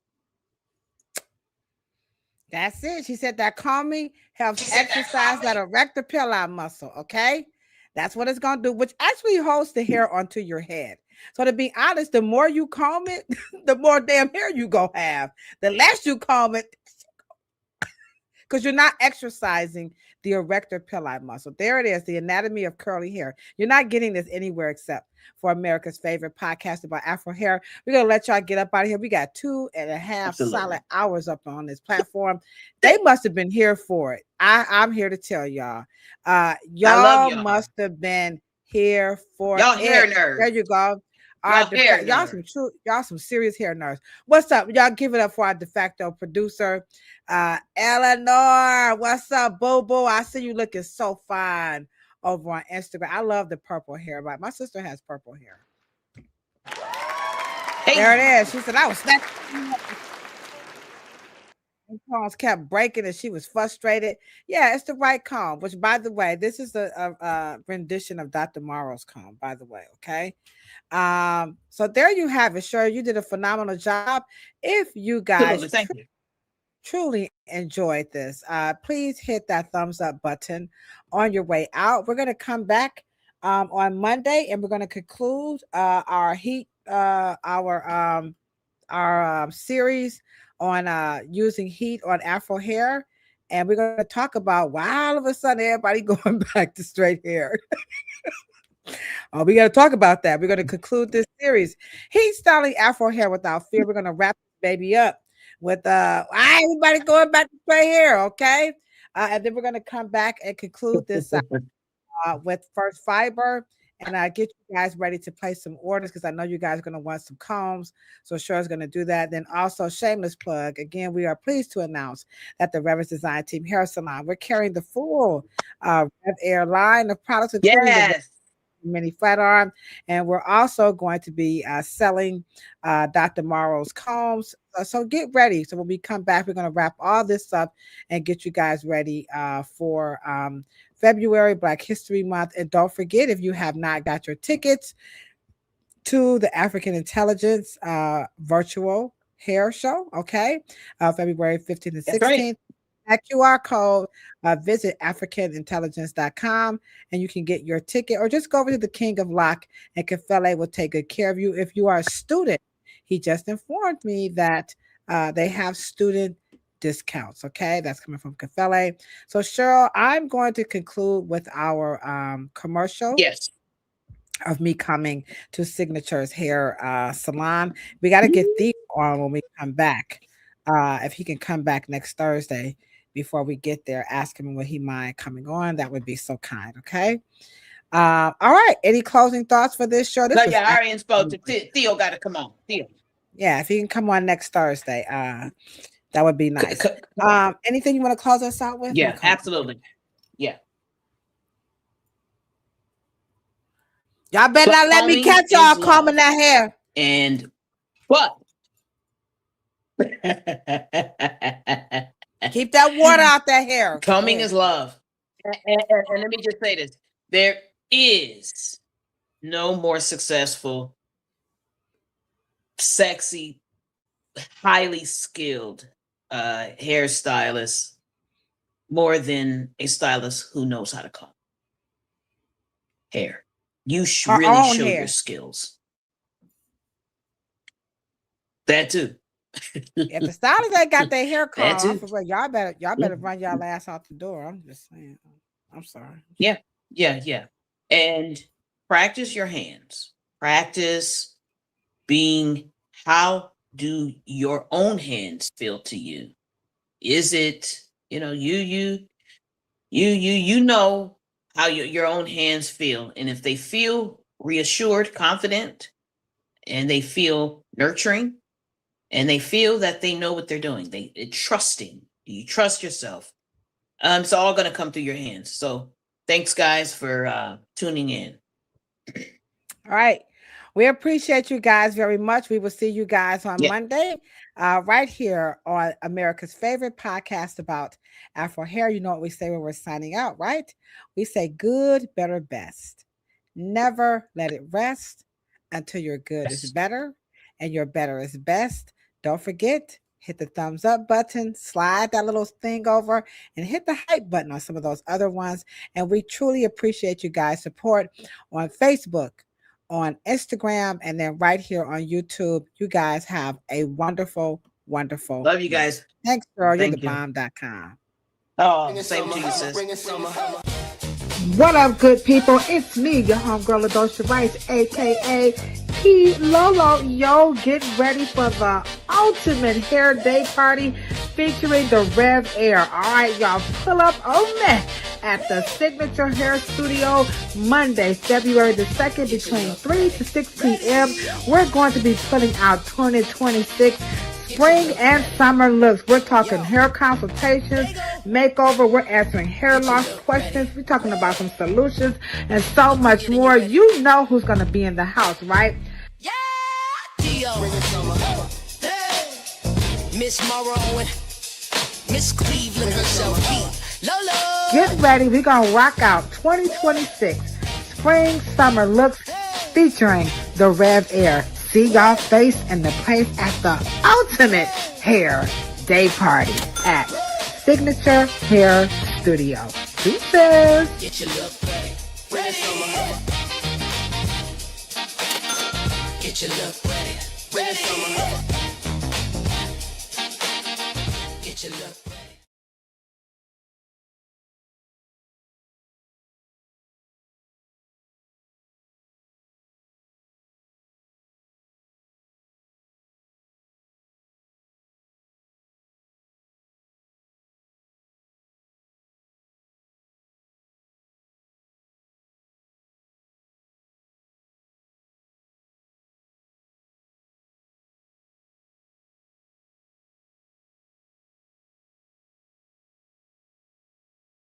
That's it. She said that combing helps exercise that erector pili muscle. Okay. That's what it's going to do, which actually holds the hair onto your head. So to be honest, the more you comb it, the more damn hair you go have. The less you comb it, because you're not exercising the erector pili muscle. There it is, the anatomy of curly hair. You're not getting this anywhere except for America's favorite podcast about Afro hair. We're going to let y'all get up out of here. We got 2.5 solid hours up on this platform. They must have been here for it. I'm here to tell y'all. Y'all must have been here for y'all it. Hair nerds. There you go. Y'all some serious hair nerds. What's up? Y'all give it up for our de facto producer, Eleanor. What's up, boo boo? I see you looking so fine over on Instagram. I love the purple hair. But my sister has purple hair. Hey. There it is. She said I was snatching. Combs kept breaking and she was frustrated. Yeah, it's the right comb, which, by the way, this is a rendition of Dr. Morrow's comb, by the way. Okay. So there you have it. Sure, you did a phenomenal job. If you guys truly enjoyed this, please hit that thumbs up button on your way out. We're going to come back on Monday and we're going to conclude our series on using heat on Afro hair. And we're going to talk about why all of a sudden everybody going back to straight hair. We got to talk about that. We're going to conclude this series, heat styling Afro hair without fear. We're going to wrap this baby up with why everybody going back to straight hair, okay? And then we're going to come back and conclude this with first fiber and get you guys ready to place some orders because I know you guys are going to want some combs. So sure is going to do that. Then also shameless plug. Again, we are pleased to announce that the Reverence Design Team Hair Salon, we're carrying the full Rev Air line of products, including mini flat iron. And we're also going to be selling Dr. Morrow's combs. So get ready. So when we come back, we're going to wrap all this up and get you guys ready for February, Black History Month. And don't forget, if you have not got your tickets to the African Intelligence virtual hair show, okay, February 15th and 16th. Right. That QR code, visit africanintelligence.com and you can get your ticket, or just go over to the King of Lock and Kafele will take good care of you. If you are a student, he just informed me that they have student discounts. Okay, that's coming from Kafele. So Cheryl, I'm going to conclude with our commercial. Yes. Of me coming to Signature's hair salon. We got to get Theo on when we come back. If he can come back next Thursday before we get there, ask him would he mind coming on. That would be so kind. Okay. All right. Any closing thoughts for this show? I already spoke to Theo. Got to come on. Theo. Yeah, if he can come on next Thursday, that would be nice. Anything you want to close us out with? Yeah, absolutely. Yeah. Y'all better not let me catch y'all combing that hair. And what? Keep that water out that hair. Combing is love. And let me just say this. There is no more successful, sexy, highly skilled hairstylist more than a stylist who knows how to comb hair. You should really show your skills. That too. If the stylists ain't got their hair combed, y'all better run y'all ass out the door. I'm just saying. I'm sorry. Yeah. And practice your hands. Practice being. How do your own hands feel to you? Is it you know how your own hands feel, and if they feel reassured, confident, and they feel nurturing, and they feel that they know what they're doing, they're trusting. You trust yourself. It's all going to come through your hands. So thanks, guys, for tuning in. All right. We appreciate you guys very much. We will see you guys on Monday, right here on America's favorite podcast about Afro hair. You know what we say when we're signing out, right? We say good, better, best. Never let it rest until your good is better and your better is best. Don't forget, hit the thumbs up button, slide that little thing over, and hit the hype button on some of those other ones. And we truly appreciate you guys' support on Facebook, on Instagram, and then right here on YouTube. You guys have a wonderful, wonderful. Love you guys. Thanks, girl. You're the bomb.com. Oh, same to you, sis. What up, good people? It's me, your homegirl Ladosha Wright, aka P Lolo. Yo, get ready for the ultimate hair day party featuring the Rev Air. All right, y'all, pull up on me at the Signature Hair Studio Monday, February the 2nd, between 3 to 6 p.m. We're going to be putting out 2026 spring and summer looks. We're talking hair consultations, makeover. We're answering hair loss questions. We're talking about some solutions and so much more. You know who's going to be in the house, right? Yeah, Dio. Hey, Miss Morrow and Miss Cleveland herself, Lolo. Get ready. We're going to rock out 2026 spring summer looks featuring the Rev Air. See y'all face in the place at the ultimate hair day party at Signature Hair Studio. Deuces. Get your look ready. Ready. Get your look ready. Ready.